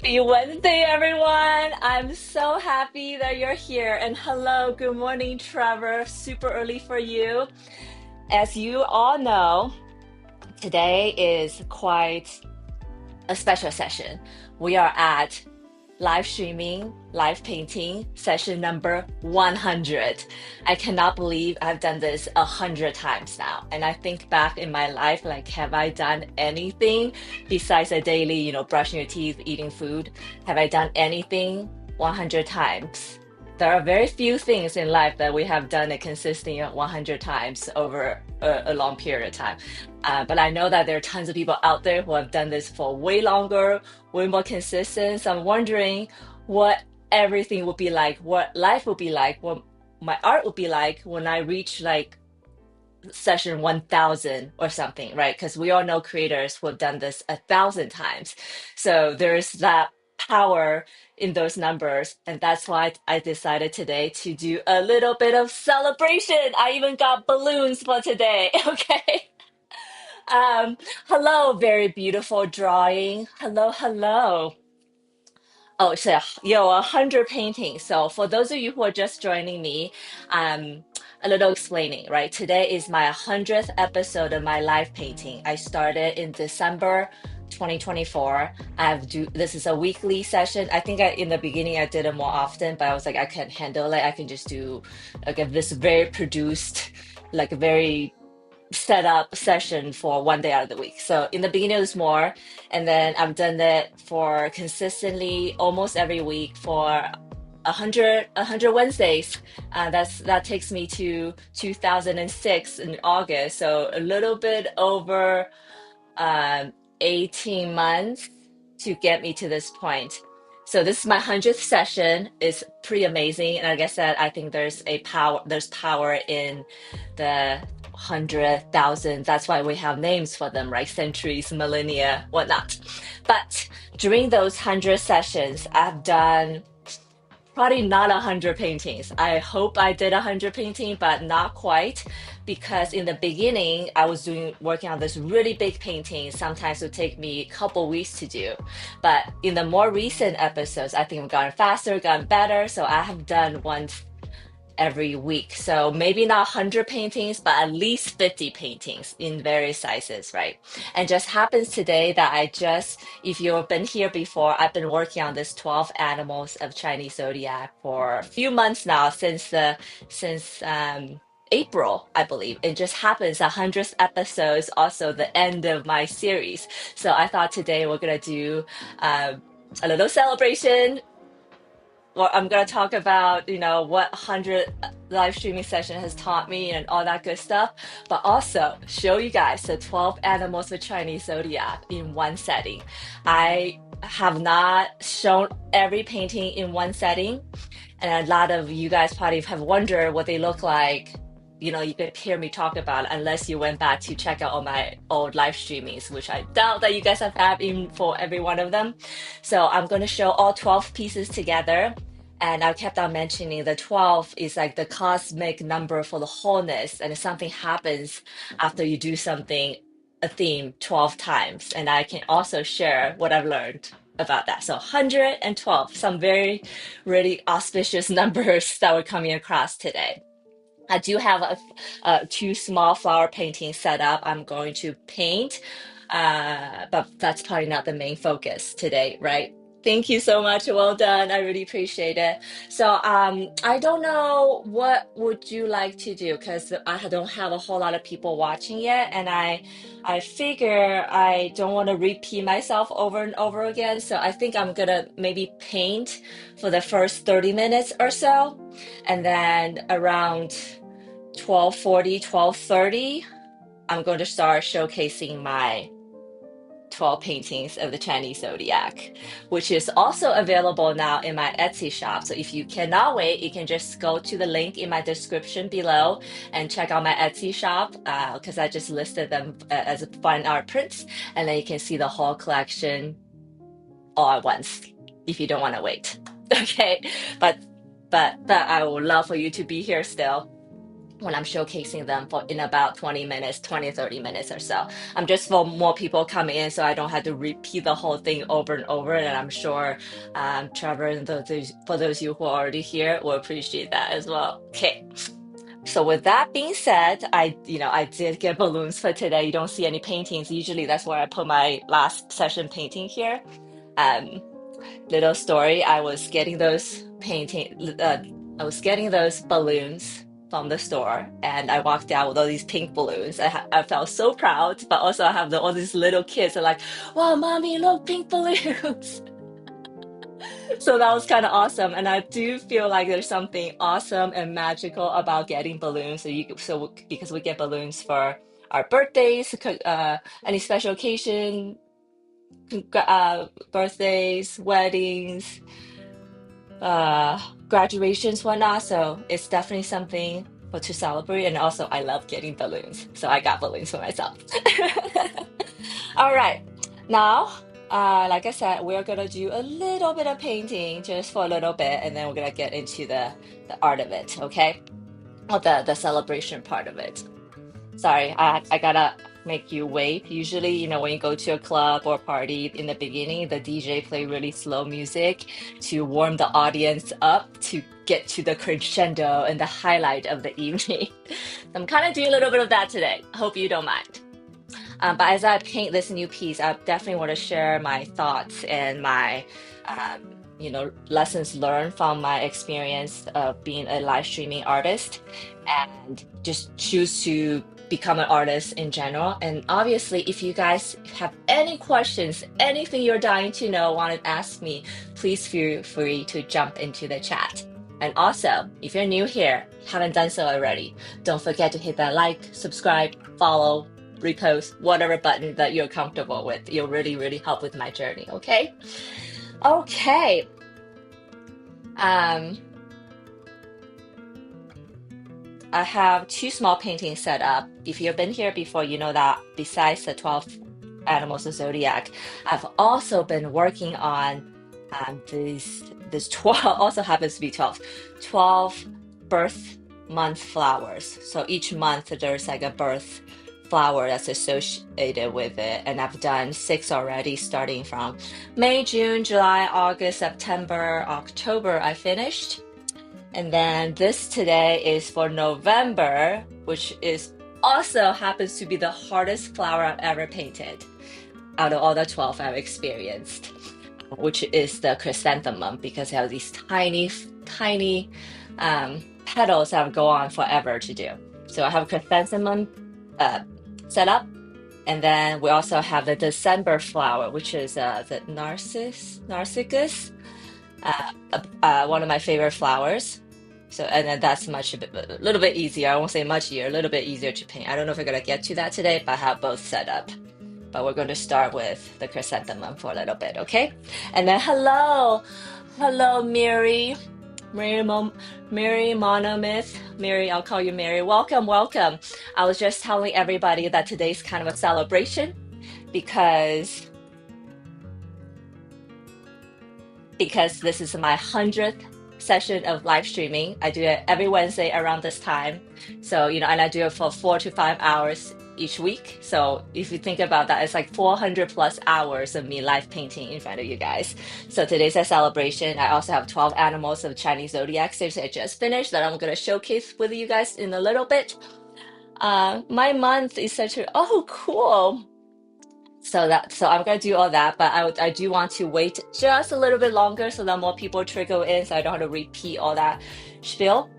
Happy Wednesday, everyone. I'm so happy that you're here. And hello, good morning, Trevor. Super early for you. As you all know, today is quite a special session. We are at live streaming, live painting session number 100. I cannot believe I've done this 100 times now. And I think back in my life, like, have I done anything besides a daily, brushing your teeth, eating food? Have I done anything 100 times? There are very few things in life that we have done it consistently 100 times over a long period of time. But I know that there are tons of people out there who have done this for way longer, way more consistent. So I'm wondering what everything would be like, what life would be like, what my art would be like when I reach like session 1000 or something, right? Because we all know creators who have done this 1,000 times. So there's that power in those numbers. And that's why I decided today to do a little bit of celebration. I even got balloons for today. Okay. Um, Hello, very beautiful drawing. Hello, hello. Oh, 是有100 paintings. So for those of you who are just joining me, a little explaining, right? Today is my 100th episode of my live painting. I started in December 2024. This is a weekly session. I think in the beginning I did it more often, but I was like, I can't handle it. I can just do like this very produced, like a very set up session for one day out of the week. So in the beginning it was more, and then I've done that for consistently almost every week for 100 Wednesdays. That takes me to 2006 in August. So a little bit over um, 18 months to get me to this point. So this is my 100th session. It's pretty amazing. And like I said, I think there's power in the 100,000. That's why we have names for them, right? Centuries, millennia, whatnot. But during those 100 sessions, I've done probably not 100 paintings. I hope I did 100 painting, but not quite, because in the beginning I was working on this really big painting. Sometimes it would take me a couple weeks to do. But in the more recent episodes, I think I've gotten faster, gotten better. So I have done one every week. So maybe not 100 paintings, but at least 50 paintings in various sizes, right? And just happens today that if you've been here before, I've been working on this 12 animals of Chinese zodiac for a few months now since April, I believe. It just happens 100th episodes, also the end of my series. So I thought today we're gonna do a little celebration. Well, I'm going to talk about, what 100 live streaming session has taught me and all that good stuff, but also show you guys the 12 animals of Chinese zodiac in one setting. I have not shown every painting in one setting, and a lot of you guys probably have wondered what they look like. You could hear me talk about it unless you went back to check out all my old live streamings, which I doubt that you guys have had in for every one of them. So I'm going to show all 12 pieces together. And I kept on mentioning the 12 is like the cosmic number for the wholeness. And if something happens after you do something, a theme 12 times. And I can also share what I've learned about that. So 112, some very really auspicious numbers that we're coming across today. I do have two small flower paintings set up. I'm going to paint, but that's probably not the main focus today, right? Thank you so much. Well done. I really appreciate it. So, I don't know what would you like to do because I don't have a whole lot of people watching yet, and I figure I don't want to repeat myself over and over again. So I think I'm gonna maybe paint for the first 30 minutes or so, and then around 12:40, 12:30, I'm going to start showcasing my 12 paintings of the Chinese zodiac, which is also available now in my Etsy shop. So if you cannot wait, you can just go to the link in my description below and check out my Etsy shop, because I just listed them as fine art prints, and then you can see the whole collection all at once if you don't want to wait. Okay, but I would love for you to be here still. when I'm showcasing them for in about 20 minutes, 20, 30 minutes or so. I'm just for more people coming in so I don't have to repeat the whole thing over and over. And I'm sure Trevor and for those of you who are already here will appreciate that as well. Okay. So with that being said, I did get balloons for today. You don't see any paintings. Usually that's where I put my last session painting here. Um, Little story. I was getting those balloons from the store, and I walked out with all these pink balloons. I felt so proud, but also I have all these little kids are like, "Wow, mommy, look, pink balloons!" So that was kind of awesome, and I do feel like there's something awesome and magical about getting balloons. Because we get balloons for our birthdays, any special occasion, birthdays, weddings, uh graduations, whatnot. So it's definitely something to celebrate. And also I love getting balloons, so I got balloons for myself. All right, now like I said, we're gonna do a little bit of painting just for a little bit, and then we're gonna get into the art of it, okay? Or the celebration part of it. Sorry, I gotta make you wait. Usually, when you go to a club or party in the beginning, the DJ play really slow music to warm the audience up to get to the crescendo and the highlight of the evening. I'm kind of doing a little bit of that today. Hope you don't mind. But as I paint this new piece, I definitely want to share my thoughts and my, lessons learned from my experience of being a live streaming artist, and just choose to become an artist in general. And obviously, if you guys have any questions, anything you're dying to know, want to ask me, please feel free to jump into the chat. And also, if you're new here, haven't done so already, don't forget to hit that like, subscribe, follow, repost, whatever button that you're comfortable with. You'll really, really help with my journey, okay? Okay. I have two small paintings set up. If you've been here before, you know that besides the 12 animals of zodiac, I've also been working on this 12, also happens to be 12 birth month flowers. So each month there's like a birth flower that's associated with it. And I've done 6 already, starting from May, June, July, August, September, October, I finished. And then this today is for November, which is also happens to be the hardest flower I've ever painted out of all the 12 I've experienced, which is the chrysanthemum, because it has these tiny, tiny petals that go on forever to do. So I have chrysanthemum set up. And then we also have the December flower, which is the narcissus, one of my favorite flowers. So, and then that's a little bit easier. I won't say much easier, a little bit easier to paint. I don't know if we're gonna get to that today, but I have both set up. But we're going to start with the chrysanthemum for a little bit, okay? And then hello, Mary Monomyth. Mary, I'll call you Mary. Welcome, welcome. I was just telling everybody that today's kind of a celebration because this is my 100th session of live streaming. I do it every Wednesday around this time. So, and I do it for 4 to 5 hours each week. So if you think about that, it's like 400 plus hours of me live painting in front of you guys. So today's a celebration. I also have 12 animals of Chinese zodiac series I just finished that I'm going to showcase with you guys in a little bit. My month is oh, cool. So I'm gonna do all that, but I do want to wait just a little bit longer so that more people trickle in, so I don't have to repeat all that spiel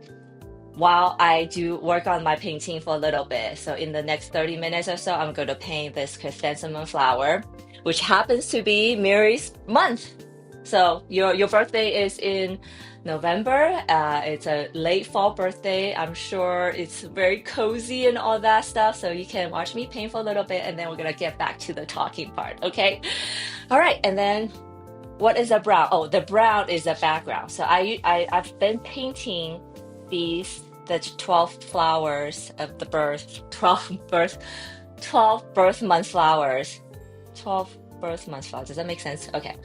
while I do work on my painting for a little bit. So in the next 30 minutes or so, I'm going to paint this chrysanthemum flower, which happens to be Mary's month. So your birthday is in November. It's a late fall birthday. I'm sure it's very cozy and all that stuff. So you can watch me paint for a little bit, and then we're gonna get back to the talking part. Okay. All right. And then what is the brown? Oh, the brown is the background. So I've been painting the 12 flowers of the birth, 12 birth month flowers. 12 birth month flowers. Does that make sense? Okay.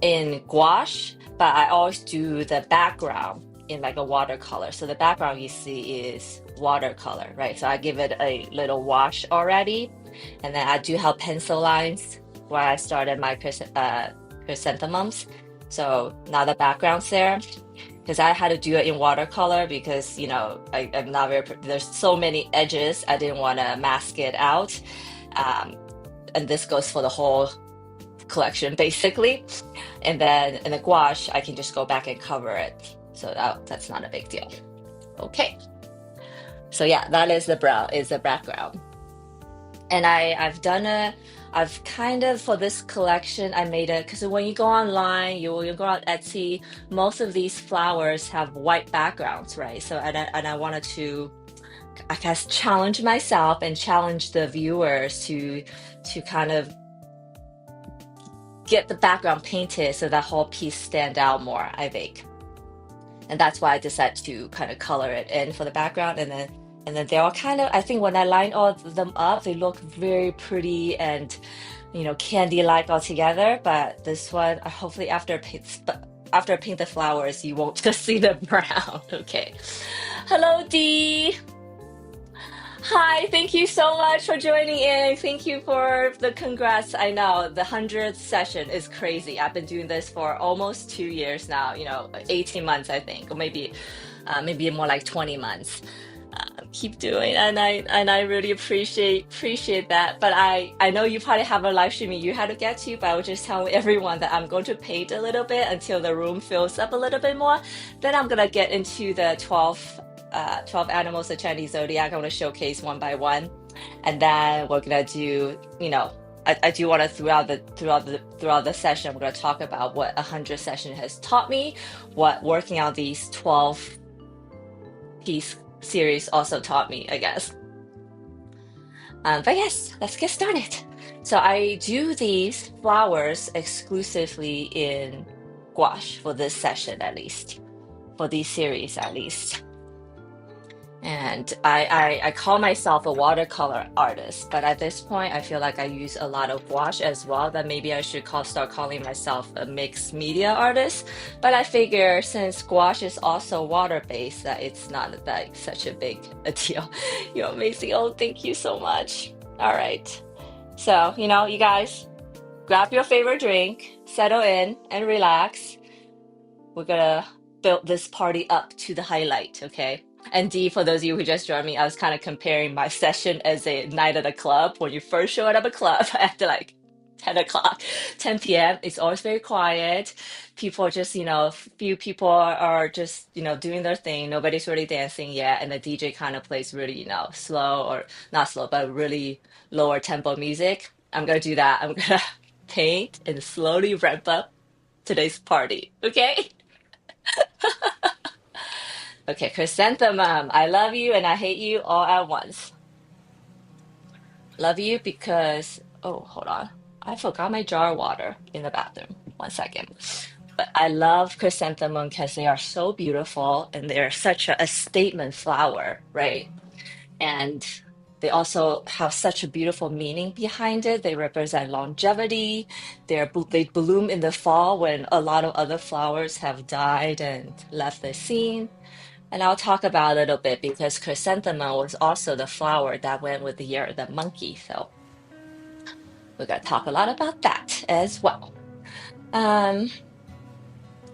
In gouache, but I always do the background in like a watercolor. So the background you see is watercolor, right? So I give it a little wash already. And then I do have pencil lines where I started my chrysanthemums. So now the background's there because I had to do it in watercolor because, I'm not very, there's so many edges. I didn't want to mask it out. Um, and this goes for the whole collection basically. And then in the gouache, I can just go back and cover it. So that's not a big deal. Okay. So yeah, that is the background. And I've kind of, for this collection, I made it, because when you go online, you go on Etsy, most of these flowers have white backgrounds, right? So, and I wanted to, I guess, challenge myself and challenge the viewers to kind of get the background painted so that whole piece stand out more, I think. And that's why I decided to kind of color it in for the background. And then they're all kind of, I think when I line all of them up, they look very pretty and, candy-like all together. But this one, hopefully after I paint the flowers, you won't just see the brown. Okay. Hello, Dee. Hi, thank you so much for joining in. Thank you for the congrats. I know the 100th session is crazy. I've been doing this for almost 2 years now, 18 months, I think, or maybe more like 20 months. Keep doing, and I really appreciate that. But I know you probably have a live streaming you had to get to, but I would just tell everyone that I'm going to paint a little bit until the room fills up a little bit more. Then I'm gonna get into the 12 animals of Chinese zodiac. I'm gonna showcase one by one, and then we're gonna do, I do want to throughout the session, we're gonna talk about what 100 session has taught me, what working on these 12 piece series also taught me, I guess. But yes, let's get started. So I do these flowers exclusively in gouache for this session, at least, for these series, at least. And I call myself a watercolor artist, but at this point, I feel like I use a lot of gouache as well. That maybe I should start calling myself a mixed media artist. But I figure since gouache is also water-based, that it's not like such a big a deal. You're amazing. Oh, thank you so much. All right. So, you guys, grab your favorite drink, settle in, and relax. We're gonna build this party up to the highlight, okay? And D, for those of you who just joined me, I was kind of comparing my session as a night at a club. When you first show up at a club at like 10 o'clock, 10 p.m., it's always very quiet. People just, few people are just, doing their thing. Nobody's really dancing yet. And the DJ kind of plays really, slow, or not slow, but really lower tempo music. I'm gonna do that. I'm gonna paint and slowly ramp up today's party, okay? Okay, chrysanthemum, I love you and I hate you all at once. Love you because, oh, hold on. I forgot my jar of water in the bathroom. 1 second. But I love chrysanthemum because they are so beautiful and they're such a statement flower, right? And they also have such a beautiful meaning behind it. They represent longevity. They bloom in the fall when a lot of other flowers have died and left the scene. And I'll talk about it a little bit because chrysanthemum was also the flower that went with the year of the monkey. So we're gonna talk a lot about that as well. Um,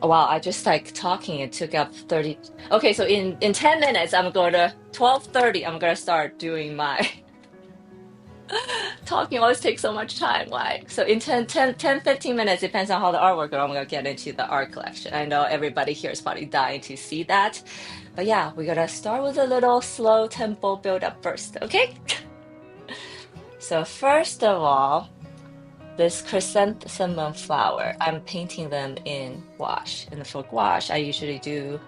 wow, I just like talking. It took up 30. Okay, so in 10 minutes, I'm going to 12:30. I'm gonna start doing my talking. Always takes so much time. Why? So in 15 minutes, depends on how the artwork goes, I'm gonna get into the art collection. I know everybody here is probably dying to see that. But yeah, we're gonna start with a little slow tempo build up first, okay? So first of all, this chrysanthemum flower, I'm painting them in gouache. And for gouache, I usually do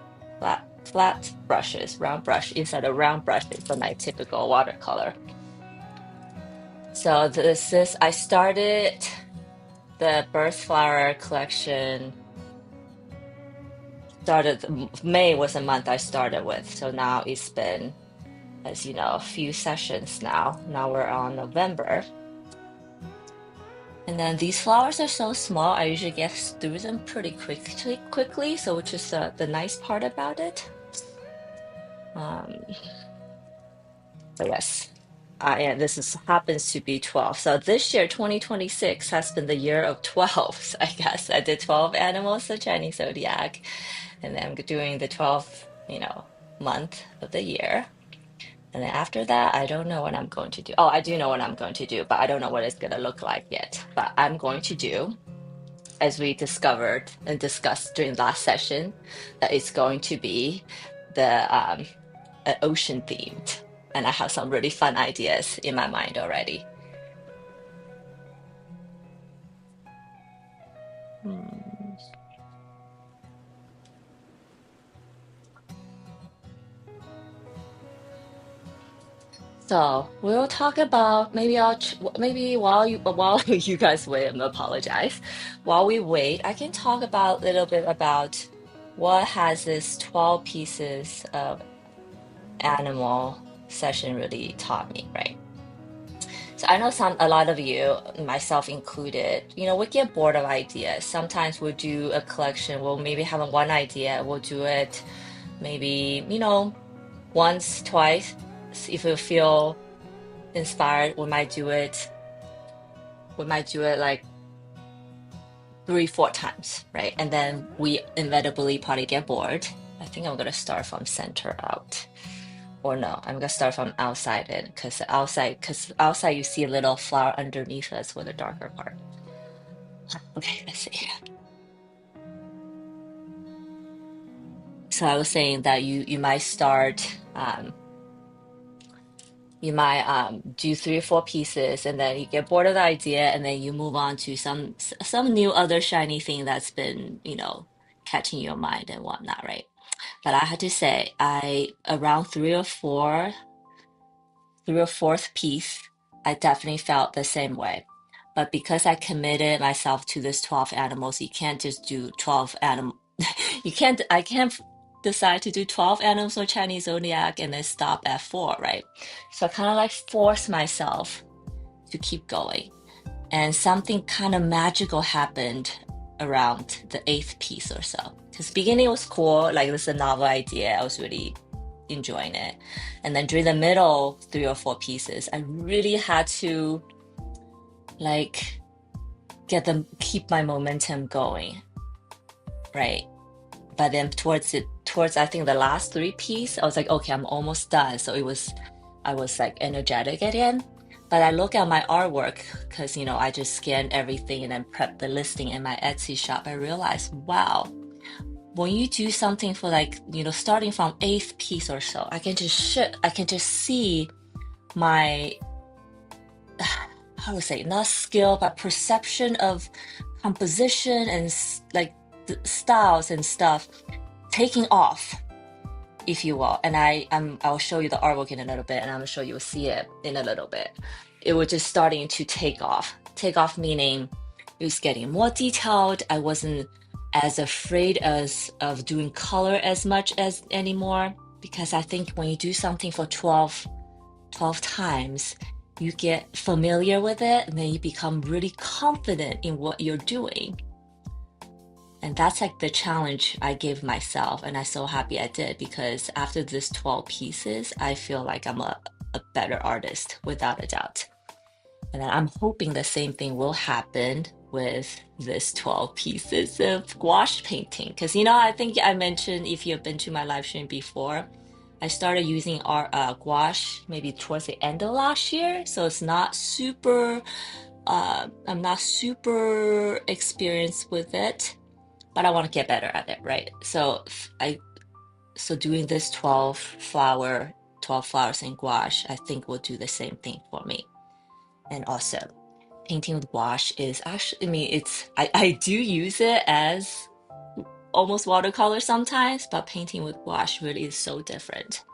flat brushes, round brush, instead of round brushes for my typical watercolor. So I started the birth flower collection, May was a month I started with. So now it's been, as you know, a few sessions now. Now we're on November. And then these flowers are so small, I usually get through them pretty quickly, so which is the nice part about it. Um, so yes, and this is happens to be 12. So this year, 2026, has been the year of 12. So I guess I did 12 animals, the Chinese zodiac, and then I'm doing the 12th, month of the year. And then after that, I don't know what I'm going to do. Oh, I do know what I'm going to do, but I don't know what it's going to look like yet. But I'm going to do, as we discovered and discussed during last session, that it's going to be the ocean themed. And I have some really fun ideas in my mind already. Hmm. So we'll talk about maybe while you guys wait, I'm gonna apologize. While we wait, I can talk about a little bit about what has this 12 pieces of animal session really taught me, right? So I know a lot of you, myself included, we get bored of ideas. Sometimes we'll do a collection, we'll maybe have one idea, we'll do it maybe, once, twice. If we feel inspired, we might do it like 3, 4 times, right? And then we inevitably probably get bored. I think I'm gonna start from center out. Or no, I'm gonna start from outside in, because outside you see a little flower underneath us with a darker part. Okay, let's see. So I was saying that you might start you might do 3 or 4 pieces, and then you get bored of the idea, and then you move on to some new other shiny thing that's been catching your mind and whatnot, right? But I had to say, I around three or fourth piece, I definitely felt the same way. But because I committed myself to this 12 animals, you can't just do 12 animal. I can't decide to do 12 animals or Chinese zodiac and then stop at 4, right? So I kind of like force myself to keep going. And something kind of magical happened around the 8th piece or so. Because beginning was cool, like this is a novel idea. I was really enjoying it. And then during the middle 3 or 4 pieces, I really had to like keep my momentum going, right? But then towards I think the last 3 piece, I was like, okay, I'm almost done. So I was like energetic again. But I look at my artwork because I just scan everything and then prep the listing in my Etsy shop. I realized, wow, when you do something for like starting from 8th piece or so, I can just see my how to say, not skill but perception of composition and like styles and stuff taking off, if you will. And I'll show you the artwork in a little bit, and I'm sure you'll see it in a little bit. It was just starting to take off. Take off meaning it was getting more detailed. I wasn't as afraid of doing color as much as anymore, because I think when you do something for 12 times, you get familiar with it, and then you become really confident in what you're doing. And that's like the challenge I gave myself, and I'm so happy I did, because after this 12 pieces, I feel like I'm a better artist without a doubt. And then I'm hoping the same thing will happen with this 12 pieces of gouache painting. Because I think I mentioned, if you've been to my live stream before, I started using gouache maybe towards the end of last year. So it's not super, I'm not super experienced with it, but I want to get better at it, right? So doing this 12 flowers in gouache, I think will do the same thing for me. And also, painting with gouache is actually, I mean, I do use it as almost watercolor sometimes, but painting with gouache really is so different.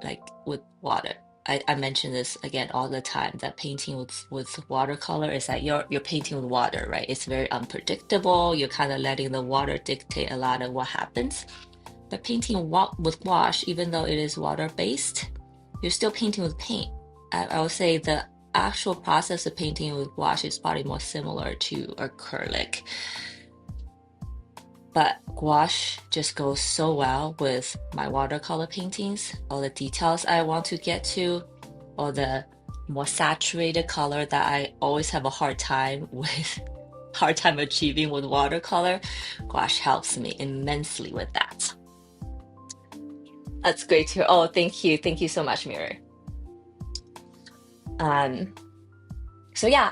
Like with water, I mention this again all the time, that painting with watercolor is that you're painting with water, right? It's very unpredictable. You're kind of letting the water dictate a lot of what happens. But painting with gouache, even though it is water based, you're still painting with paint. I would say the actual process of painting with gouache is probably more similar to acrylic. But gouache just goes so well with my watercolor paintings, all the details I want to get to, all the more saturated color that I always have a hard time with, hard time achieving with watercolor. Gouache helps me immensely with that. That's great too. Oh, thank you. Thank you so much, Mira. Um, so yeah,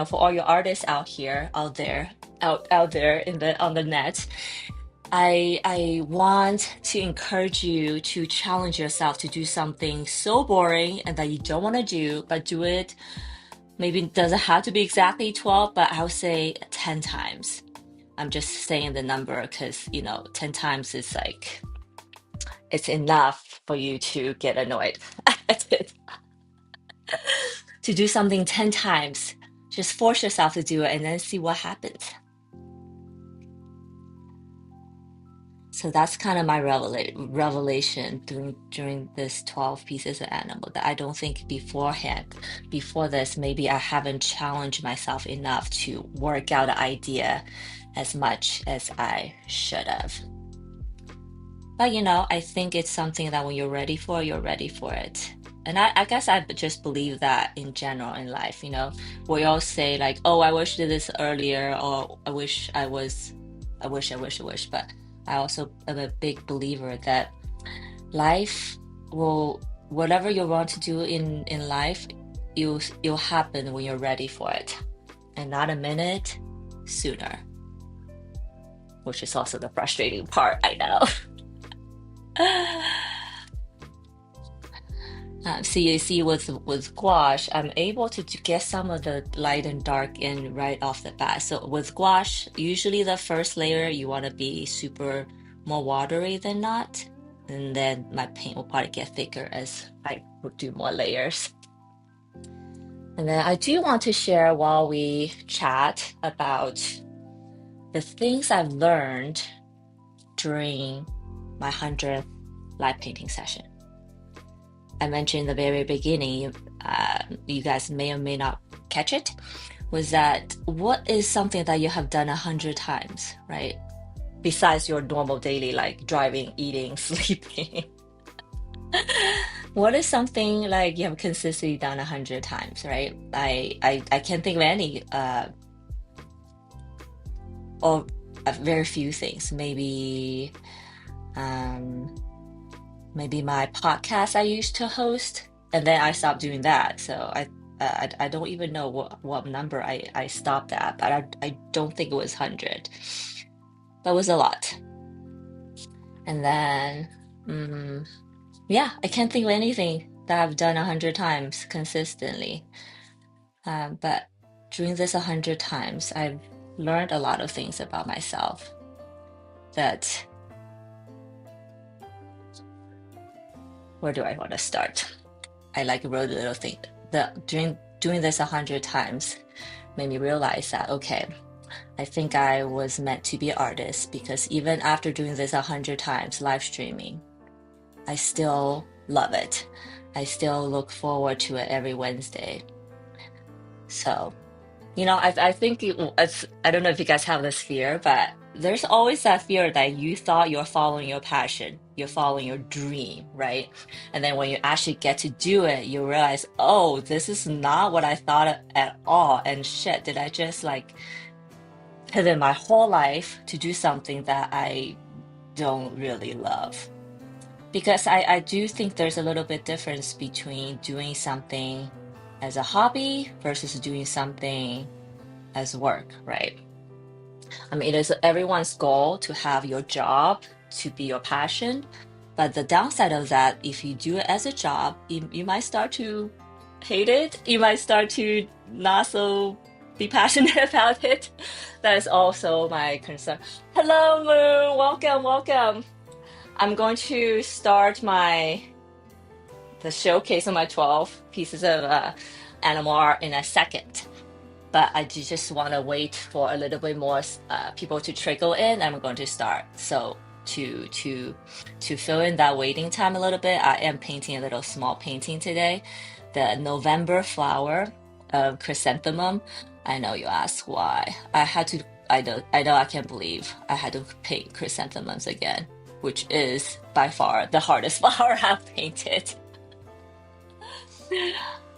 for all your artists out there in the on the net, I want to encourage you to challenge yourself to do something so boring and that you don't want to do, but do it. Maybe it doesn't have to be exactly 12, but I would say 10 times. I'm just saying the number because, 10 times is like it's enough for you to get annoyed at it. To do something 10 times, just force yourself to do it and then see what happens. So that's kind of my revelation during this 12 pieces of animal that I don't think before this, maybe I haven't challenged myself enough to work out an idea as much as I should have. But I think it's something that when you're ready for, you're ready for it. And I guess I just believe that in general in life, we all say like, oh, I wish I did this earlier, or I wish. But I also am a big believer that life will, whatever you want to do in life, you'll happen when you're ready for it, and not a minute sooner, which is also the frustrating part, I know. So you see with gouache, I'm able to get some of the light and dark in right off the bat. So with gouache, usually the first layer you want to be super more watery than not, and then my paint will probably get thicker as I do more layers. And then I do want to share while we chat about the things I've learned during my 100th live painting session. I mentioned in the very beginning, you guys may or may not catch it, was that what is something that you have done 100 times, right? Besides your normal daily, like driving, eating, sleeping. What is something like you have consistently done 100 times, right? I can't think of any, or very few things. Um, maybe my podcast I used to host, and then I stopped doing that. So I don't even know what number I stopped at, but I don't think it was 100. That was a lot. And then, yeah, I can't think of anything that I've done 100 times consistently. But during this 100 times, I've learned a lot of things about myself that, where do I want to start? I like wrote a little thing that doing this 100 times made me realize that, okay, I think I was meant to be an artist, because even after doing this 100 times live streaming, I still love it. I still look forward to it every Wednesday. So, I think I don't know if you guys have this fear, but there's always that fear that you thought you're following your passion, you're following your dream, right? And then when you actually get to do it, you realize, oh, this is not what I thought at all. And shit, did I just like pivot my whole life to do something that I don't really love? Because I do think there's a little bit difference between doing something as a hobby versus doing something as work, right? I mean, it is everyone's goal to have your job to be your passion. But the downside of that, if you do it as a job, you might start to hate it. You might start to not so be passionate about it. That is also my concern. Hello, Moon. Welcome, welcome. I'm going to start the showcase of my 12 pieces of animal art in a second. But I just want to wait for a little bit more people to trickle in. I'm going to start. So to fill in that waiting time a little bit, I am painting a little small painting today the November flower of chrysanthemum. I know you ask why. I know, I can't believe I had to paint chrysanthemums again, which is by far the hardest flower I've painted.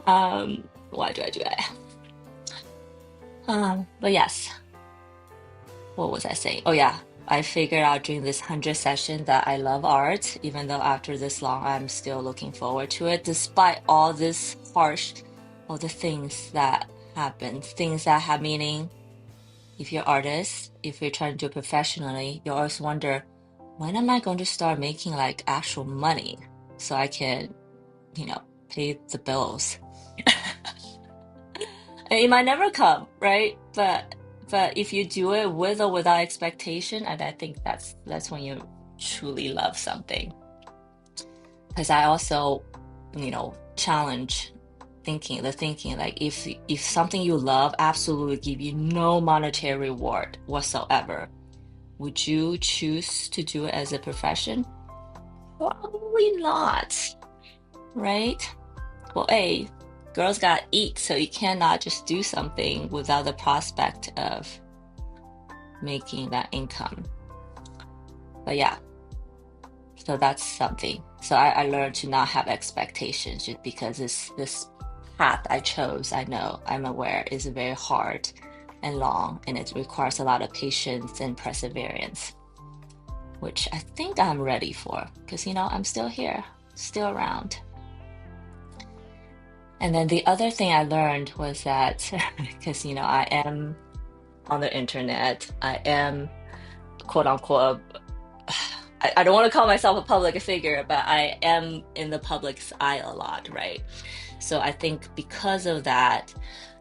Why do I do that? But yes, what was I saying? Oh yeah, I figured out during this 100 session that I love art, even though after this long, I'm still looking forward to it, despite all this harsh, all the things that happen, things that have meaning. If you're artist, if you're trying to do it professionally, you always wonder, when am I going to start making like actual money so I can, pay the bills? And it might never come, right? But if you do it with or without expectation, and I think that's when you truly love something. Because I also, challenge thinking like if something you love absolutely give you no monetary reward whatsoever, would you choose to do it as a profession? Probably not, right? Well, A, girls gotta eat, so you cannot just do something without the prospect of making that income. But yeah, so that's something. So I learned to not have expectations just because this path I chose, I know, I'm aware, is very hard and long, and it requires a lot of patience and perseverance, which I think I'm ready for because, I'm still here, still around. And then the other thing I learned was that because, I am on the internet, I am quote unquote, I don't want to call myself a public figure, but I am in the public's eye a lot, right? So I think because of that,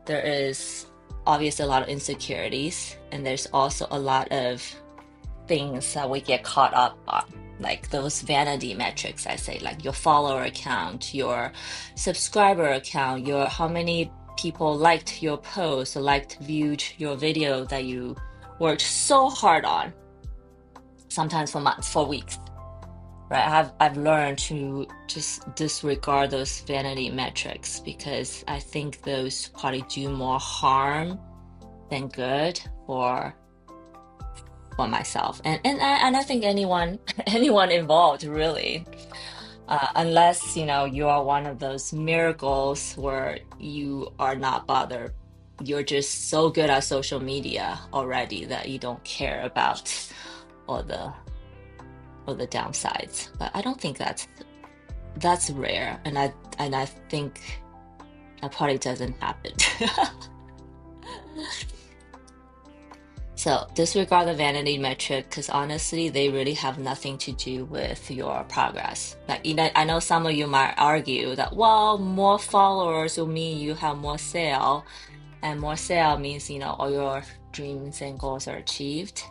there is obviously a lot of insecurities, and there's also a lot of things that we get caught up on, like those vanity metrics I say, like your follower account, your subscriber account, your how many people liked your post or viewed your video that you worked so hard on, sometimes for months, for weeks, right? I've learned to just disregard those vanity metrics because I think those probably do more harm than good for myself and I think anyone anyone involved really, unless you are one of those miracles where you are not bothered, you're just so good at social media already that you don't care about all the downsides. But I don't think that's rare, and I think that probably doesn't happen. So disregard the vanity metric because honestly, they really have nothing to do with your progress. Like, I know some of you might argue that, well, more followers will mean you have more sale, and more sale means, all your dreams and goals are achieved.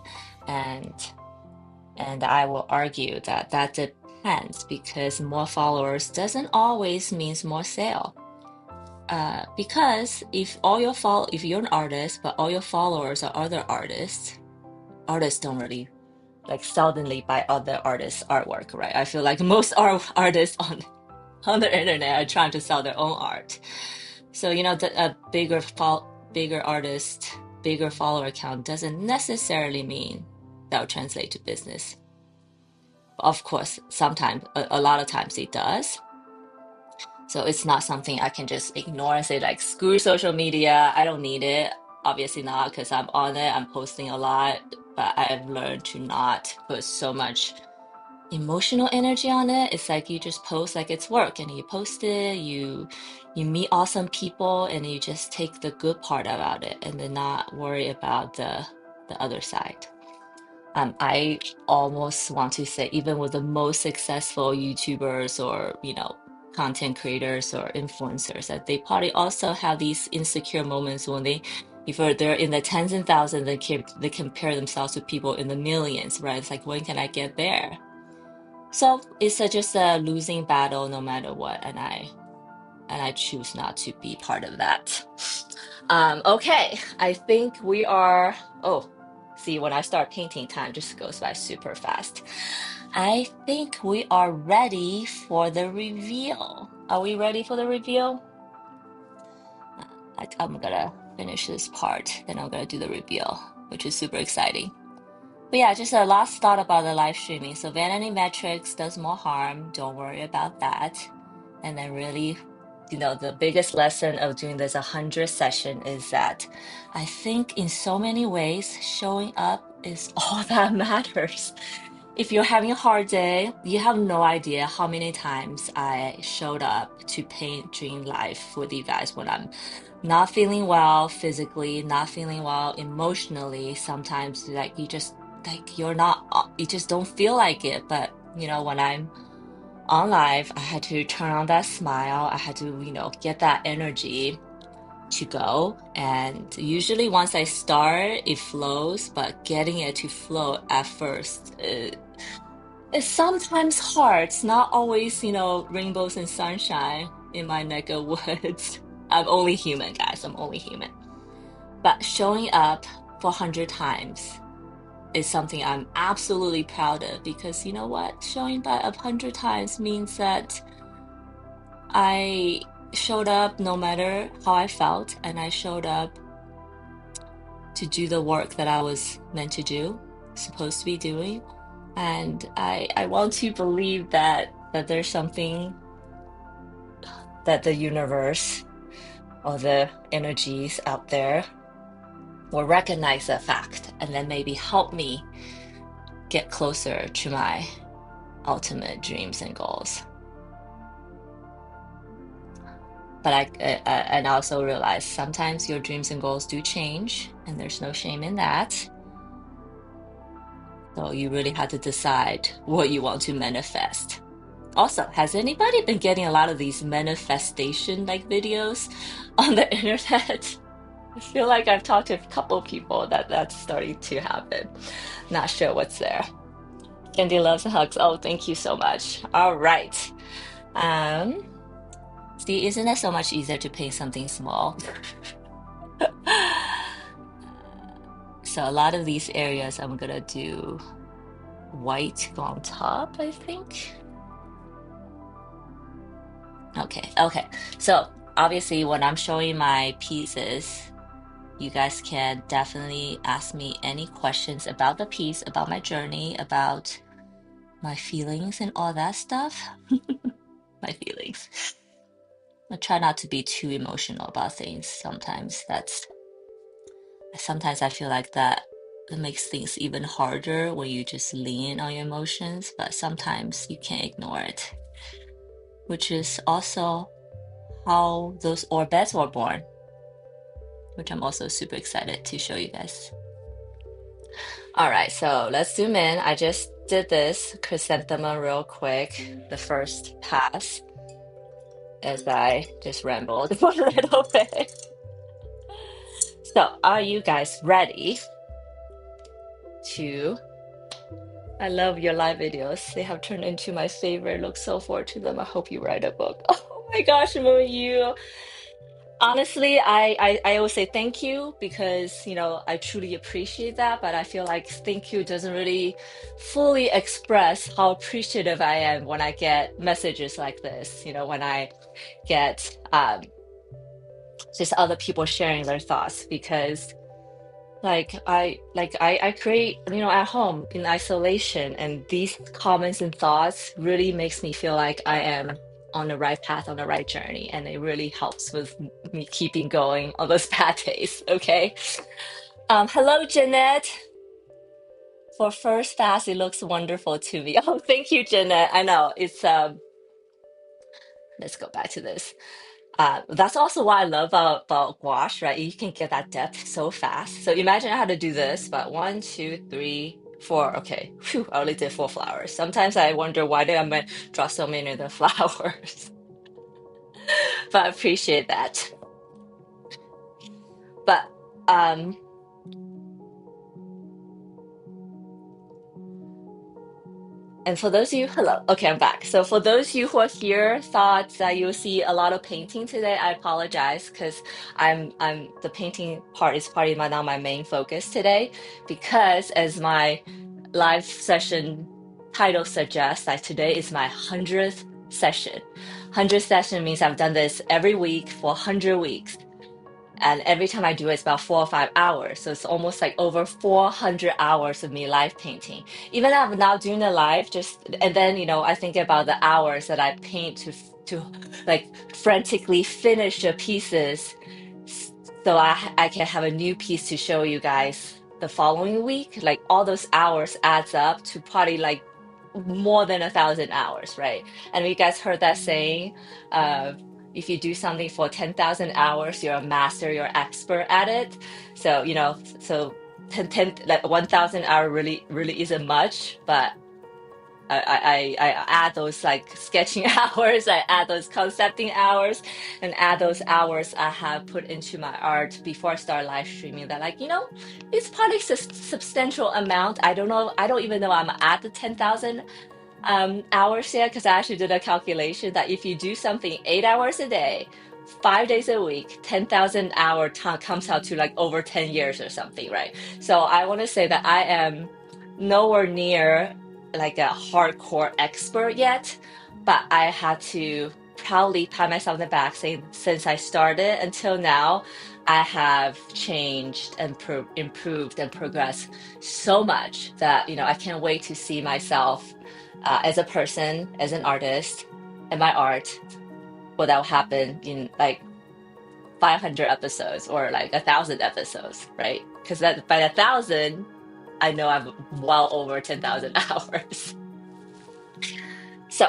And I will argue that that depends because more followers doesn't always means more sale. Because if you're an artist, but all your followers are other artists don't really like suddenly buy other artists' artwork, right? I feel like most artists on the internet are trying to sell their own art. So a bigger artist, bigger follower count doesn't necessarily mean that will translate to business. Of course, sometimes a lot of times it does. So it's not something I can just ignore and say like, screw social media, I don't need it. Obviously not, because I'm on it, I'm posting a lot, but I've learned to not put so much emotional energy on it. It's like you just post like it's work, and you post it, you meet awesome people, and you just take the good part about it and then not worry about the other side. I almost want to say, even with the most successful YouTubers or, content creators or influencers, that they probably also have these insecure moments when if they're in the tens and thousands, they compare themselves to people in the millions, right? It's like, when can I get there? So it's just a losing battle no matter what, and I choose not to be part of that. Okay, I think we are. Oh, see, when I start painting, time just goes by super fast. I think we are ready for the reveal. Are we ready for the reveal? I'm gonna finish this part, then I'm gonna do the reveal, which is super exciting. But yeah, just a last thought about the live streaming. So vanity metrics does more harm. Don't worry about that. And then really, the biggest lesson of doing this 100 session is that I think in so many ways, showing up is all that matters. If you're having a hard day, you have no idea how many times I showed up to paint Dream Life with you guys when I'm not feeling well physically, not feeling well emotionally. Sometimes like you just like you're not you just don't feel like it. But when I'm on live, I had to turn on that smile. I had to, get that energy to go. And usually once I start, it flows, but getting it to flow at first it's sometimes hard. It's not always, rainbows and sunshine in my neck of woods. I'm only human, guys. I'm only human. But showing up for 100 times is something I'm absolutely proud of because you know what? Showing up 100 times means that I showed up no matter how I felt, and I showed up to do the work that I was meant to do, supposed to be doing. And I want to believe that there's something that the universe or the energies out there will recognize that fact and then maybe help me get closer to my ultimate dreams and goals. But and I also realize sometimes your dreams and goals do change, and there's no shame in that. So you really have to decide what you want to manifest. Also, has anybody been getting a lot of these manifestation like videos on the internet? I feel like I've talked to a couple of people that that's starting to happen. Not sure what's there. Candy loves hugs. Oh, thank you so much. All right. Um, See, isn't it so much easier to paint something small? So a lot of these areas I'm gonna do white on top, I think. Okay. So obviously when I'm showing my pieces, you guys can definitely ask me any questions about the piece, about my journey, about my feelings and all that stuff. My feelings. I try not to be too emotional about things. Sometimes I feel like that it makes things even harder when you just lean on your emotions, but sometimes you can't ignore it, which is also how those orbits were born, which I'm also super excited to show you guys. All right, so let's zoom in. I just did this chrysanthemum real quick, the first pass, as I just rambled for a little bit. So, are you guys ready to? I love your live videos. They have turned into my favorite. Look so forward to them. I hope you write a book. Oh my gosh, Moon, you. Honestly, I always say thank you because, I truly appreciate that, but I feel like thank you doesn't really fully express how appreciative I am when I get messages like this, when I get just other people sharing their thoughts because I create, at home in isolation, and these comments and thoughts really makes me feel like I am on the right path, on the right journey, and it really helps with me keeping going on those bad days. Okay. Hello, Jeanette. For first pass, it looks wonderful to me. Oh, thank you, Jeanette. I know it's let's go back to this. That's also what I love about gouache, right? You can get that depth so fast. So imagine I had to do this, but one, two, three, four. Okay, phew, I only did 4 flowers. Sometimes I wonder why did I draw so many of the flowers, but I appreciate that. But um, and for those of you, hello. Okay, I'm back. So for those of you who are here, thought that you'll see a lot of painting today, I apologize because I'm the painting part is probably not my main focus today because as my live session title suggests, that today is my 100th session. 100th session means I've done this every week for 100 weeks. And every time I do it, it's about 4 or 5 hours. So it's almost like over 400 hours of me live painting. Even if I'm not doing the live, just and then I think about the hours that I paint to like frantically finish the pieces, so I can have a new piece to show you guys the following week. Like all those hours adds up to probably like more than 1,000 hours, right? And you guys heard that saying, if you do something for 10,000 hours, you're a master, you're expert at it. So, so 10 like 1,000 hour really, really isn't much, but I add those like sketching hours, I add those concepting hours, and add those hours I have put into my art before I start live streaming. That like, it's probably substantial amount. I don't know. I don't even know I'm at the 10,000 hours yet, because I actually did a calculation that if you do something 8 hours a day, 5 days a week, 10,000 hour time comes out to like over 10 years or something, right? So I want to say that I am nowhere near like a hardcore expert yet, but I had to proudly pat myself on the back saying since I started until now, I have changed and improved and progressed so much that, I can't wait to see myself as a person, as an artist, and my art, what that will happen in like 500 episodes or like 1,000 episodes, right? Because that by 1,000, I know I'm well over 10,000 hours. So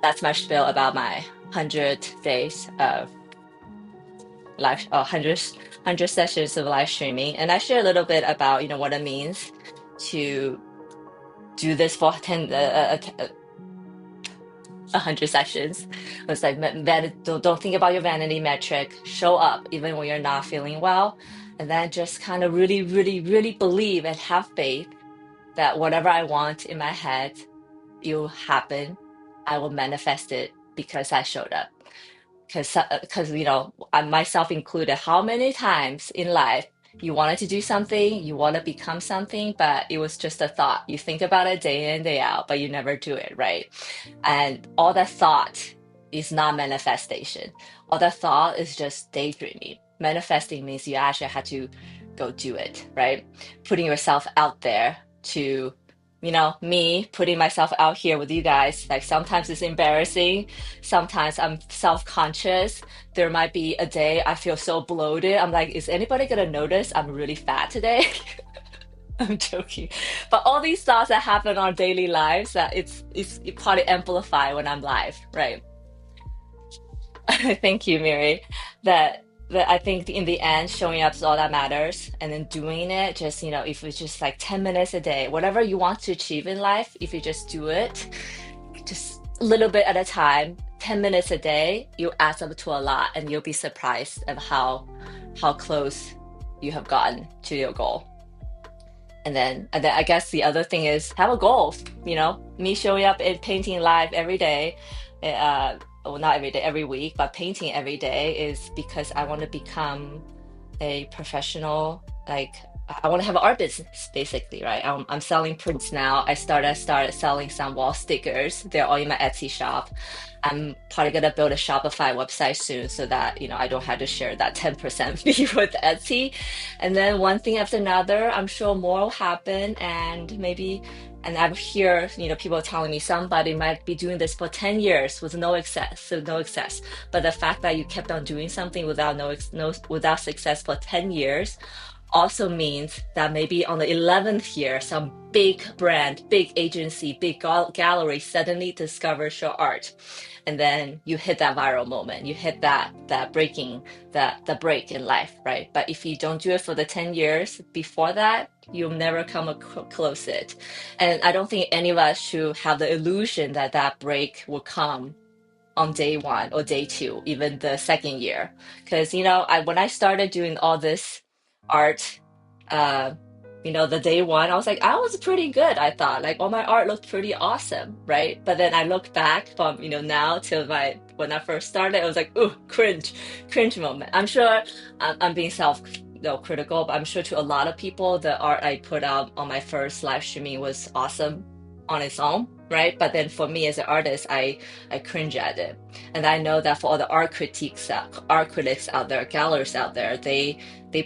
that's my spiel about my 100 days of live, 100 sessions of live streaming. And I share a little bit about, what it means to do this for 100 sessions. It's like don't think about your vanity metric. Show up even when you're not feeling well, and then just kind of really, really, really believe and have faith that whatever I want in my head, it will happen. I will manifest it because I showed up. Because I myself included, how many times in life you wanted to do something, you want to become something, but it was just a thought. You think about it day in, day out, but you never do it, right? And all that thought is not manifestation. All that thought is just daydreaming. Manifesting means you actually had to go do it, right? Putting yourself out there to, me putting myself out here with you guys. Like sometimes it's embarrassing. Sometimes I'm self-conscious. There might be a day I feel so bloated. I'm like, is anybody gonna notice I'm really fat today? I'm joking. But all these thoughts that happen on our daily lives, that it probably amplify when I'm live, right? Thank you, Miri. That I think in the end, showing up is all that matters. And then doing it, just, if it's just like 10 minutes a day, whatever you want to achieve in life, if you just do it, just a little bit at a time, 10 minutes a day, you add up to a lot, and you'll be surprised of how close you have gotten to your goal. And then I guess the other thing is have a goal. Me showing up and painting live every day, well, not every day, every week, but painting every day is because I want to become a professional. Like I want to have an art business, basically, right? I'm selling prints now. I started selling some wall stickers. They're all in my Etsy shop. I'm probably gonna build a Shopify website soon so that I don't have to share that 10% fee with Etsy. And then one thing after another, I'm sure more will happen, and maybe and I hear people telling me somebody might be doing this for 10 years with no success, so no success. But the fact that you kept on doing something without without success for 10 years also means that maybe on the 11th year, some big brand, big agency, big gallery suddenly discovers your art. And then you hit that viral moment, you hit that breaking, the break in life, right? But if you don't do it for the 10 years before that, you'll never come close it. And I don't think any of us should have the illusion that that break will come on day one or day two, even the second year. Because, when I started doing all this art, uh, the day one, I was like, I was pretty good. I thought like all my art looked pretty awesome, right? But then I look back from, now till when I first started, I was like, ooh, cringe moment. I'm sure I'm being critical, but I'm sure to a lot of people, the art I put out on my first live streaming was awesome on its own. right? But then for me as an artist, I cringe at it. And I know that for all the art critics out there, galleries out there, they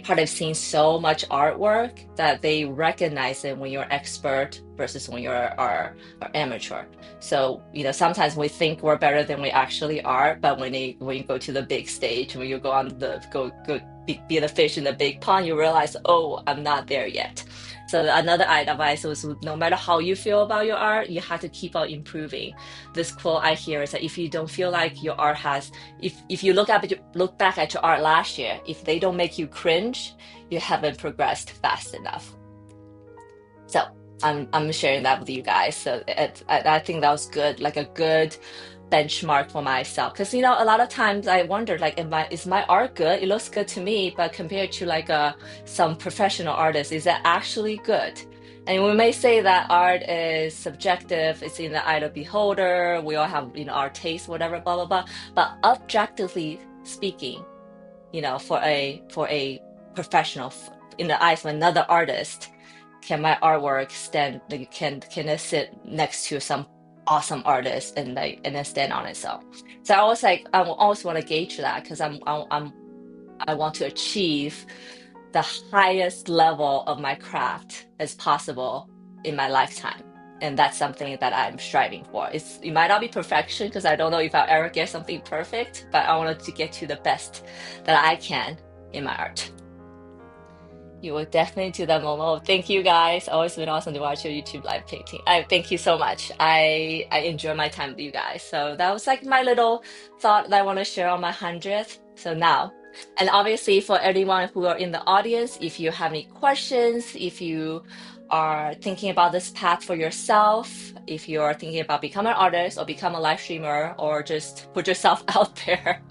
probably have seen so much artwork that they recognize it when you're expert versus when you're are amateur. So, sometimes we think we're better than we actually are, but when you go to the big stage, when you go on the go be the fish in the big pond, you realize, oh, I'm not there yet. So another advice was, no matter how you feel about your art, you have to keep on improving. This quote I hear is that if you don't feel like your art has, if you look back at your art last year, if they don't make you cringe, you haven't progressed fast enough. So I'm sharing that with you guys. So I think that was good, like a good benchmark for myself. Because a lot of times I wonder, like, is my art good? It looks good to me, but compared to like some professional artists, is that actually good? And we may say that art is subjective, it's in the eye of the beholder, we all have, our taste, whatever, blah blah blah. But objectively speaking, for a professional, in the eyes of another artist, can my artwork stand, like, can it sit next to some awesome artist and then stand on itself? So I was like, I always want to gauge that because I want to achieve the highest level of my craft as possible in my lifetime. And that's something that I'm striving for. It might not be perfection because I don't know if I'll ever get something perfect, but I wanted to get to the best that I can in my art. You will definitely do that, Momo. Thank you guys. Always been awesome to watch your YouTube live painting. I thank you so much. I enjoy my time with you guys. So that was like my little thought that I want to share on my 100th. So now, and obviously for everyone who are in the audience, if you have any questions, if you are thinking about this path for yourself, if you're thinking about becoming an artist or become a live streamer or just put yourself out there,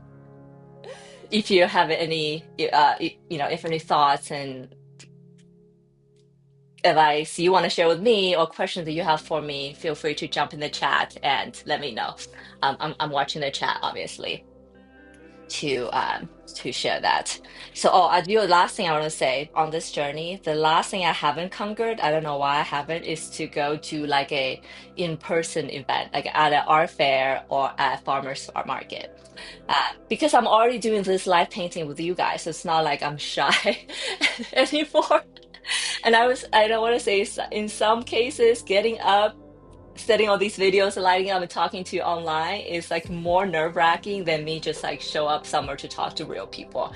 if you have any, if any thoughts and advice you want to share with me or questions that you have for me, feel free to jump in the chat and let me know. I'm watching the chat, obviously, to share that. So, I do. The last thing I want to say on this journey, the last thing I haven't conquered, I don't know why I haven't, is to go to like a in-person event, like at an art fair or at farmers market. Because I'm already doing this live painting with you guys, so it's not like I'm shy anymore. And I don't want to say, in some cases, getting up, setting all these videos, lighting up and talking to you online is like more nerve-wracking than me just like show up somewhere to talk to real people.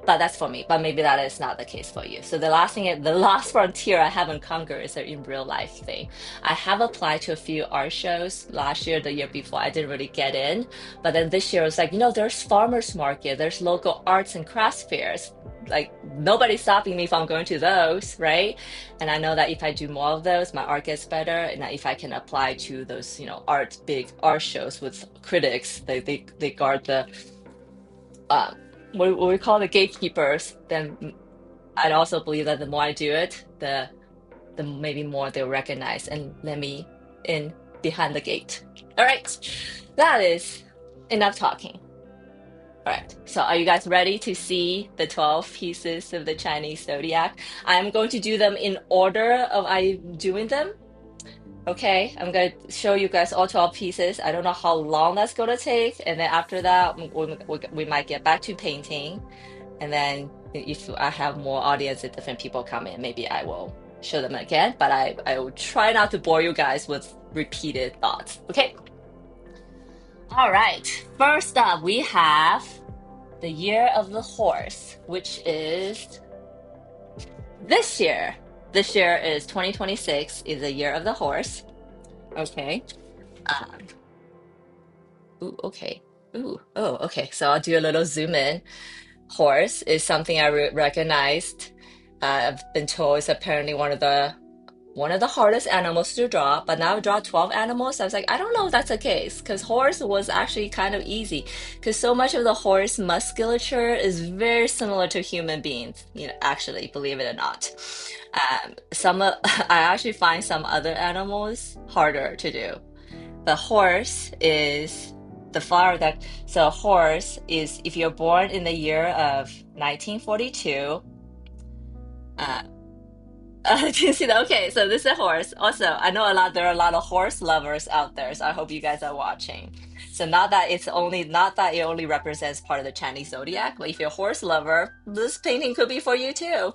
But that's for me. But maybe that is not the case for you. So the last frontier I haven't conquered is an in real life thing. I have applied to a few art shows last year, the year before. I didn't really get in. But then this year I was like, there's farmers market, there's local arts and crafts fairs. Like nobody's stopping me from going to those, right? And I know that if I do more of those, my art gets better. And that if I can apply to those, big art shows with critics, they guard the uh, what we call the gatekeepers, then I'd also believe that the more I do it, the maybe more they'll recognize and let me in behind the gate. All right, that is enough talking. All right, so are you guys ready to see the 12 pieces of the Chinese zodiac? I'm going to do them in order of I doing them. Okay, I'm going to show you guys all 12 pieces. I don't know how long that's going to take. And then after that, we might get back to painting. And then if I have more audience and different people come in, maybe I will show them again. But I will try not to bore you guys with repeated thoughts. Okay. All right. First up, we have the year of the horse, which is this year. This year is 2026, is the year of the horse. Okay. Um, ooh, okay. Ooh, oh, okay. So I'll do a little zoom in. Horse is something I recognized. I've been told it's apparently one of the hardest animals to draw, but now I've drawn 12 animals. I was like, I don't know if that's the case, because horse was actually kind of easy, because so much of the horse musculature is very similar to human beings, actually, believe it or not. I actually find some other animals harder to do. The horse is the flower that, so horse is, if you're born in the year of 1942, uh, I didn't see that. Okay, so this is a horse. Also, I know there are a lot of horse lovers out there, so I hope you guys are watching. So not that it only represents part of the Chinese zodiac, but if you're a horse lover, this painting could be for you too.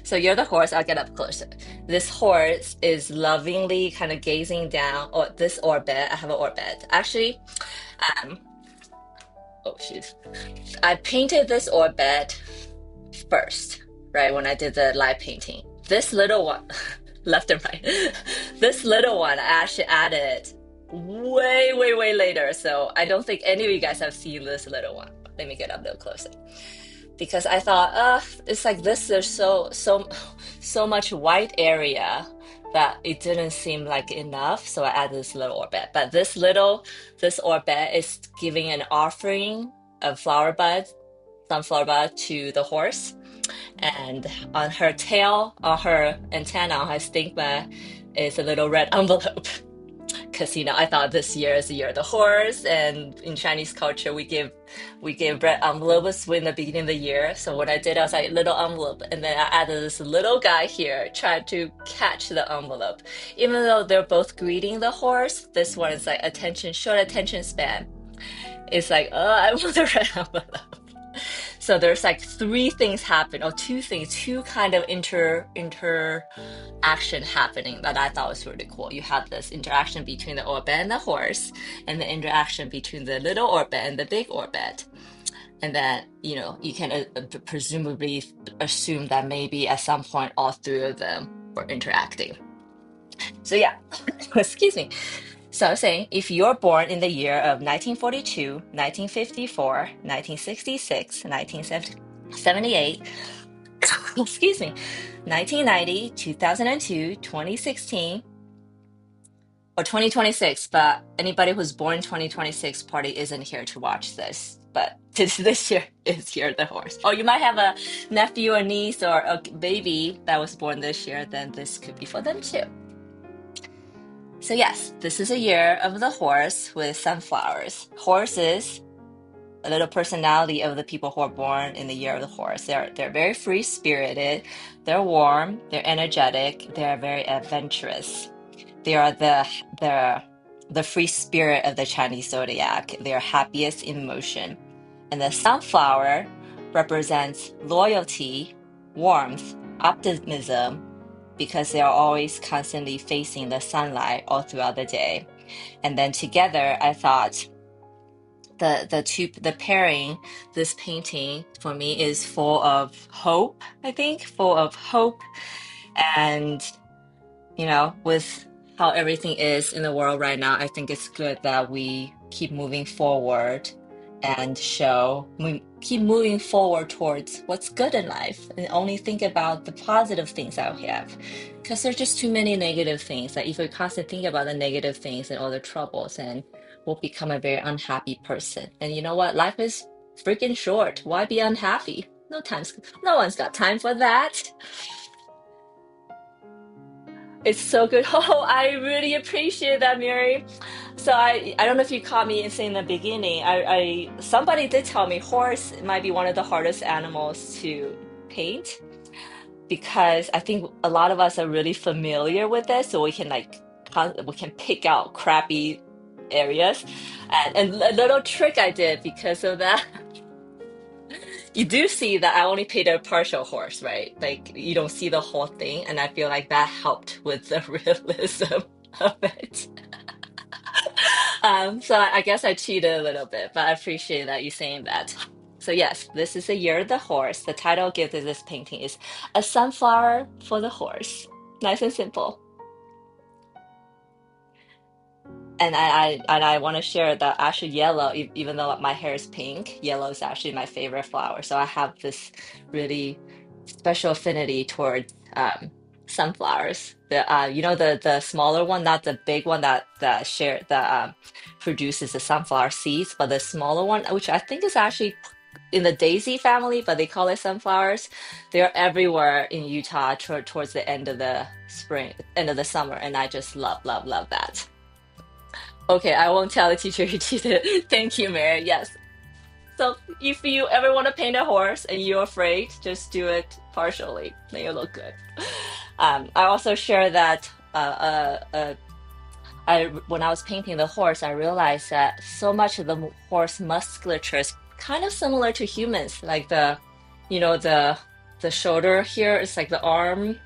So you're the horse. I'll get up closer. This horse is lovingly kind of gazing down, or this orbit. I have an orbit. Actually, um, oh shoot. I painted this orbit first, right? When I did the live painting. This little one, left and right, this little one I actually added way, way, way later. So I don't think any of you guys have seen this little one. Let me get up a little closer. Because I thought, it's like this, there's so much white area that it didn't seem like enough. So I added this little orbit. But this orbit is giving an offering of flower buds, sunflower bud to the horse. And on her tail, on her antenna, on her stigma, is a little red envelope. Because I thought this year is the year of the horse, and in Chinese culture, we give red envelopes in the beginning of the year. So what I did, I was like little envelope, and then I added this little guy here, trying to catch the envelope. Even though they're both greeting the horse, this one is like short attention span. It's like, oh, I want the red envelope. So there's like three things happen, or two things, two kind of interaction happening that I thought was really cool. You have this interaction between the orbit and the horse, and the interaction between the little orbit and the big orbit. And then, you can presumably assume that maybe at some point all three of them were interacting. So yeah, excuse me. So I was saying, if you're born in the year of 1942, 1954, 1966, 1978, excuse me, 1990, 2002, 2016, or 2026, but anybody who's born in 2026 probably isn't here to watch this. But this year is Year of the Horse. Or you might have a nephew or niece or a baby that was born this year, then this could be for them too. So yes, this is a year of the horse with sunflowers. Horses, a little personality of the people who are born in the year of the horse. They're very free spirited. They're warm. They're energetic. They're very adventurous. They are the free spirit of the Chinese zodiac. They are happiest in motion. And the sunflower represents loyalty, warmth, optimism, because they are always constantly facing the sunlight all throughout the day. And then together, I thought the pairing, this painting for me is full of hope, I think, full of hope. And, with how everything is in the world right now, I think it's good that we keep moving forward and keep moving forward towards what's good in life and only think about the positive things that we have. Because there's just too many negative things that if we constantly think about the negative things and all the troubles, and we'll become a very unhappy person. And you know what? Life is freaking short. Why be unhappy? No one's got time for that. It's so good. Oh, I really appreciate that, Mary. So I don't know if you caught me in saying in the beginning. I somebody did tell me horse might be one of the hardest animals to paint because I think a lot of us are really familiar with it, so we can we can pick out crappy areas. And a little trick I did because of that. You do see that I only painted a partial horse, right? Like you don't see the whole thing, and I feel like that helped with the realism of it. So I guess I cheated a little bit, but I appreciate that you saying that. So yes, this is the year of the horse. The title given to this painting is A Sunflower for the Horse. Nice and simple. And I want to share that actually yellow, even though my hair is pink, yellow is actually my favorite flower. So I have this really special affinity towards sunflowers. The smaller one, not the big one that produces the sunflower seeds, but the smaller one, which I think is actually in the daisy family, but they call it sunflowers. They're everywhere in Utah towards the end of the spring, end of the summer, and I just love, love, love that. Okay, I won't tell the teacher you cheated. Thank you, Mary. Yes. So if you ever want to paint a horse and you're afraid, just do it partially. Then you look good. I also share that when I was painting the horse, I realized that so much of the horse musculature is kind of similar to humans. Like the shoulder here is like the arm,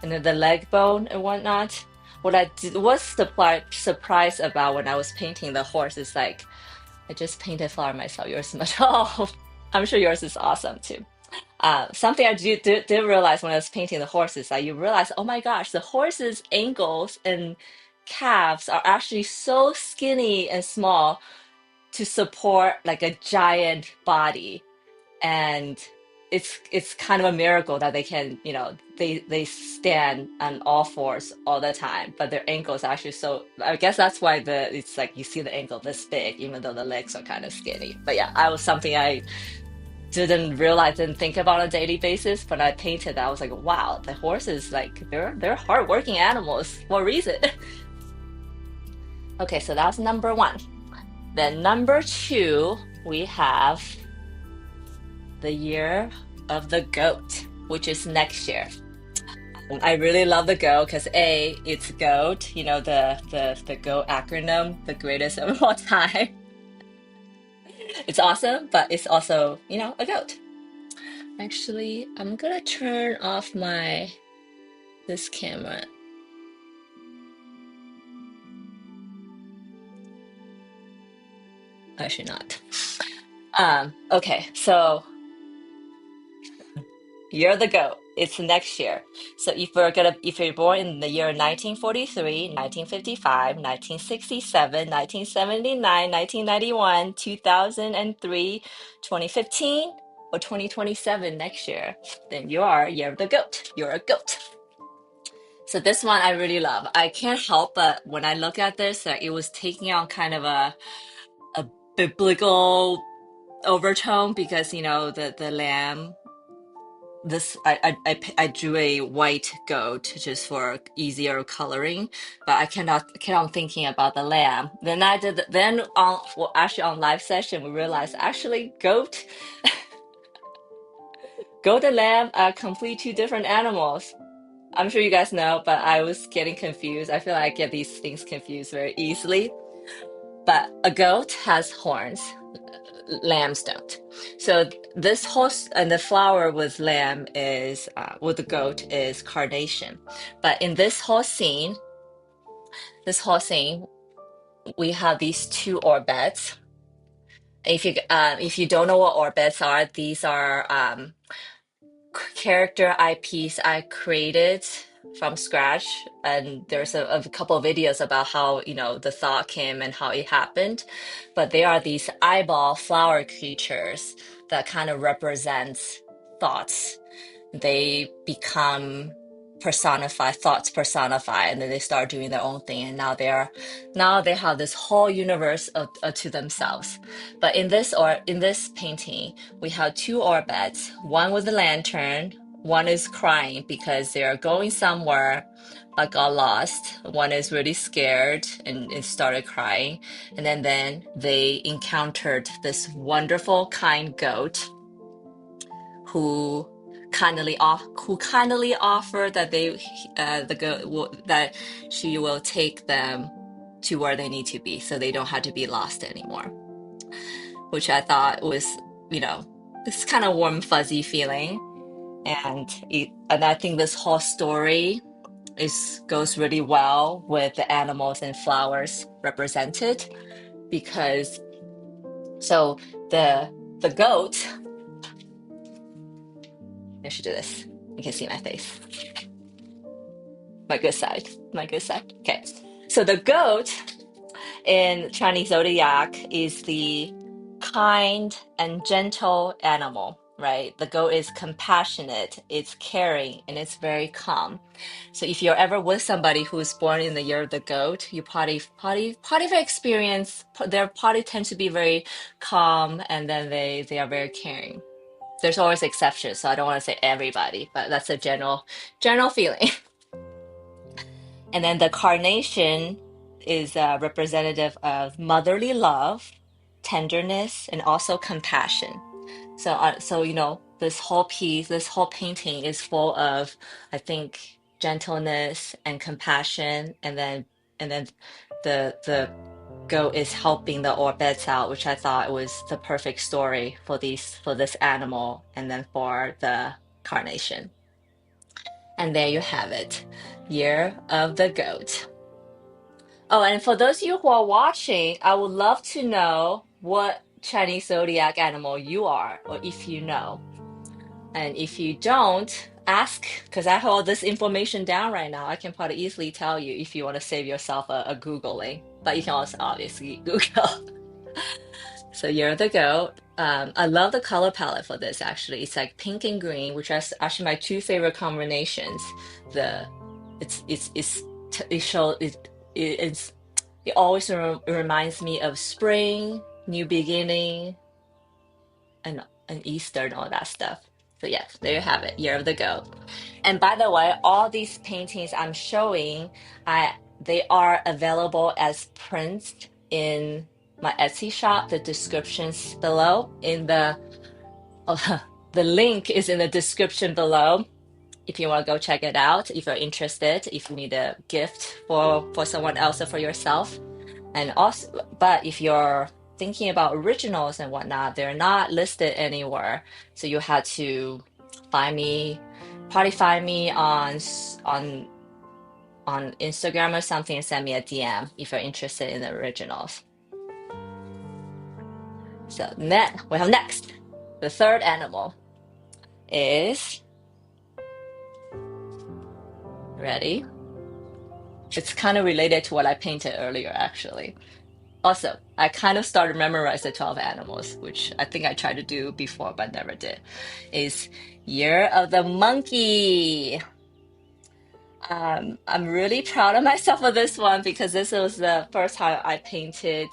and then the leg bone and whatnot. What was surprised about when I was painting the horse is like I just painted flower myself. Yours much. Oh, I'm sure yours is awesome too. Something I did realize when I was painting the horses, that you realize, oh my gosh, the horse's ankles and calves are actually so skinny and small to support like a giant body. And it's kind of a miracle that they can, they stand on all fours all the time, but their ankles are actually so, I guess that's why it's like you see the ankle this big, even though the legs are kind of skinny. But yeah, I was something I didn't realize, didn't think about on a daily basis. But I painted that, I was like, wow, the horses, like they're hardworking animals for a reason. Okay, so that's number one. Then number two, we have the year of the goat, which is next year. I really love the goat because A, it's goat, the goat acronym, the greatest of all time. It's awesome, but it's also, a goat. Actually, I'm gonna turn off this camera. I should not. Okay, so year of the goat. It's next year. So if you're born in the year 1943, 1955, 1967, 1979, 1991, 2003, 2015, or 2027 next year, then you are year of the goat. You're a goat. So this one I really love. I can't help but when I look at this, it was taking on kind of a biblical overtone because the lamb. This I drew a white goat just for easier coloring, but I cannot kept on thinking about the lamb. Then actually on live session we realized actually goat and lamb are complete two different animals. I'm sure you guys know, but I was getting confused. I feel like I get these things confused very easily. But a goat has horns, lambs don't. So this horse and the flower with lamb is with the goat is carnation. But in this whole scene, we have these two orbits. If you don't know what orbits are, these are character IPs I created from scratch, and there's a couple of videos about how the thought came and how it happened. But they are these eyeball flower creatures that kind of represents thoughts. They become thoughts personify, and then they start doing their own thing, and now they have this whole universe to themselves. But in this painting we have two orbits, one with a lantern, one is crying because they're going somewhere but got lost. One is really scared and started crying, and then they encountered this wonderful kind goat who kindly offered that that she will take them to where they need to be so they don't have to be lost anymore, which I thought was this kind of warm fuzzy feeling. And I think this whole story goes really well with the animals and flowers represented, because so the goat, I should do this. You can see my face. My good side. My good side. Okay. So the goat in Chinese zodiac is the kind and gentle animal, right? The goat is compassionate, it's caring, and it's very calm. So if you're ever with somebody who's born in the year of the goat, you probably have experience. Their party tends to be very calm, and then they are very caring. There's always exceptions, so I don't want to say everybody, but that's a general feeling. And then the carnation is representative of motherly love, tenderness, and also compassion. So you know, this whole piece, this whole painting is full of, I think, gentleness and compassion, and then the goat is helping the orbits out, which I thought was the perfect story for this animal, and then for the carnation. And there you have it, Year of the Goat. Oh, and for those of you who are watching, I would love to know what Chinese zodiac animal you are, or if you know. And if you don't, ask, because I have all this information down right now. I can probably easily tell you if you want to save yourself a Googling, but you can also obviously Google. So Year of the Goat. I love the color palette for this actually. It's like pink and green, which are actually my two favorite combinations. The it's it show it's it always reminds me of spring, new beginning, and Easter and all that stuff. So yes, there you have it, Year of the Goat. And by the way, all these paintings I'm showing, I they are available as prints in my Etsy shop. The descriptions below in the the link is in the description below. If you want to go check it out, if you're interested, if you need a gift for someone else or for yourself. And also, but if you're thinking about originals and whatnot, they're not listed anywhere. So you had to find me, probably find me on Instagram or something, and send me a DM if you're interested in the originals. So then we have next, the third animal is, ready? It's kind of related to what I painted earlier, actually. Also, I kind of started memorize the 12 animals, which I think I tried to do before but never did. Is Year of the Monkey. I'm really proud of myself for this one because this was the first time I painted.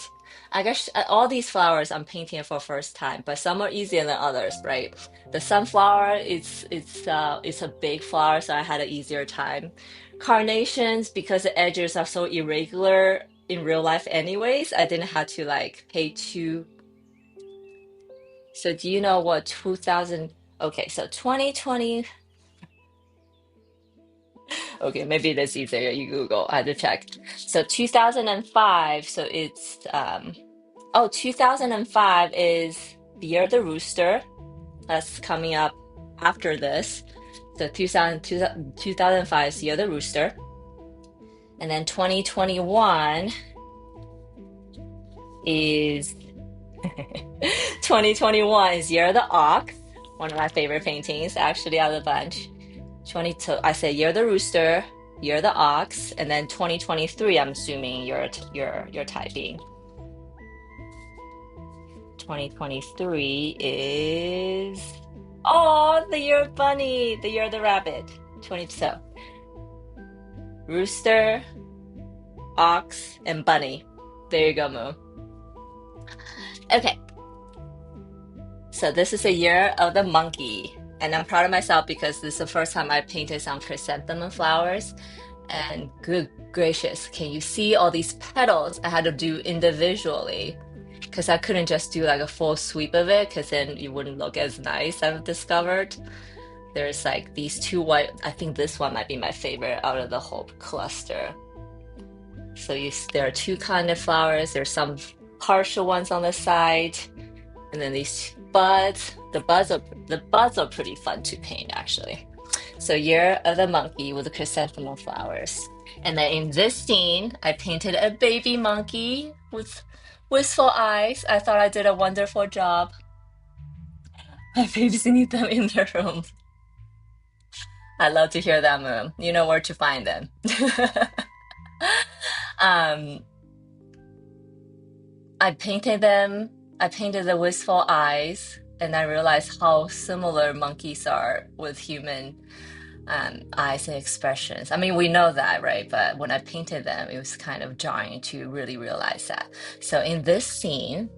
I guess all these flowers I'm painting for first time, but some are easier than others, right? The sunflower, it's a big flower, so I had an easier time. Carnations, because the edges are so irregular in real life anyways, I didn't have to like pay too. So do you know what 2000? Okay, so 2020. Okay, maybe that's easier. You Google. I had to check. So 2005. So it's 2005 is the Year of the Rooster. That's coming up after this. So 2005 is Year of the Rooster. And then 2021 is 2021 is Year of the Ox. One of my favorite paintings, actually, out of the bunch. 22, I say Year of the Rooster, Year of the Ox, and then 2023, I'm assuming you're typing. 2023 is, oh, the Year of Bunny, the Year of the Rabbit. 20, so Rooster, Ox, and Bunny. There you go, Moo. Okay, so this is a Year of the Monkey. And I'm proud of myself because this is the first time I painted some chrysanthemum flowers. And good gracious, can you see all these petals I had to do individually? Because I couldn't just do like a full sweep of it, because then it wouldn't look as nice, I've discovered. There's like these two white, I think this one might be my favorite out of the whole cluster. So there are two kind of flowers. There's some partial ones on the side, and then these buds. The buds are pretty fun to paint actually. So Year of the Monkey with the chrysanthemum flowers. And then in this scene, I painted a baby monkey with wistful eyes. I thought I did a wonderful job. My babies need them in their room. I love to hear them. You know where to find them. um, I painted them. I painted the wistful eyes, and I realized how similar monkeys are with human eyes and expressions. I mean, we know that, right? But when I painted them, it was kind of jarring to really realize that. So in this scene,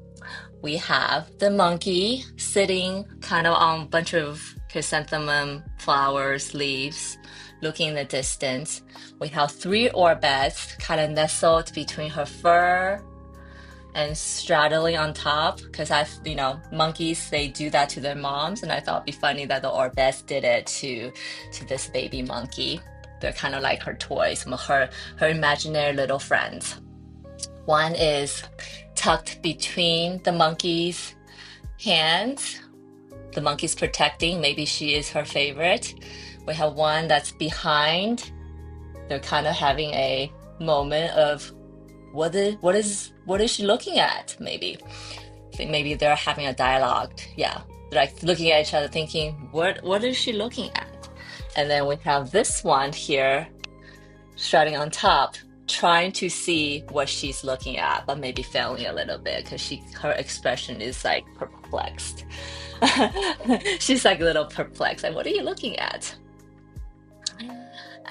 we have the monkey sitting kind of on a bunch of chrysanthemum flowers, leaves, looking in the distance. We have three orbits kind of nestled between her fur and straddling on top because monkeys, they do that to their moms, and I thought it'd be funny that the Orbets did it to this baby monkey. They're kind of like her toys, her imaginary little friends. One is tucked between the monkey's hands. The monkey's protecting. Maybe she is her favorite. We have one that's behind. They're kind of having a moment of what is she looking at? Maybe. I think maybe they're having a dialogue. Yeah. They're like looking at each other thinking, what is she looking at? And then we have this one here strutting on top, trying to see what she's looking at, but maybe failing a little bit because her expression is like perplexed. She's like a little perplexed. Like, what are you looking at?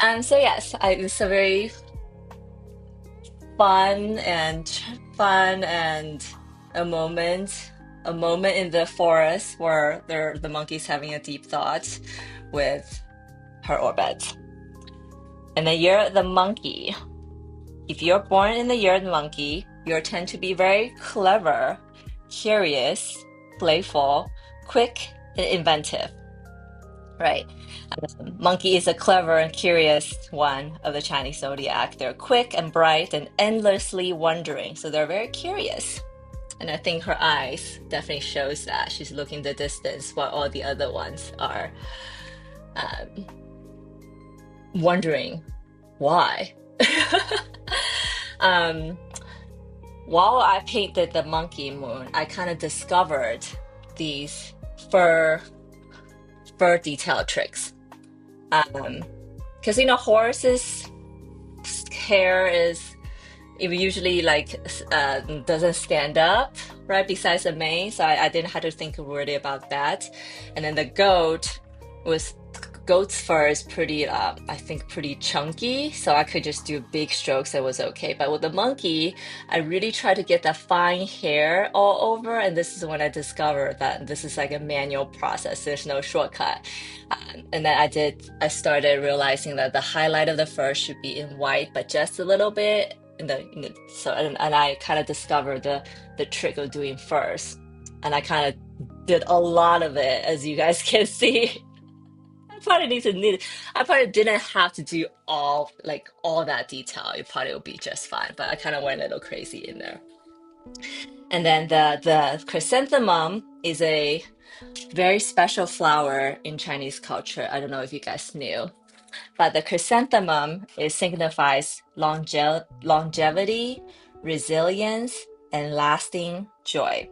And so yes, it's a very fun and fun and a moment, a moment in the forest where the monkey's having a deep thought with her orbit. And the year of the monkey. If you're born in the year of the monkey, you tend to be very clever, curious, playful, quick, and inventive. Right. Monkey is a clever and curious one of the Chinese zodiac. They're quick and bright and endlessly wondering. So they're very curious. And I think her eyes definitely shows that. She's looking the distance while all the other ones are um, wondering why. um, while I painted the monkey moon, I kind of discovered these fur detail tricks. Because horses' hair is it usually like doesn't stand up right besides the mane, so I didn't have to think really about that. And then the goat's fur is pretty I think pretty chunky, so I could just do big strokes. It was okay. But with the monkey, I really tried to get that fine hair all over, and this is when I discovered that this is like a manual process. There's no shortcut. And then I started realizing that the highlight of the fur should be in white, but just a little bit. And I kind of discovered the trick of doing furs, and I kind of did a lot of it, as you guys can see. I probably didn't have to do all that detail. It probably would be just fine, but I kind of went a little crazy in there. And then the chrysanthemum is a very special flower in Chinese culture. I don't know if you guys knew, but the chrysanthemum signifies longevity, resilience, and lasting joy.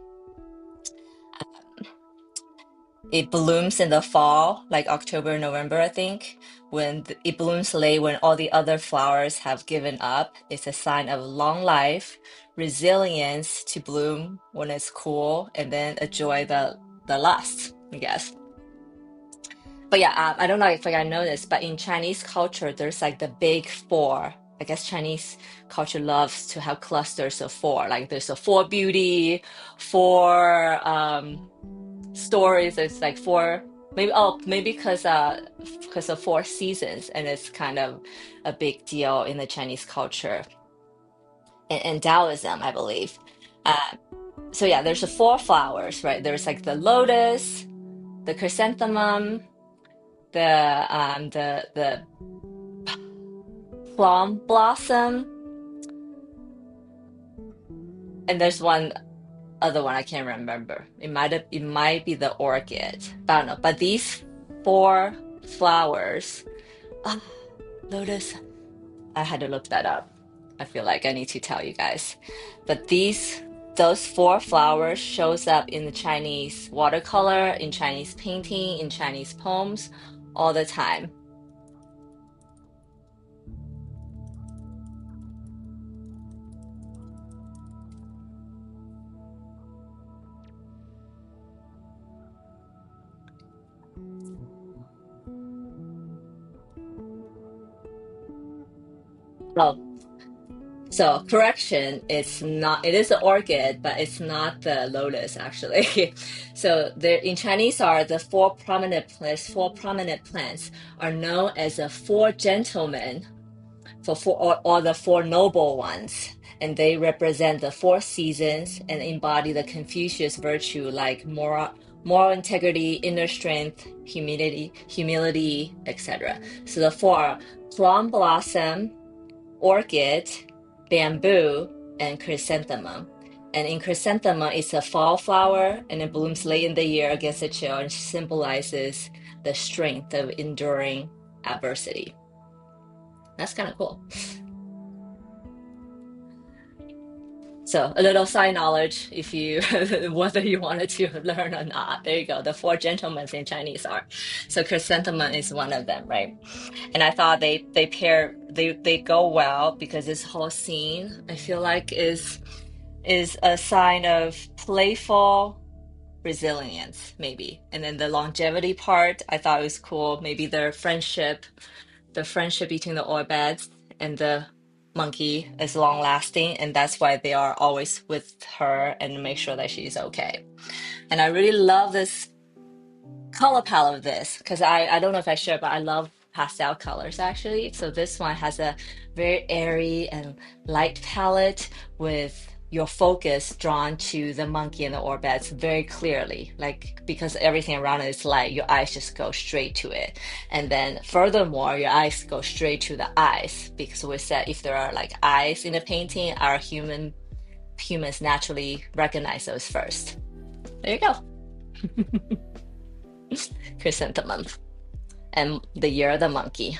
It blooms in the fall, like October, November, I think. It blooms late when all the other flowers have given up. It's a sign of long life, resilience to bloom when it's cool, and then a joy that lasts, I guess. But yeah, I don't know if I noticed, but in Chinese culture, there's like the big four. I guess Chinese culture loves to have clusters of four. Like there's a four beauty, four stories. It's like four, maybe because of four seasons, and it's kind of a big deal in the Chinese culture and Taoism, I believe. Uh, so yeah, there's the four flowers, right? There's like the lotus, the chrysanthemum, the plum blossom, and there's one other one I can't remember. It might be the orchid, but I don't know. But these four flowers, ah, lotus. I had to look that up. I feel like I need to tell you guys. But those four flowers shows up in the Chinese watercolor, in Chinese painting, in Chinese poems all the time. Oh, so correction, it is an orchid, but it's not the lotus actually. So there in Chinese are the four prominent plants are known as the four gentlemen or the four noble ones. and they represent the four seasons and embody the Confucius virtue like moral integrity, inner strength, humility, etc. So the four are plum blossom, orchid, bamboo, and chrysanthemum. And in chrysanthemum, it's a fall flower and it blooms late in the year against the chill and symbolizes the strength of enduring adversity. That's kind of cool. So a little side knowledge if you whether you wanted to learn or not. There you go. The four gentlemen in Chinese are. So chrysanthemum is one of them, right? And I thought they go well because this whole scene I feel like is a sign of playful resilience, maybe. And then the longevity part, I thought was cool. Maybe the friendship between the orbeds and the monkey is long lasting, and that's why they are always with her and make sure that she's okay. And I really love this color palette of this because I don't know if I shared, but I love pastel colors actually. So this one has a very airy and light palette with your focus drawn to the monkey and the orbits very clearly, like because everything around it is light, your eyes just go straight to it. And then furthermore, your eyes go straight to the eyes because we said if there are like eyes in a painting, our humans naturally recognize those first. There you go. Chrysanthemum and the year of the monkey.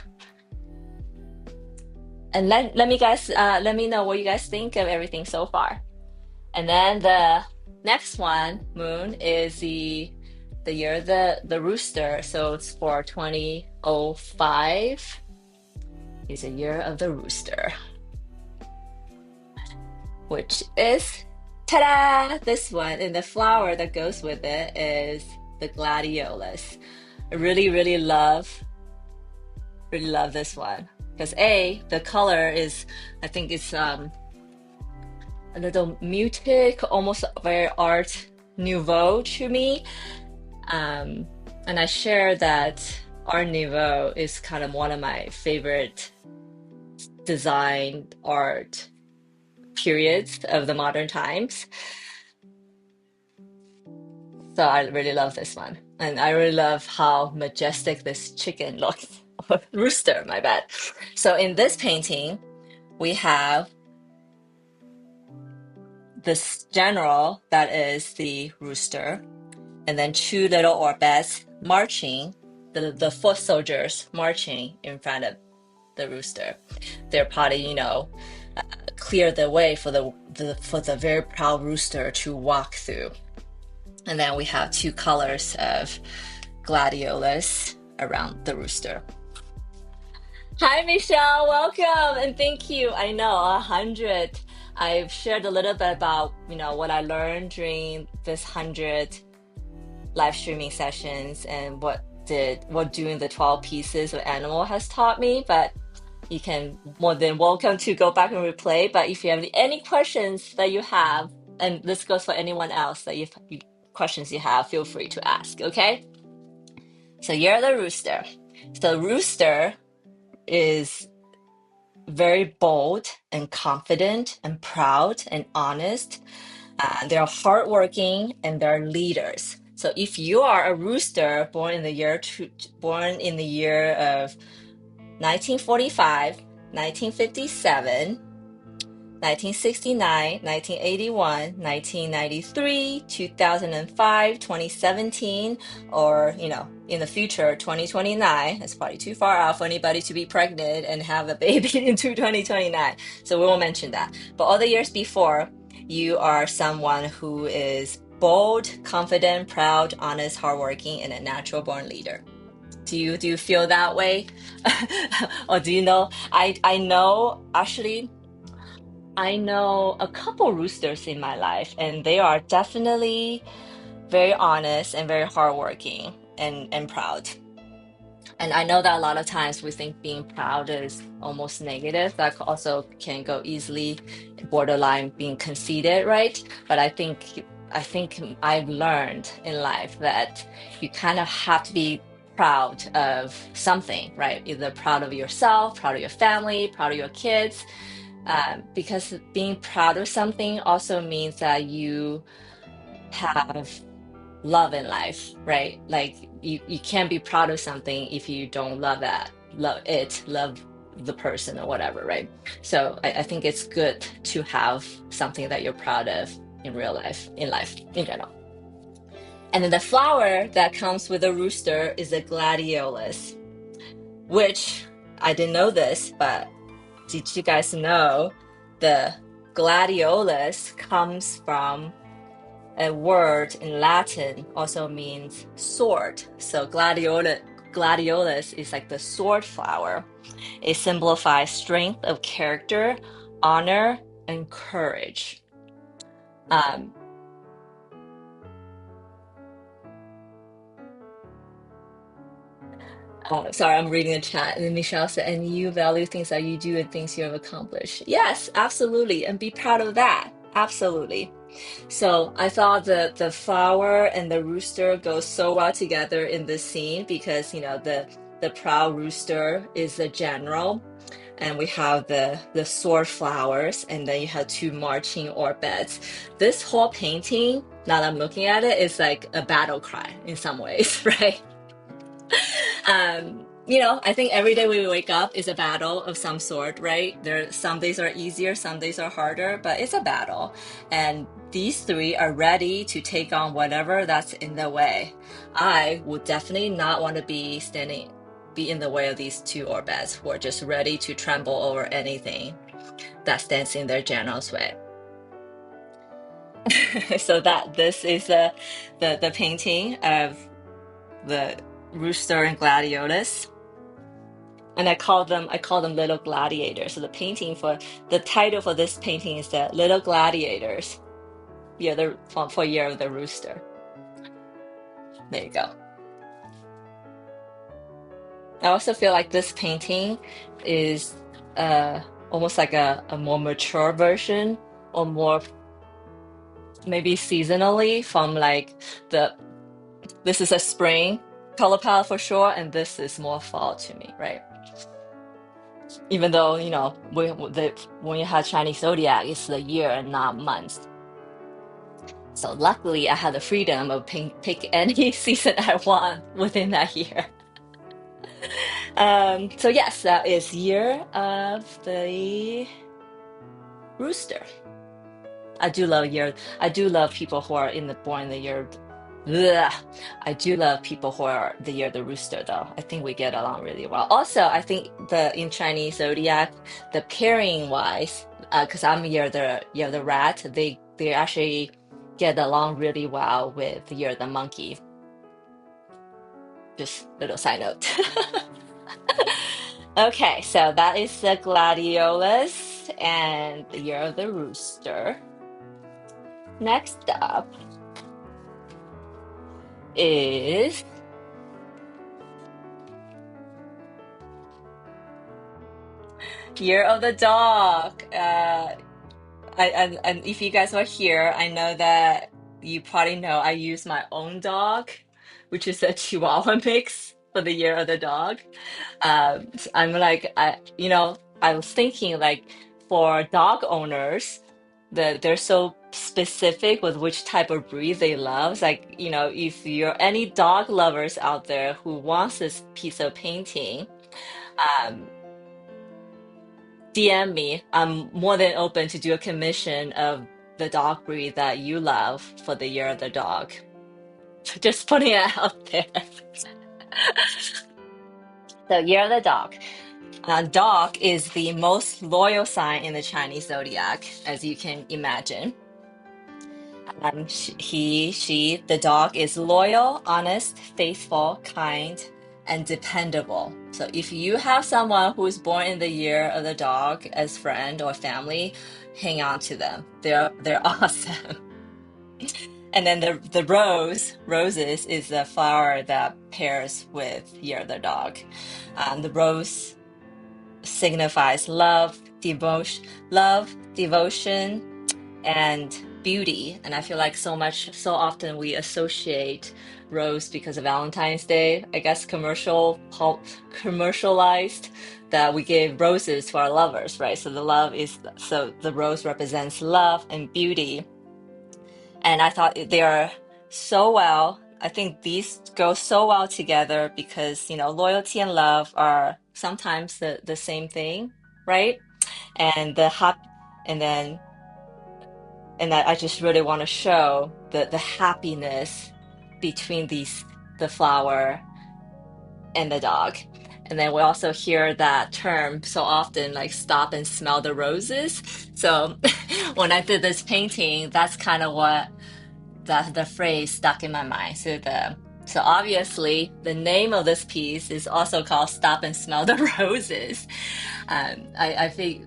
And let me know what you guys think of everything so far. And then the next one, moon, is the year of the rooster. So it's for 2005. Is a year of the rooster, which is ta-da! This one, and the flower that goes with it is the gladiolus. I really love this one because the color is, I think it's a little muted, almost very art nouveau to me. And I share that art nouveau is kind of one of my favorite design art periods of the modern times. So I really love this one. And I really love how majestic this chicken looks. Rooster, my bad. So in this painting, we have this general that is the rooster, and then two little orbits marching, the foot soldiers marching in front of the rooster. They're probably, clear the way for the very proud rooster to walk through. And then we have two colors of gladiolus around the rooster. Hi, Michelle. Welcome and thank you. I know 100. I've shared a little bit about what I learned during this 100 live streaming sessions and what doing the 12 pieces of animal has taught me. But you can more than welcome to go back and replay. But if you have any questions that you have, and this goes for anyone else that questions you have, feel free to ask. Okay. So you're the rooster. So rooster is very bold and confident and proud and honest. They're hardworking and they're leaders. So if you are a rooster born in the year of 1945, 1957, 1969, 1981, 1993, 2005, 2017, or, in the future, 2029. That's probably too far out for anybody to be pregnant and have a baby into 2029. So we won't mention that. But all the years before, you are someone who is bold, confident, proud, honest, hardworking, and a natural born leader. Do you feel that way? Or do you know? I know a couple roosters in my life, and they are definitely very honest and very hardworking and proud. And I know that a lot of times we think being proud is almost negative. That also can go easily borderline being conceited, right? But I think I've learned in life that you kind of have to be proud of something, right? Either proud of yourself, proud of your family, proud of your kids. Because being proud of something also means that you have love in life, right? Like you can't be proud of something if you don't love that, love the person or whatever, right? So I think it's good to have something that you're proud of in real life, in life in general. And then the flower that comes with a rooster is a gladiolus, which I didn't know this, but did you guys know the gladiolus comes from a word in Latin also means sword. So gladiolus is like the sword flower. It signifies strength of character, honor, and courage. Um, Sorry, I'm reading the chat. And then Michelle said, and you value things that you do and things you have accomplished. Yes, absolutely. And be proud of that. Absolutely. So I thought the flower and the rooster go so well together in this scene because the proud rooster is the general, and we have the sword flowers, and then you have two marching orbits. This whole painting, now that I'm looking at it, is like a battle cry in some ways, right? I think every day we wake up is a battle of some sort, right? There, some days are easier, some days are harder, but it's a battle. And these three are ready to take on whatever that's in their way. I would definitely not want to be in the way of these two orbits who are just ready to trample over anything that stands in their general's way. So that this is the painting of the rooster and gladiolus. And I call them little gladiators. So the title for this painting is the Little Gladiators. Yeah, for Year of the Rooster. There you go. I also feel like this painting is uh almost like a more mature version, or more maybe seasonally from like the this is a spring color palette for sure, and this is more fall to me, right? Even though, when you have Chinese zodiac, it's the year and not months. So luckily, I had the freedom of pick any season I want within that year. So yes, that is Year of the Rooster. I do love year. I do love people who are born in the year. Bleh. I do love people who are the year of the rooster, though. I think we get along really well. Also, I think the in Chinese zodiac, the pairing wise, because I'm year of the rat, they actually get along really well with the year of the monkey. Just little side note. Okay, so that is the gladiolus and the year of the rooster. Next up is Year of the Dog. And if you guys were here, I know that you probably know I use my own dog, which is a Chihuahua mix for the Year of the Dog. I'm like, I was thinking like for dog owners that they're so specific with which type of breed they love. It's like, if you're any dog lovers out there who wants this piece of painting, um, DM me. I'm more than open to do a commission of the dog breed that you love for the Year of the Dog. Just putting it out there. So, Year of the Dog. Dog is the most loyal sign in the Chinese zodiac, as you can imagine. The dog is loyal, honest, faithful, kind, and dependable. So if you have someone who is born in the year of the dog as friend or family, hang on to them. They're awesome. And then the roses is the flower that pairs with year of the dog. The rose signifies love, devotion, and beauty. And I feel like so often we associate rose because of Valentine's Day, I guess commercialized that we give roses to our lovers, right? So the love is, so the rose represents love and beauty. And I thought they are so well. I think these go so well together because, loyalty and love are sometimes the same thing, right? And the hap and then and that I just really want to show the happiness between the flower and the dog. And then we also hear that term so often, like stop and smell the roses. So when I did this painting, that's kind of what the phrase stuck in my mind. So obviously the name of this piece is also called Stop and Smell the Roses. I think,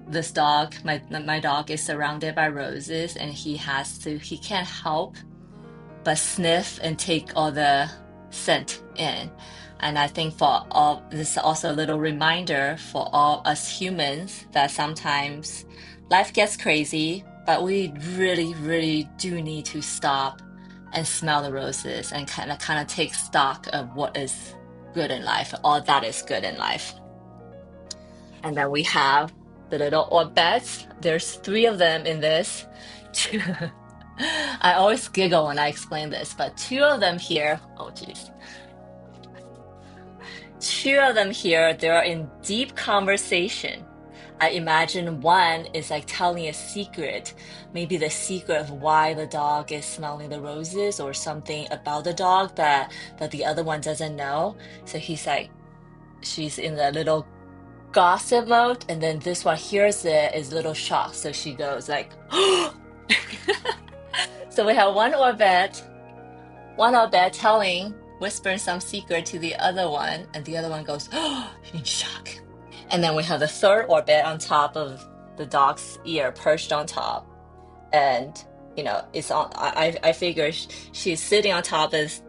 this dog, my dog is surrounded by roses, and he can't help but sniff and take all the scent in. And I think for all this is also a little reminder for all us humans that sometimes life gets crazy, but we really, really do need to stop and smell the roses and kind of take stock of what is good in life, all that is good in life. And then we have the little orbits. There's three of them in this. Two, I always giggle when I explain this, but two of them here, oh geez. Two of them here, they're in deep conversation. I imagine one is like telling a secret, maybe the secret of why the dog is smelling the roses or something about the dog that the other one doesn't know. So she's in the little gossip mode, and then this one hears it is a little shocked, so she goes like so we have one orbit telling, whispering some secret to the other one, and the other one goes in shock. And then we have the third orbit on top of the dog's ear, perched on top, and it's on. I figure she's sitting on top is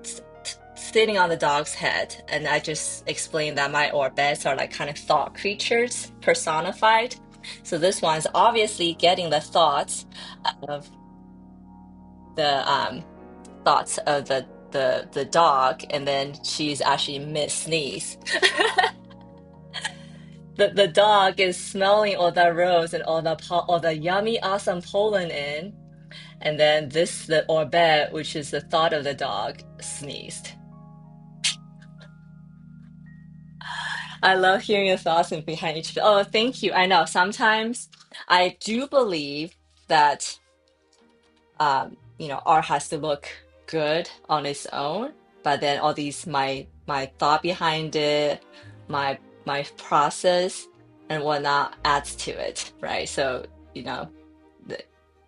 sitting on the dog's head, and I just explained that my orbits are like kind of thought creatures personified. So this one's obviously getting the of the thoughts of the dog, and then she's actually mid sneeze. The dog is smelling all that rose and all the yummy awesome pollen in, and then the orbit, which is the thought of the dog, sneezed. I love hearing your thoughts and behind each. Oh, thank you. I know sometimes I do believe that art has to look good on its own, but then all these my thought behind it, my process and whatnot adds to it, right? So, you know, the,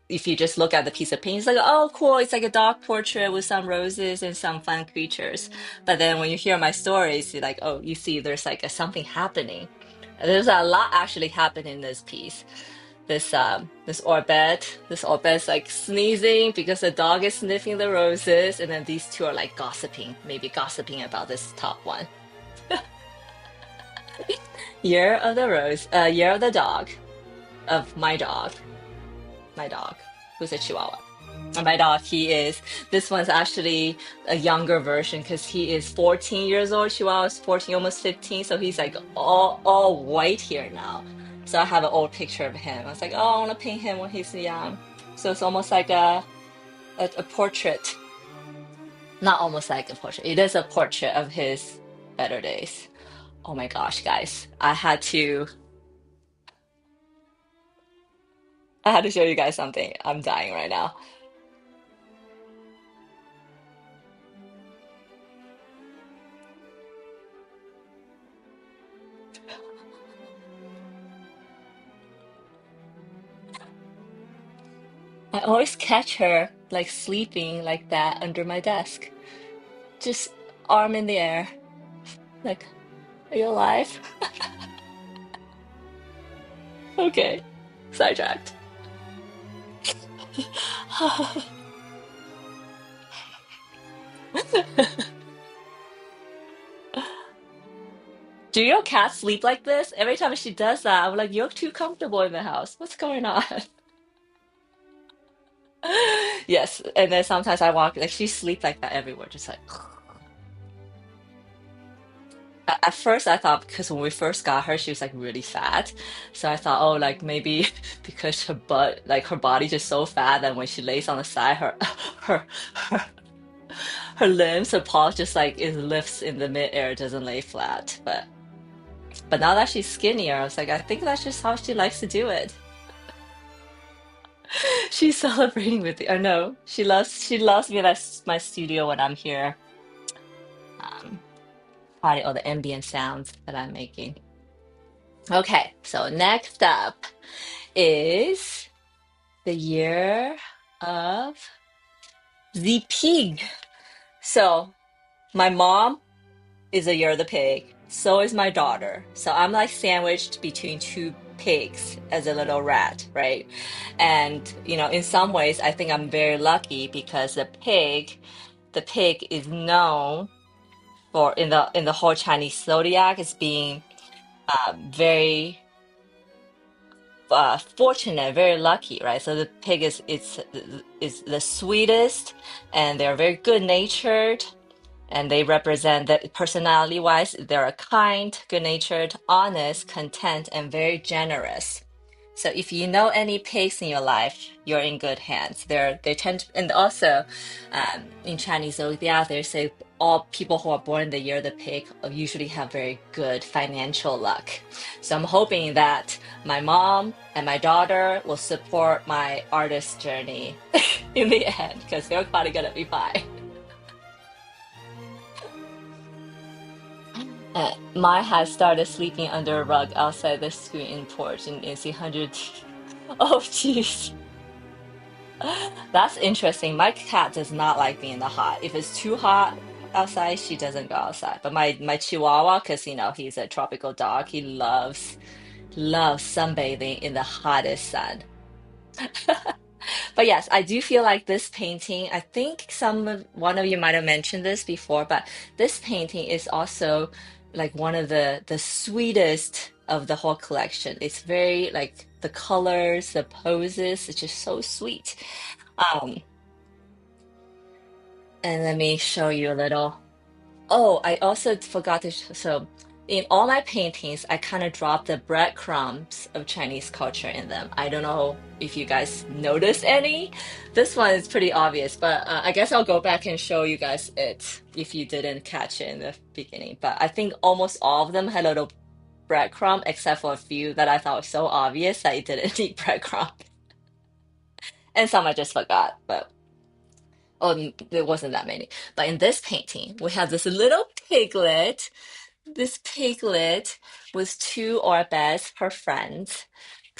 if you just look at the piece of paint, it's like, oh, cool, it's like a dog portrait with some roses and some fun creatures. But then when you hear my stories, you're like, oh, you see, there's like something happening. There's a lot actually happening in this piece. This orbit is like sneezing because the dog is sniffing the roses, and then these two are like gossiping, maybe gossiping about this top one. Year of the rose, year of the dog, of my dog, who's a Chihuahua. And my dog, this one's actually a younger version because he is 14 years old. Chihuahua is 14, almost 15. So he's like all white here now. So I have an old picture of him. I was like, oh, I want to paint him when he's young. So it's almost like a portrait. Not almost like a portrait. It is a portrait of his better days. Oh my gosh, guys. I had to show you guys something. I'm dying right now. I always catch her like sleeping like that under my desk. Just arm in the air. Like, are you alive? Okay. Sidetracked. Do your cats sleep like this? Every time she does that, I'm like, you're too comfortable in the house. What's going on? Yes. And then sometimes I walk, like, she sleeps like that everywhere, just like, At first I thought because when we first got her, she was like really fat. So I thought, oh, like maybe because her butt, like her body just so fat that when she lays on the side, her her, her limbs, her paws just like it lifts in the midair, doesn't lay flat. But now that she's skinnier, I was like, I think that's just how she likes to do it. She's celebrating with me. I know she loves me at my studio when I'm here. Um, Probably all the ambient sounds that I'm making. Okay, so next up is the year of the pig. So my mom is a year of the pig. So is my daughter. So I'm like sandwiched between two pigs as a little rat, right? And in some ways, I think I'm very lucky because the pig is known for in the whole Chinese zodiac as being very fortunate, very lucky, right? So the pig is the sweetest, and they're very good natured, and they represent that personality wise, they're a kind, good natured, honest, content, and very generous. So if you know any pigs in your life, you're in good hands. They tend to, and also in Chinese zodiac, they say all people who are born in the year of the pig usually have very good financial luck. So I'm hoping that my mom and my daughter will support my artist journey in the end because they're probably gonna be fine. Mine has started sleeping under a rug outside the screen porch in AC 100. Oh, jeez. That's interesting. My cat does not like being in the hot. If it's too hot outside, she doesn't go outside. But my Chihuahua, because he's a tropical dog, he loves sunbathing in the hottest sun. But yes, I do feel like this painting, I think one of you might have mentioned this before, but this painting is also like one of the sweetest of the whole collection. It's very like the colors, the poses, it's just so sweet. Um, and let me show you a little. Oh, I also forgot to, so in all my paintings, I kind of drop the breadcrumbs of Chinese culture in them. I don't know if you guys notice any. This one is pretty obvious, but I guess I'll go back and show you guys it if you didn't catch it in the beginning. But I think almost all of them had a little breadcrumb, except for a few that I thought was so obvious that it didn't need breadcrumb. And some I just forgot, but there wasn't that many. But in this painting, we have this little piglet, this piglet with two or best her friends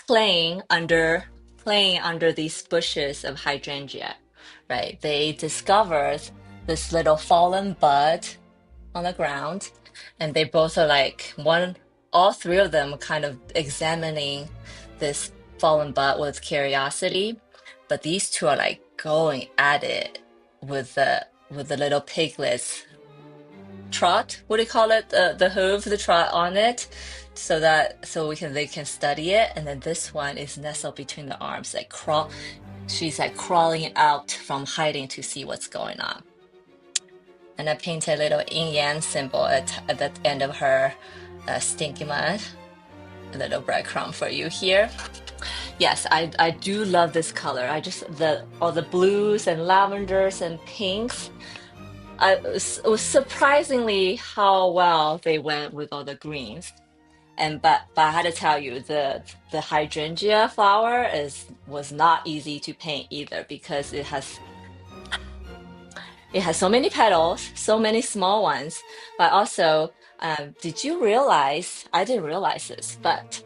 playing under playing under these bushes of hydrangea, right? They discovered this little fallen bud on the ground, and they both are like all three of them kind of examining this fallen bud with curiosity, but these two are like going at it with the little piglets trot. What do you call it? The hoof, the trot on it, so they can study it. And then this one is nestled between the arms, like crawl. She's like crawling out from hiding to see what's going on. And I painted a little yin yang symbol at the end of her stinky mud. A little breadcrumb for you here. Yes, I do love this color. I just the all the blues and lavenders and pinks. It was surprisingly how well they went with all the greens. But I had to tell you the hydrangea flower is was not easy to paint either because it has so many petals, so many small ones. But also, did you realize? I didn't realize this, but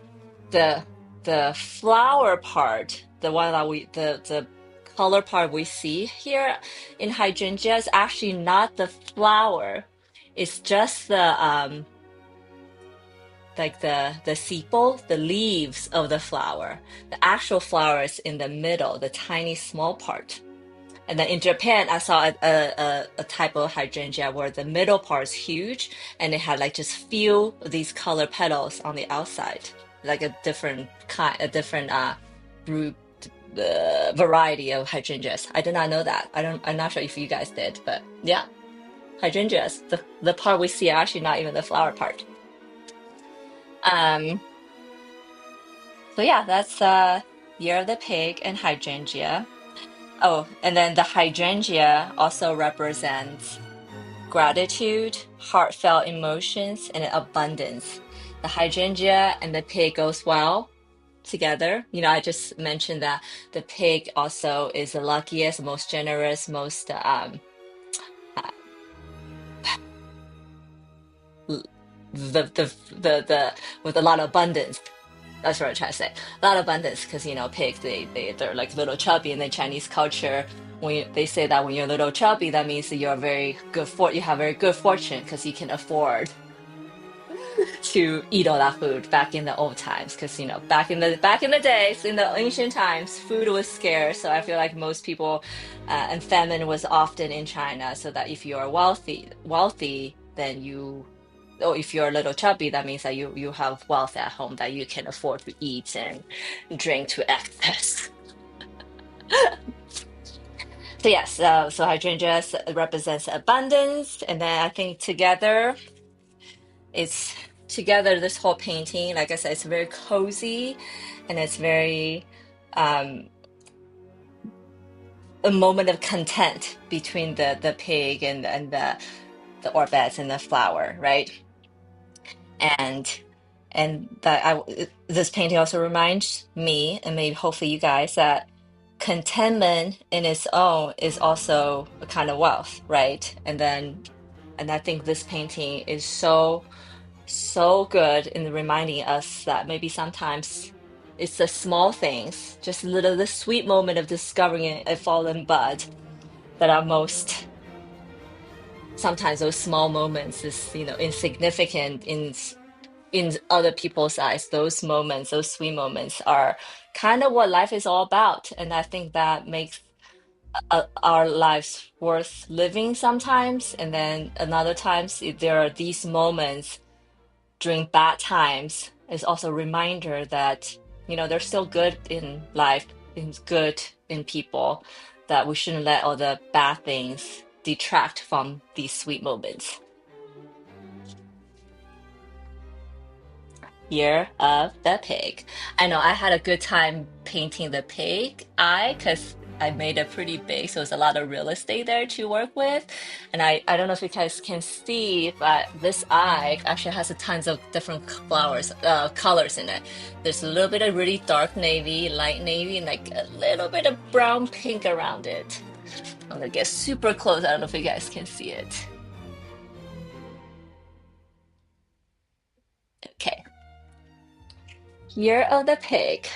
the the flower part, the one that the color part we see here in hydrangea is actually not the flower. It's just the like the sepal, the leaves of the flower. The actual flower is in the middle, the tiny small part. And then in Japan, I saw a type of hydrangea where the middle part is huge and it had like just few of these color petals on the outside, like a different kind, a different group, variety of hydrangeas. I did not know that. I'm not sure if you guys did, but yeah. hydrangeas. The part we see are actually not even the flower part. Um, so yeah, that's Year of the Pig and hydrangea. Oh, and then the hydrangea also represents gratitude, heartfelt emotions, and abundance. The hydrangea and the pig goes well together. I just mentioned that the pig also is the luckiest, most generous, most uh, the with a lot of abundance. That's what I'm trying to say. A lot of abundance because pigs they're like little chubby in the Chinese culture. They say that when you're little chubby, that means that you're very good you have very good fortune because you can afford to eat all that food back in the old times. Because back in the days, in the ancient times, food was scarce. So I feel like most people and famine was often in China. So that if you are wealthy, then or if you're a little chubby, that means that you have wealth at home that you can afford to eat and drink to excess. So yes, so hydrangeas represents abundance, and then I think it's together this whole painting. Like I said, it's very cozy, and it's very um, a moment of content between the pig and the orbits and the flower, right? And this painting also reminds me, and maybe hopefully you guys, that contentment in its own is also a kind of wealth, right? And I think this painting is so good in reminding us that maybe sometimes it's the small things, just the sweet moment of discovering a fallen bud that are most sometimes those small moments is insignificant in other people's eyes. Those moments, those sweet moments are kind of what life is all about. And I think that makes our lives worth living sometimes. And then another times, if there are these moments during bad times, is also a reminder that, there's still good in life, and good in people, that we shouldn't let all the bad things detract from these sweet moments. Year of the Pig. I know I had a good time painting the pig eye because I made it pretty big, so there's a lot of real estate there to work with. And I don't know if you guys can see, but this eye actually has a tons of different colors in it. There's a little bit of really dark navy, light navy, and like a little bit of brown pink around it. I'm gonna get super close. I don't know if you guys can see it. Okay, Year of the Pig.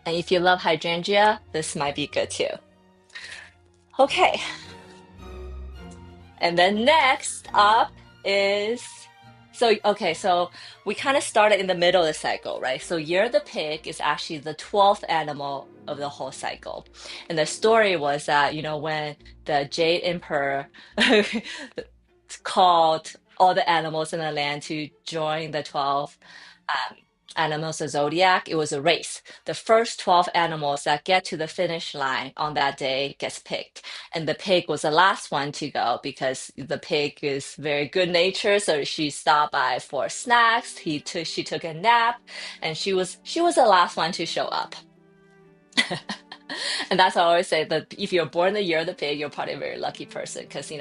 And if you love hydrangea, this might be good too. Okay, and then next up is so we kind of started in the middle of the cycle, right? So Year of the Pig is actually the 12th animal of the whole cycle. And the story was that, when the Jade Emperor called all the animals in the land to join the 12 um, animals of zodiac. It was a race. The first 12 animals that get to the finish line on that day gets picked. And the pig was the last one to go because the pig is very good natured. So she stopped by for snacks. She took a nap, and she was the last one to show up. And that's why I always say that if you're born the year of the pig, you're probably a very lucky person because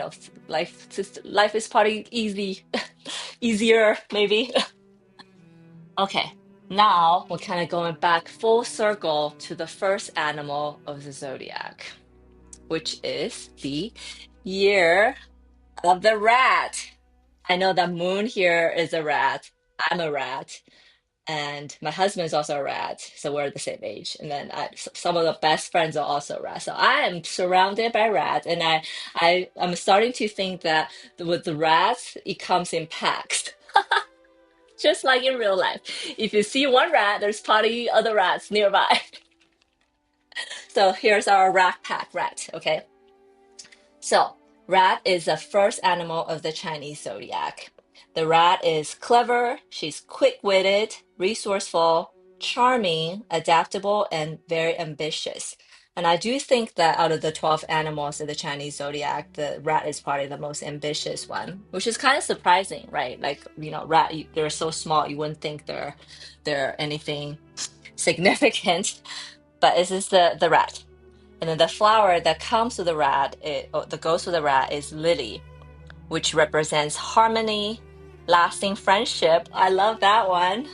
life is probably easier maybe. Okay, now we're kind of going back full circle to the first animal of the zodiac, which is the year of the rat. I know the moon here is a rat. I'm a rat. And my husband is also a rat, so we're the same age. And then some of the best friends are also rats. So I am surrounded by rats, and I'm starting to think that with the rats, it comes in packs, just like in real life. If you see one rat, there's probably other rats nearby. So here's our rat pack rat. Okay, so rat is the first animal of the Chinese zodiac. The rat is clever, she's quick-witted, resourceful, charming, adaptable, and very ambitious. And I do think that out of the 12 animals in the Chinese zodiac, the rat is probably the most ambitious one, which is kind of surprising, right? Like, rat, they're so small, you wouldn't think they're anything significant, but this is the rat. And then the flower that comes with the rat, or that goes with the rat, is lily, which represents harmony, lasting friendship. I love that one.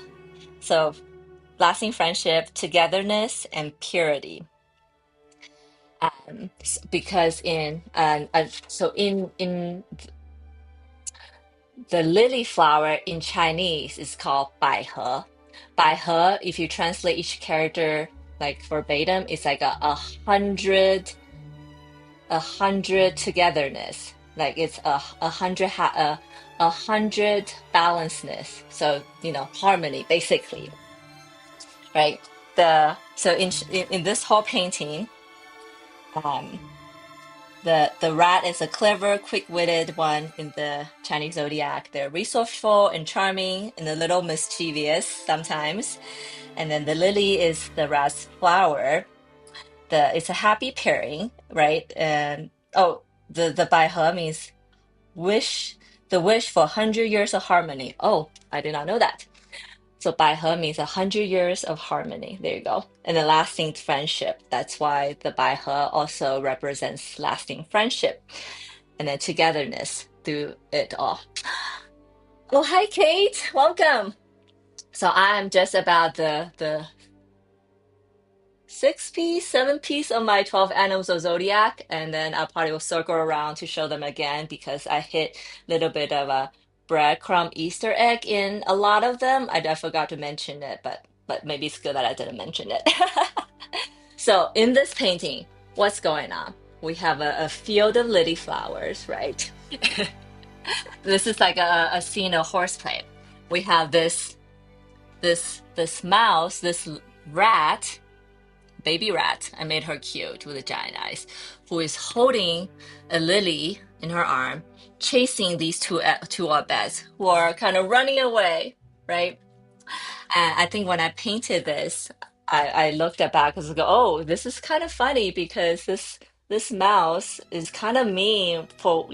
So, lasting friendship, togetherness, and purity. Because in the lily flower in Chinese is called 百合. 百合, if you translate each character like verbatim, it's like a hundred togetherness. Like it's a hundred balancedness. So harmony basically, right? In this whole painting, um, the rat is a clever, quick-witted one in the Chinese zodiac. They're resourceful and charming and a little mischievous sometimes. And then the lily is the rat's flower. It's a happy pairing, right? And the bai he means wish, the wish for 100 years of harmony. Oh, I did not know that. So 百合 means 100 years of harmony. There you go. And the lasting friendship. That's why the 百合 also represents lasting friendship. And then togetherness through it all. Oh, hi, Kate. Welcome. So I'm just about the six piece, seven piece of my 12 animals of zodiac, and then I probably will circle around to show them again because I hit a little bit of a breadcrumb Easter egg in a lot of them. I forgot to mention it, but maybe it's good that I didn't mention it. So in this painting, what's going on? We have a field of lily flowers, right? This is like a scene of horseplay. We have this mouse, this rat, baby rat. I made her cute with the giant eyes, who is holding a lily in her arm, chasing these two orbits who are kind of running away, right? And I think when I painted this, I looked at back and go, oh, this is kind of funny because this mouse is kind of mean for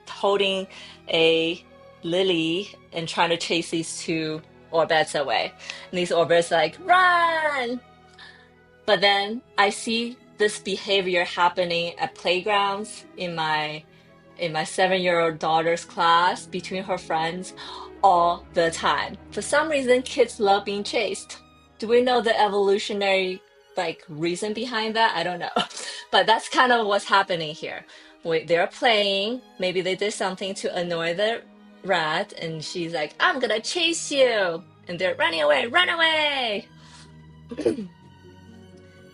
holding a lily and trying to chase these two orbits away. And these orbits like run. But then I see this behavior happening at playgrounds in my 7-year-old daughter's class between her friends all the time. For some reason, kids love being chased. Do we know the evolutionary reason behind that? I don't know. But that's kind of what's happening here. They're playing. Maybe they did something to annoy the rat, and she's like, I'm gonna chase you. And they're running away, run away.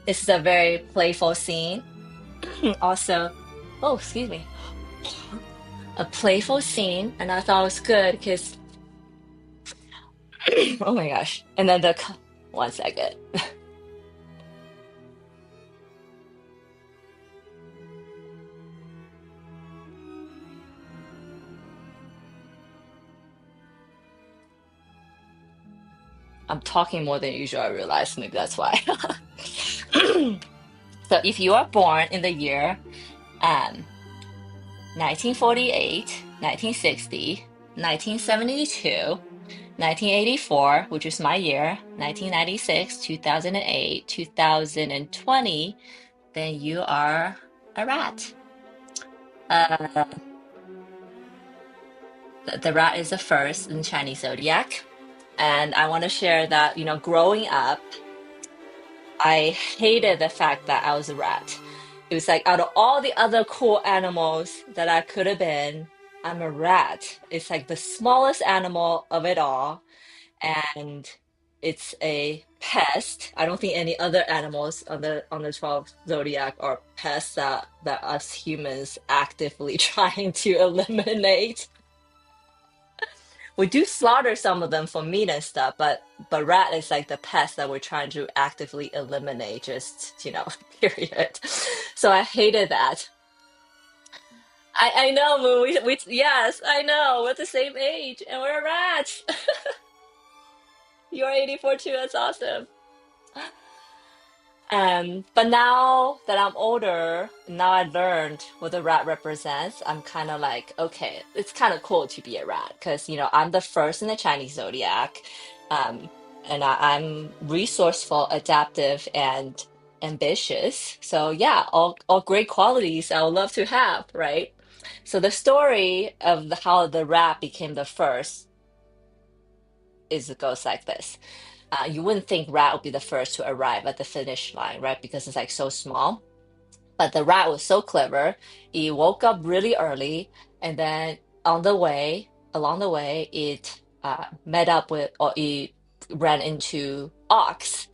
This is a very playful scene. Also, oh, excuse me, a playful scene, and I thought it was good because, oh my gosh. And then one second. I'm talking more than usual, I realize. Maybe that's why. So if you are born in the year 1948, 1960, 1972, 1984, which is my year, 1996, 2008, 2020, then you are a rat. Uh, the rat is the first in Chinese zodiac. And I want to share that, growing up, I hated the fact that I was a rat. It was like out of all the other cool animals that I could have been, I'm a rat. It's like the smallest animal of it all, and it's a pest. I don't think any other animals on the 12 zodiac are pests that us humans actively trying to eliminate. We do slaughter some of them for meat and stuff, but rat is like the pest that we're trying to actively eliminate, just period. So I hated that. I know, Moo, we yes, I know, we're the same age and we're rats. You're 84 too, that's awesome. But now that I'm older, now I learned what the rat represents. I'm kind of like, okay, it's kind of cool to be a rat because, I'm the first in the Chinese zodiac. Um, and I'm resourceful, adaptive, and ambitious. So yeah, all great qualities I would love to have, right? So the story of how the rat became the first is it goes like this. You wouldn't think rat would be the first to arrive at the finish line, right? Because it's like so small. But the rat was so clever. He woke up really early, and then along the way, it met up with, or it ran into ox.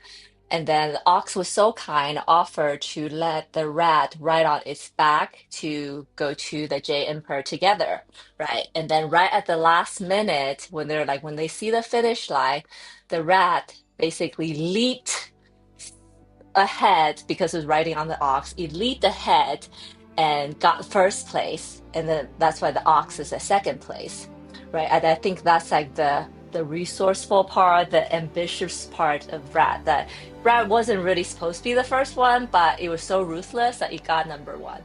And then the ox was so kind, offered to let the rat ride on its back to go to the J Emperor together, right? And then right at the last minute, when they see the finish line, the rat basically leaped ahead because it was riding on the ox. It leaped ahead and got first place, and then that's why the ox is at second place, right? And I think that's like the resourceful part, the ambitious part of Rat. That Rat wasn't really supposed to be the first one, but it was so ruthless that it got number one.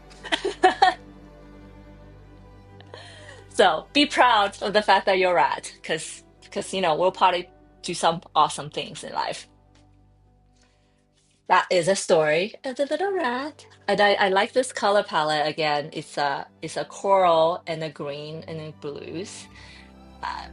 So be proud of the fact that you're Rat, because we'll probably do some awesome things in life. That is a story of the little rat. And I like this color palette again. It's a coral and a green and a blues. Uh,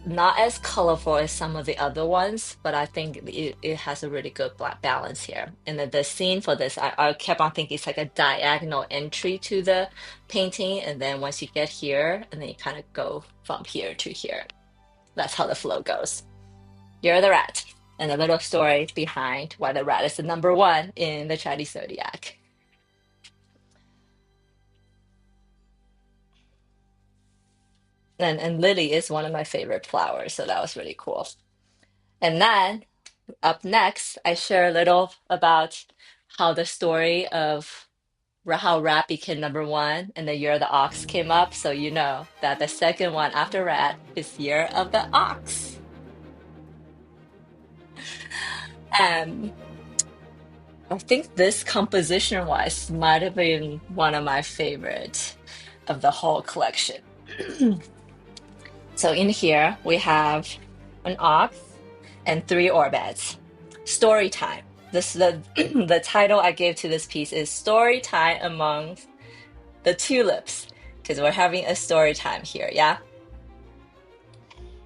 Not as colorful as some of the other ones, but I think it has a really good black balance here. And then the scene for this, I kept on thinking it's like a diagonal entry to the painting. And then once you get here, and then you kind of go from here to here. That's how the flow goes. You're the rat, and a little story behind why the rat is the number one in the Chinese zodiac. And lily is one of my favorite flowers, so that was really cool. And then up next, I share a little about how the story of how rat became number one and the year of the ox came up, so you know that the second one after rat is year of the ox. Um, I think this composition wise might have been one of my favorite of the whole collection. So in here we have an ox and three orbits. Story time. This the the title I gave to this piece is Story Time Among the Tulips, because we're having a story time here, yeah?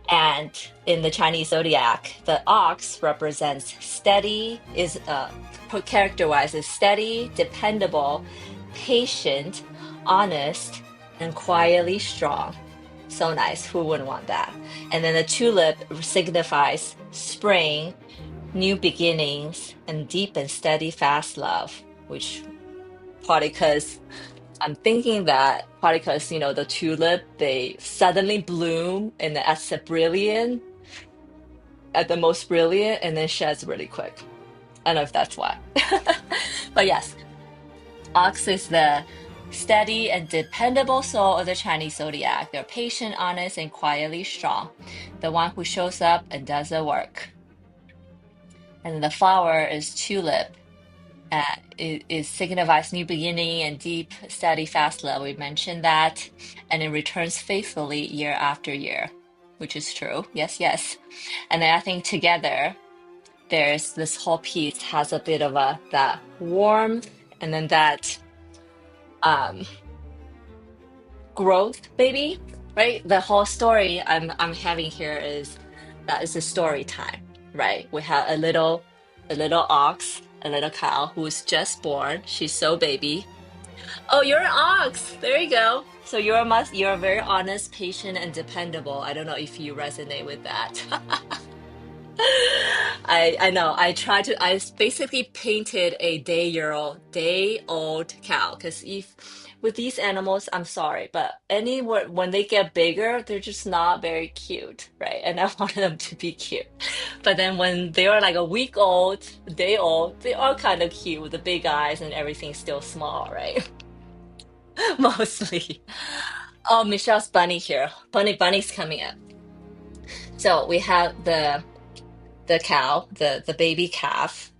And in the Chinese zodiac, the ox represents steady, is character-wise is steady, dependable, patient, honest, and quietly strong. So nice. Who wouldn't want that? And then the tulip signifies spring, new beginnings, and deep and steady fast love, which partly because I'm thinking that probably because the tulip they suddenly bloom and at the most brilliant and then sheds really quick. I don't know if that's why. But yes, ox is the steady and dependable soul of the Chinese zodiac. They're patient, honest, and quietly strong. The one who shows up and does the work. And the flower is tulip. It signifies new beginning and deep, steady, fast love. We mentioned that. And it returns faithfully year after year, which is true. Yes, yes. And then I think together, there's this whole piece has a bit of that warmth and then that um, growth, maybe, right? The whole story I'm having here is that is a story time, right? We have a little ox, a little cow who's just born. She's so baby. Oh, you're an ox. There you go. So you're very honest, patient, and dependable. I don't know if you resonate with that. I know. I basically painted a day old cow because if with these animals, I'm sorry, but when they get bigger, they're just not very cute, right? And I wanted them to be cute. But then when they are like a week old, a day old, they are kind of cute with the big eyes and everything still small, right? Mostly. Oh, Michelle's bunny here. Bunny's coming up. So we have the cow, the baby calf.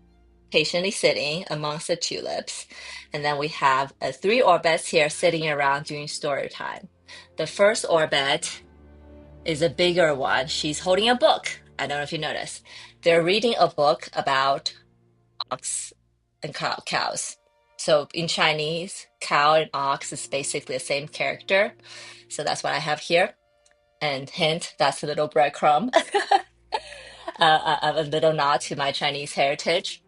patiently sitting amongst the tulips. And then we have three orbits here sitting around during story time. The first orbit is a bigger one. She's holding a book. I don't know if you noticed. They're reading a book about ox and cows. So in Chinese, cow and ox is basically the same character. So that's what I have here. And hint, that's a little breadcrumb, a little nod to my Chinese heritage,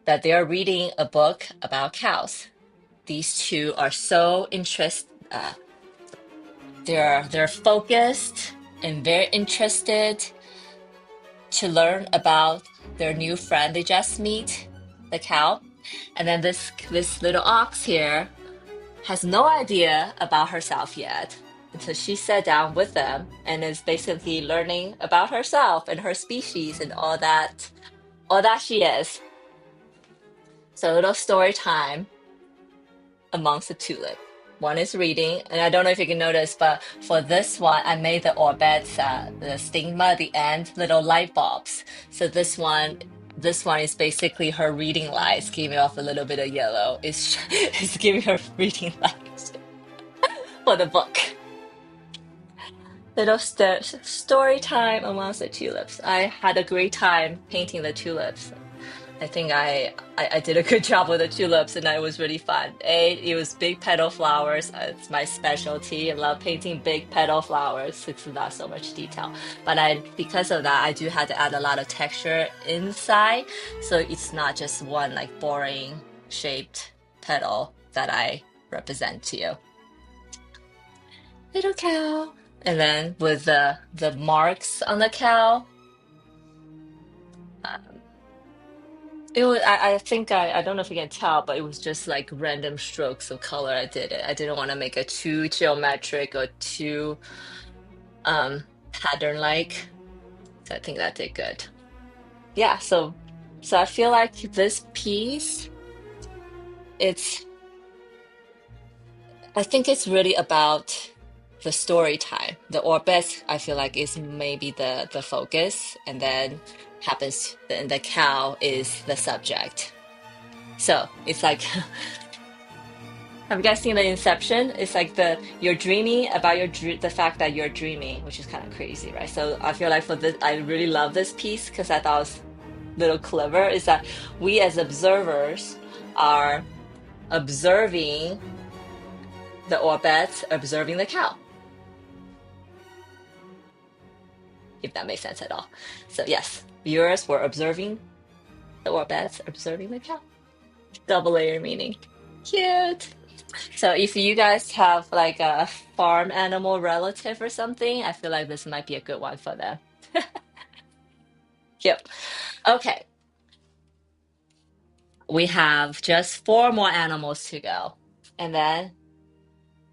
that they are reading a book about cows. These two are so they're focused and very interested to learn about their new friend they just meet, the cow. And then this little ox here has no idea about herself yet until she sat down with them and is basically learning about herself and her species and all that she is. So a little story time amongst the tulip. One is reading, and I don't know if you can notice, but for this one, I made the orbits, the stigma at the end, little light bulbs. So this one is basically her reading lights, giving off a little bit of yellow. It's giving her reading lights for the book. Little story time amongst the tulips. I had a great time painting the tulips. I think I did a good job with the tulips and it was really fun. It was big petal flowers. It's my specialty. I love painting big petal flowers. It's not so much detail. But because of that, I do have to add a lot of texture inside. So it's not just one like boring shaped petal that I represent to you. Little cow. And then with the marks on the cow, um, it was, I think I don't know if you can tell, but it was just like random strokes of color I did it. I didn't want to make it too geometric or too pattern like. So I think that did good. Yeah, so I feel like this piece, it's I think it's really about the story time. The orbit, I feel like is maybe the focus, and then the cow is the subject. So it's like have you guys seen the Inception? It's like you're dreaming about the fact that you're dreaming, which is kind of crazy, right? So I feel like for this, I really love this piece because I thought it was a little clever. Is that we as observers are observing the orbit, observing the cow, if that makes sense at all. So yes, viewers were observing the orbit, observing the cow. Double layer meaning. Cute. So if you guys have like a farm animal relative or something, I feel like this might be a good one for them. Yep. Okay. We have just four more animals to go. And then,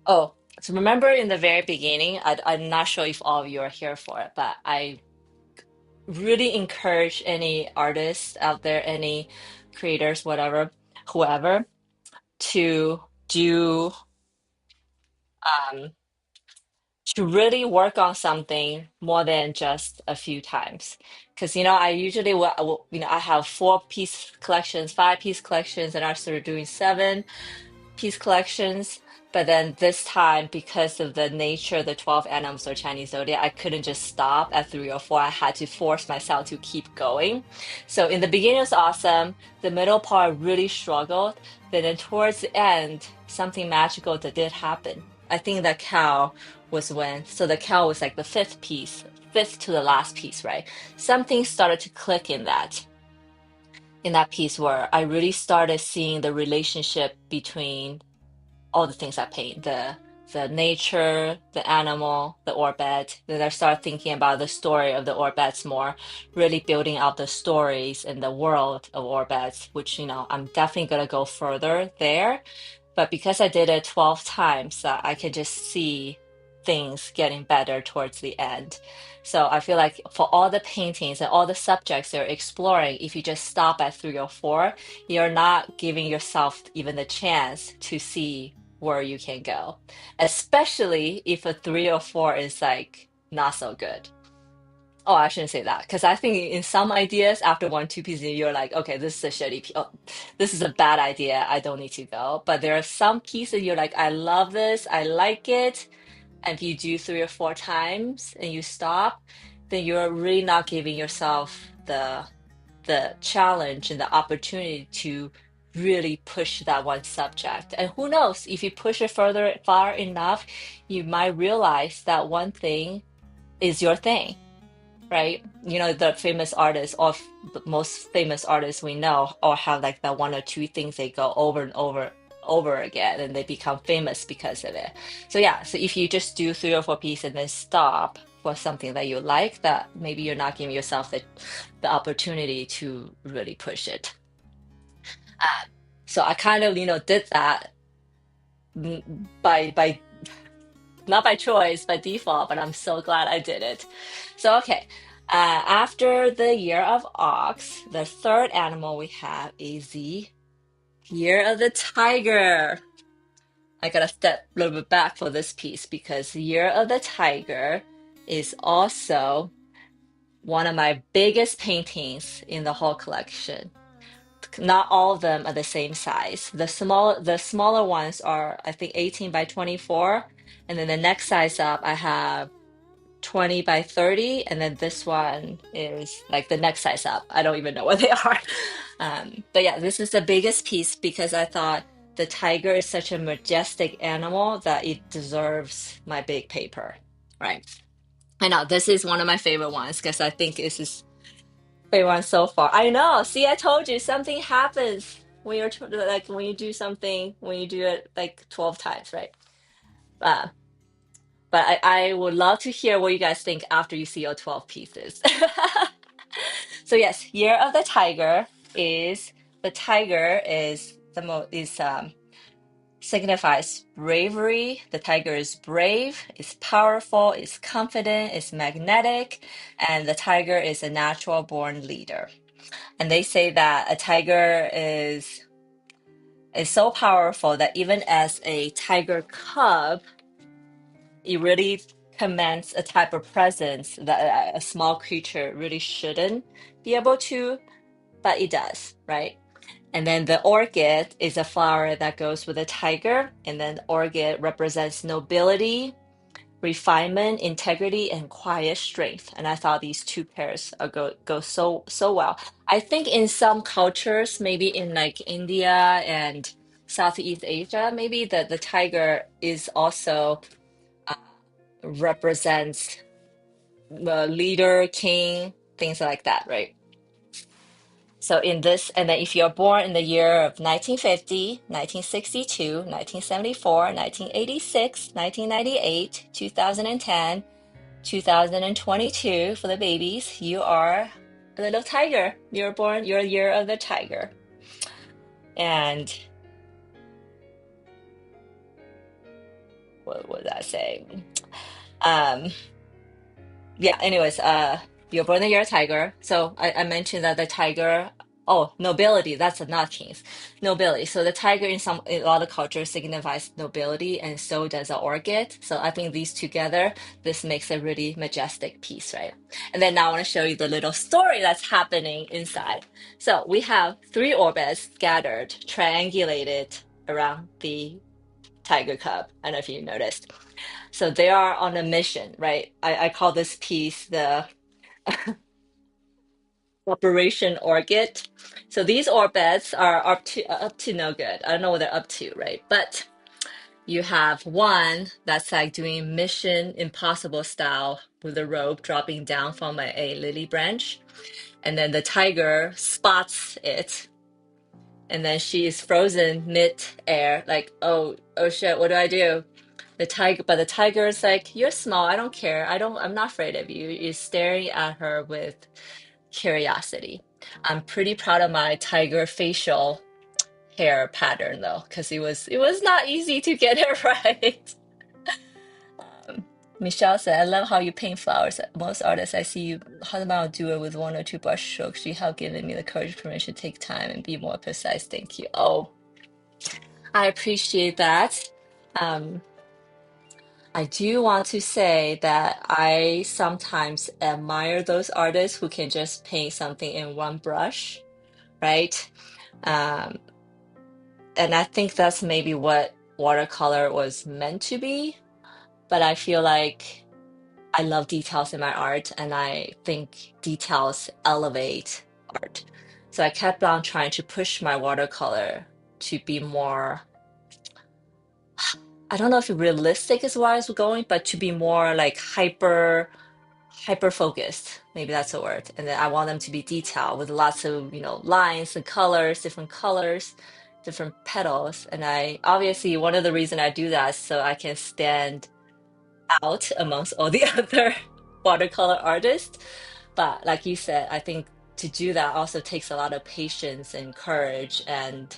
oh, so remember in the very beginning, I'm not sure if all of you are here for it, but I really encourage any artists out there, any creators, whatever, whoever, to do um, to really work on something more than just a few times. Because, I usually, I have 4-piece collections, 5-piece collections, and I started doing 7-piece collections. But then this time, because of the nature of the 12 animals or Chinese zodiac, I couldn't just stop at 3 or 4. I had to force myself to keep going. So in the beginning, it was awesome. The middle part really struggled. But then towards the end, something magical that did happen. I think the cow so the cow was like the fifth to the last piece, right? Something started to click in that piece where I really started seeing the relationship between all the things I paint, the nature, the animal, the orbit. Then I start thinking about the story of the orbits more, really building out the stories and the world of orbits, which I'm definitely gonna go further there. But because I did it 12 times, I can just see things getting better towards the end. So I feel like for all the paintings and all the subjects they're exploring, if you just stop at 3 or 4, you're not giving yourself even the chance to see where you can go, especially if a 3 or 4 is like not so good. Oh, I shouldn't say that because I think in some ideas, after one, two pieces, you're like, okay, this is a shitty piece. Oh, this is a bad idea. I don't need to go. But there are some pieces you're like, I love this. I like it. And if you do three or four times and you stop, then you're really not giving yourself the challenge and the opportunity to really push that one subject. And who knows, if you push it far enough, you might realize that one thing is your thing, right? You know, the famous artists, or the most famous artists we know, all have like that one or two things they go over and over again, and they become famous because of it. So yeah, so if you just do three or four pieces and then stop for something that you like, that maybe you're not giving yourself the opportunity to really push it. So I kind of, did that, by not by choice, by default, but I'm so glad I did it. So, okay. After the year of ox, the third animal we have is the year of the tiger. I gotta step a little bit back for this piece because the year of the tiger is also one of my biggest paintings in the whole collection. Not all of them are the same size. The smaller ones are, I think, 18 by 24, and then the next size up I have 20 by 30, and then this one is like the next size up. I don't even know what they are. But yeah, this is the biggest piece because I thought the tiger is such a majestic animal that it deserves my big paper, right? I know this is one of my favorite ones because I think this is favorite one so far. I know. See, I told you something happens when like when you do something, when you do it like 12 times, right? Uh, but I would love to hear what you guys think after you see your 12 pieces. So yes, Year of the Tiger is the tiger is the mo is signifies bravery. The tiger is brave, is powerful, is confident, is magnetic, and the tiger is a natural born leader. And they say that a tiger is so powerful that even as a tiger cub, it really commands a type of presence that a small creature really shouldn't be able to, but it does, right? And then the orchid is a flower that goes with a tiger, and then orchid represents nobility, refinement, integrity, and quiet strength. And I thought these two pairs go so well. I think in some cultures, maybe in like India and Southeast Asia, maybe the tiger is also represents the leader, king, things like that, right? So in this, and then if you're born in the year of 1950, 1962, 1974, 1986, 1998, 2010, 2022 for the babies, you are a little tiger. You're born, you're a year of the tiger. And what was I saying? Um, yeah, anyways, you're born a year tiger. So I mentioned that the tiger, oh, nobility, that's not kings. Nobility. So the tiger in a lot of cultures signifies nobility, and so does the orchid. So I think these together, this makes a really majestic piece, right? And then now I want to show you the little story that's happening inside. So we have three orbits scattered, triangulated around the tiger cub. I don't know if you noticed. So they are on a mission, right? I call this piece the Operation Orchid. So these orbits are up to no good. I don't know what they're up to, right? But you have one that's like doing Mission Impossible style with a rope dropping down from a lily branch. And then the tiger spots it. And then she is frozen mid-air, like, oh shit, what do I do? But the tiger is like, you're small, I don't care. I'm not afraid of you. You're staring at her with curiosity. I'm pretty proud of my tiger facial hair pattern though, because it was not easy to get it right. Michelle said, I love how you paint flowers. Most artists I see you how about do it with one or two brush strokes. You have given me the courage permission to take time and be more precise. Thank you. Oh, I appreciate that. Um, I do want to say that I sometimes admire those artists who can just paint something in one brush, right? Um, and I think that's maybe what watercolor was meant to be. But I feel like I love details in my art, and I think details elevate art. So I kept on trying to push my watercolor to be more, I don't know if realistic is where I was going, but to be more like hyper focused. Maybe that's a word. And then I want them to be detailed with lots of, lines and colors, different petals. And I obviously one of the reason I do that is so I can stand out amongst all the other watercolor artists. But like you said, I think to do that also takes a lot of patience and courage and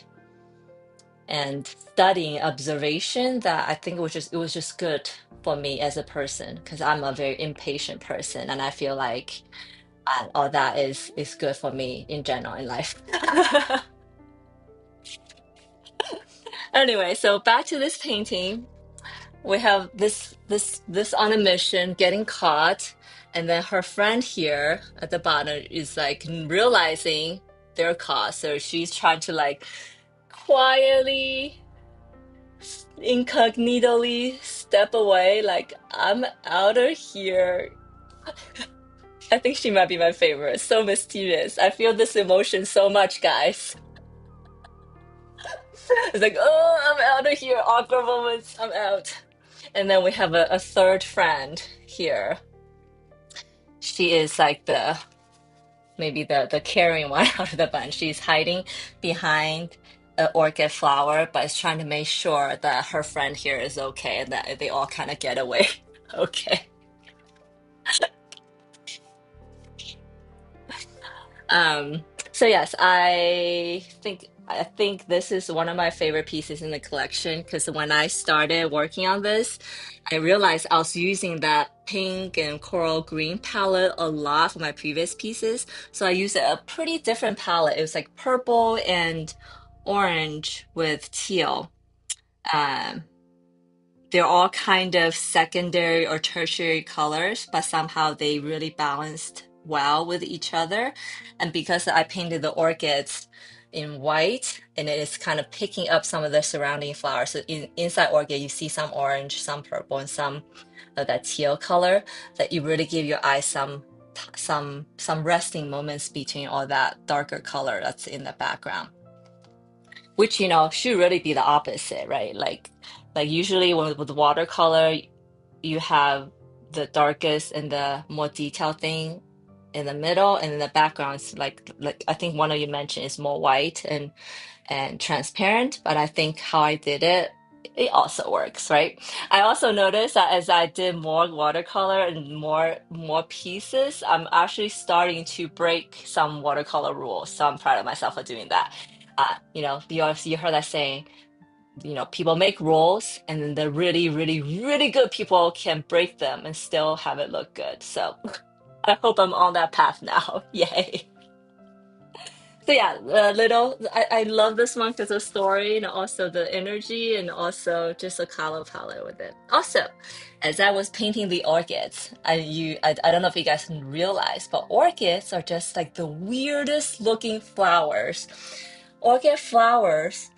studying observation that I think it was just good for me as a person because I'm a very impatient person and I feel like all that is good for me in general in life. Anyway, so back to this painting. We have this on a mission getting caught, and then her friend here at the bottom is like realizing they're caught, so she's trying to like quietly incognitally step away like I'm out of here. I think she might be my favorite. So mysterious. I feel this emotion so much, guys. It's like, oh, I'm out of here. Awkward moments. I'm out. And then we have a third friend here. She is like the maybe the caring one out of the bunch. She's hiding behind an orchid flower, but is trying to make sure that her friend here is okay and that they all kind of get away. Okay. So yes, I think this is one of my favorite pieces in the collection because when I started working on this, I realized I was using that pink and coral green palette a lot for my previous pieces. So I used a pretty different palette. It was like purple and orange with teal. Um, they're all kind of secondary or tertiary colors, but somehow they really balanced well with each other. And because I painted the orchids in white, and it is kind of picking up some of the surrounding flowers. So inside orchid, you see some orange, some purple, and some of that teal color that you really give your eyes some resting moments between all that darker color that's in the background, which should really be the opposite, right? Like usually with watercolor you have the darkest and the more detailed thing in the middle, and then the background is like I think one of you mentioned is more white and transparent, but I think how I did it also works, right? I also noticed that as I did more watercolor and more pieces, I'm actually starting to break some watercolor rules. So I'm proud of myself for doing that. You heard that saying, people make rules and then the really, really, really good people can break them and still have it look good. So I hope I'm on that path now. Yay. So yeah, I love this one because of the story and also the energy and also just a color palette with it. Also, as I was painting the orchids, I don't know if you guys can realize, but orchids are just like the weirdest looking flowers. Orchid flowers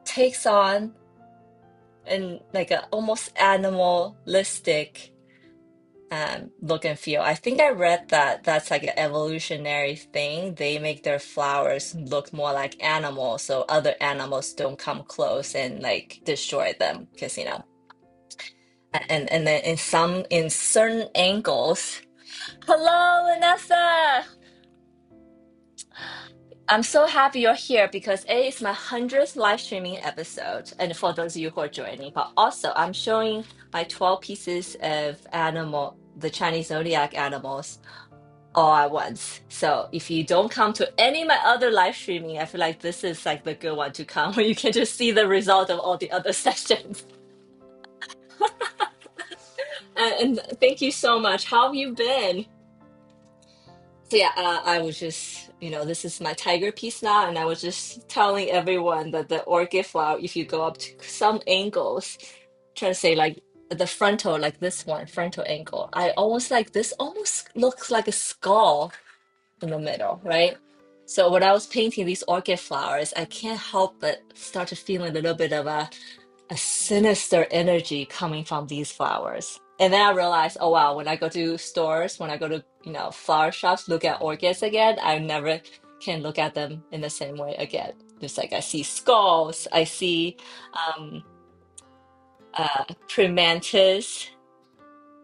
takes on and like a almost animalistic look and feel. I think I read that that's like an evolutionary thing. They make their flowers look more like animals, so other animals don't come close and like destroy them. Because and then in certain angles. Hello, Vanessa. I'm so happy you're here because it's my 100th live streaming episode. And for those of you who are joining, but also I'm showing my 12 pieces of the Chinese zodiac animals all at once. So if you don't come to any of my other live streaming, I feel like this is like the good one to come where you can just see the result of all the other sessions. And thank you so much. How have you been? So yeah, I was just, this is my tiger piece now, and I was just telling everyone that the orchid flower, if you go up to some angles, trying to say like the frontal, like this one, frontal angle. I almost like this almost looks like a skull in the middle, right? So when I was painting these orchid flowers, I can't help but start to feel a little bit of a sinister energy coming from these flowers. And then I realized, oh wow, when I go to stores, when I go to, flower shops, look at orchids again, I never can look at them in the same way again. Just like I see skulls, I see um premantis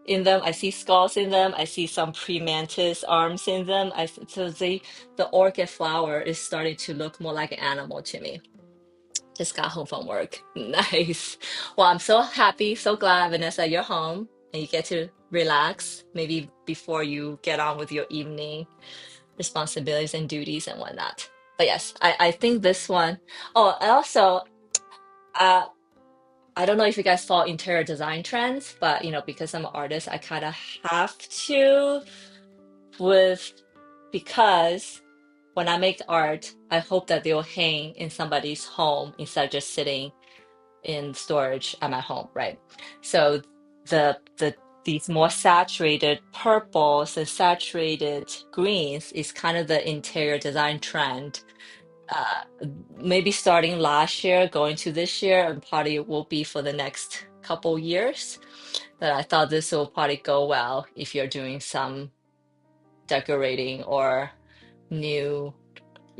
in them. I see skulls in them. I see some pre-mantis arms in them. So the orchid flower is starting to look more like an animal to me. Just got home from work. Nice. Well, I'm so happy, so glad, Vanessa, you're home and you get to relax, maybe before you get on with your evening responsibilities and duties and whatnot. But yes, I think this one. Oh, and also, uh, I don't know if you guys follow interior design trends, but because I'm an artist, I kind of have to with because when I make art, I hope that they'll hang in somebody's home instead of just sitting in storage at my home, right? So the these more saturated purples and saturated greens is kind of the interior design trend. Maybe starting last year, going to this year, and probably will be for the next couple years. But I thought this will probably go well if you're doing some decorating or new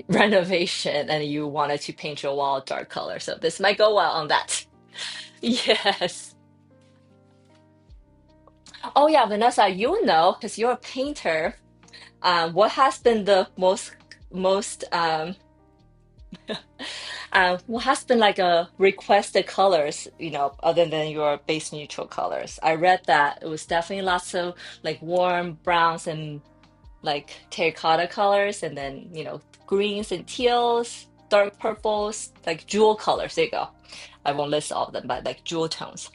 renovation and you wanted to paint your wall dark color. So this might go well on that. Yes. Oh yeah, Vanessa, you know, because you're a painter, what has been the most what has been like a requested colors, other than your base neutral colors? I read that it was definitely lots of like warm browns and like terracotta colors, and then greens and teals, dark purples, like jewel colors. There you go. I won't list all of them, but like jewel tones.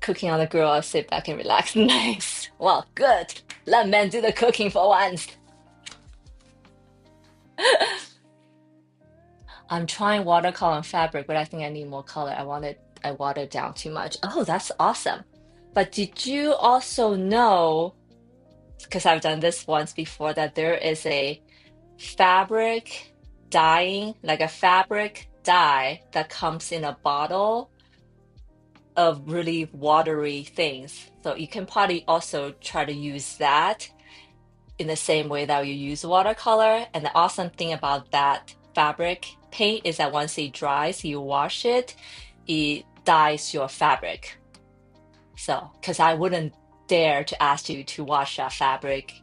Cooking on the grill, I'll sit back and relax. Nice. Well, good. Let men do the cooking for once. I'm trying watercolor and fabric, but I think I need more color. I watered down too much. Oh, that's awesome. But did you also know, because I've done this once before, that there is a fabric dyeing, like a fabric dye that comes in a bottle of really watery things. So you can probably also try to use that in the same way that you use watercolor. And the awesome thing about that fabric paint is that once it dries, you wash it, it dyes your fabric. So, because I wouldn't dare to ask you to wash that fabric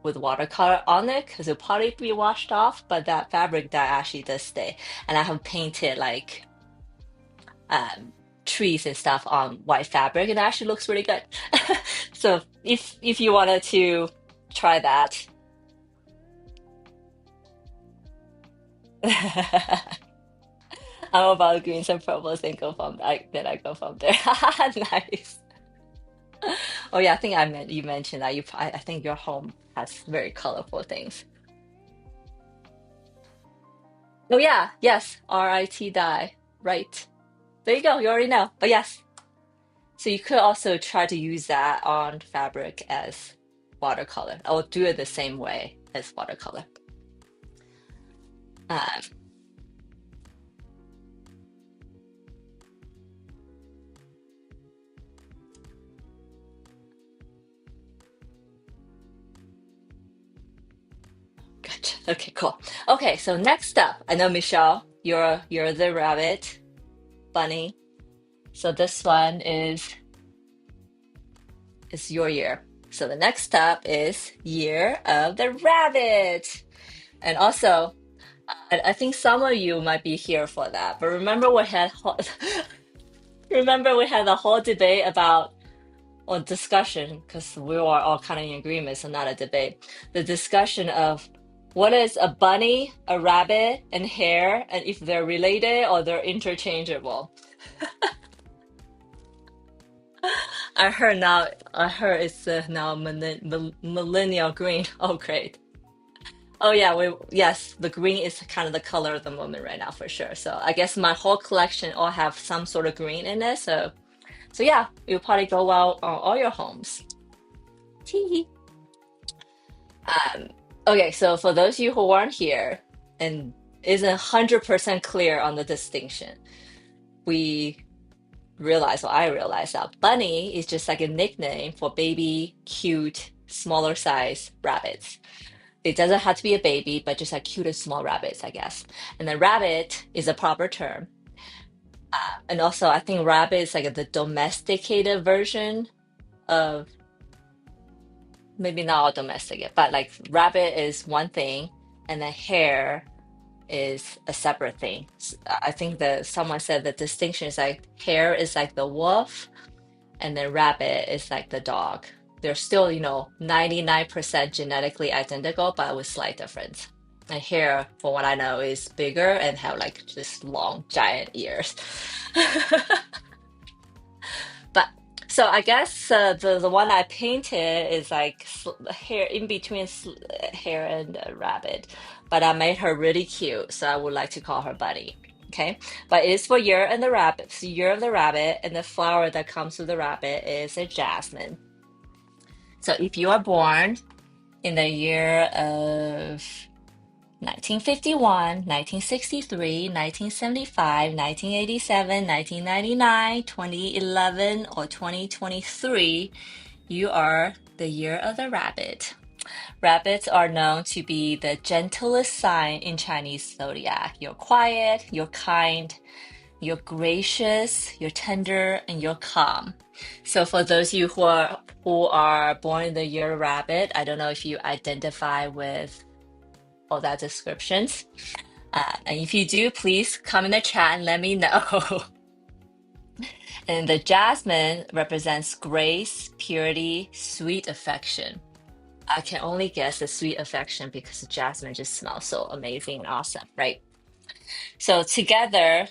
with watercolor on it because it'll probably be washed off, but that fabric dye actually does stay. And I have painted like um, trees and stuff on white fabric, and it actually looks really good. So if you wanted to try that, I'm about greens and purples and go from then I go from there. Nice. Oh yeah, I think you mentioned that I think your home has very colorful things. Oh yeah, yes, RIT dye. Right. There you go, you already know. But yes. So you could also try to use that on fabric as watercolor. Or do it the same way as watercolor. Um, gotcha. Okay, cool. Okay, so next up, I know Michelle, you're the rabbit bunny. So this one is your year. So the next step is Year of the Rabbit. And also, I think some of you might be here for that. But remember remember we had the whole debate about or discussion because we were all kind of in agreement, so not a debate. The discussion of what is a bunny, a rabbit, and hare, and if they're related or they're interchangeable. I heard it's now millennial green. Oh, great. Oh yeah, yes, the green is kind of the color of the moment right now for sure. So I guess my whole collection all have some sort of green in it. So yeah, it'll probably go well on all your homes. Tee. Okay, so for those of you who weren't here and isn't 100% clear on the distinction, we realized, or I realized that bunny is just like a nickname for baby, cute, smaller size rabbits. It doesn't have to be a baby, but just like cute and small rabbits, I guess. And then rabbit is a proper term. And also, I think rabbit is like the domesticated version of maybe not all domesticated, but like rabbit is one thing, and then hare is a separate thing. I think that someone said the distinction is like hare is like the wolf, and then rabbit is like the dog. They're still, 99% genetically identical, but with slight difference. And hare, for what I know, is bigger and have like just long, giant ears. But so I guess the one I painted is like hair in between hare and rabbit, but I made her really cute, so I would like to call her Bunny. Okay, but it is for year and the rabbit. So year of the rabbit, and the flower that comes with the rabbit is a jasmine. So if you are born in the year of 1951, 1963, 1975, 1987, 1999, 2011, or 2023, you are the year of the rabbit. Rabbits are known to be the gentlest sign in Chinese zodiac. You're quiet, you're kind, you're gracious, you're tender, and you're calm. So for those of you who are born in the year rabbit, I don't know if you identify with all that descriptions. And if you do, please come in the chat and let me know. And the jasmine represents grace, purity, sweet affection. I can only guess the sweet affection because the jasmine just smells so amazing and awesome, right? So together,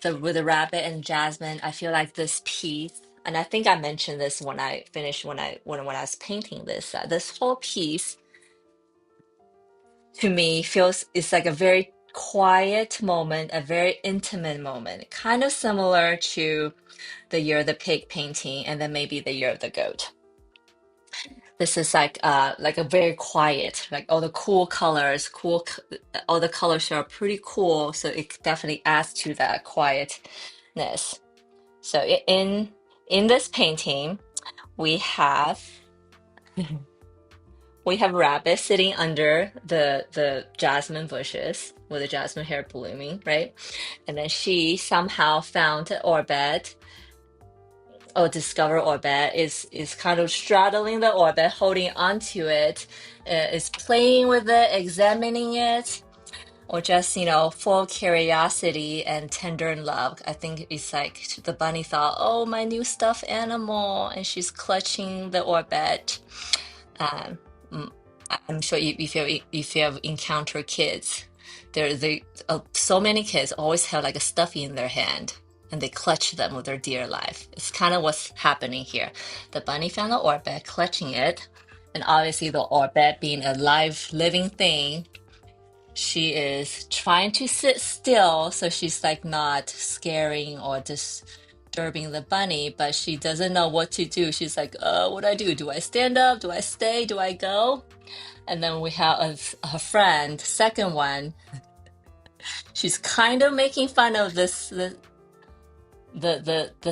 with the rabbit and jasmine, I feel like this piece, and I think I mentioned this when I finished when I was painting this. This whole piece to me feels it's like a very quiet moment, a very intimate moment, kind of similar to the year of the pig painting, and then maybe the year of the goat. This is like a very quiet, like all the cool colors, all the colors are pretty cool, so it definitely adds to that quietness. So in this painting, we have we have rabbit sitting under the jasmine bushes with the jasmine hair blooming, right? And then she somehow found an orbit or discover orbit is kind of straddling the orbit, holding onto it, is playing with it, examining it, or just full of curiosity and tender love. I think it's like the bunny thought, oh, my new stuffed animal, and she's clutching the orbit. um, mm, I'm sure if you have encountered kids, so many kids always have like a stuffy in their hand and they clutch them with their dear life. It's kind of what's happening here. The bunny found the orbit, clutching it, and obviously the orbit being a live living thing, she is trying to sit still so she's like not scaring or disturbing the bunny, but she doesn't know what to do. She's like, what do I do? Do I stand up? Do I stay? Do I go? And then we have her friend, second one. She's kind of making fun of the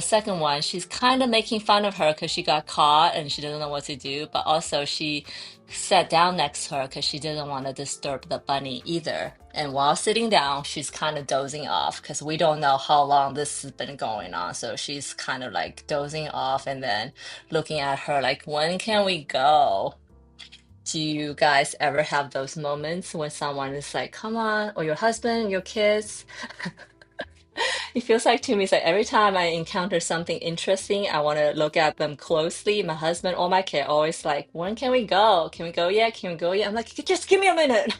second one. She's kind of making fun of her because she got caught and she doesn't know what to do. But also she sat down next to her because she didn't want to disturb the bunny either. And while sitting down, she's kind of dozing off because we don't know how long this has been going on. So she's kind of like dozing off and then looking at her like, when can we go? Do you guys ever have those moments when someone is like, come on, or your husband, your kids? It feels like to me, it's like every time I encounter something interesting, I want to look at them closely. My husband or my kid always like, when can we go? Can we go yet? Can we go yet? I'm like, just give me a minute.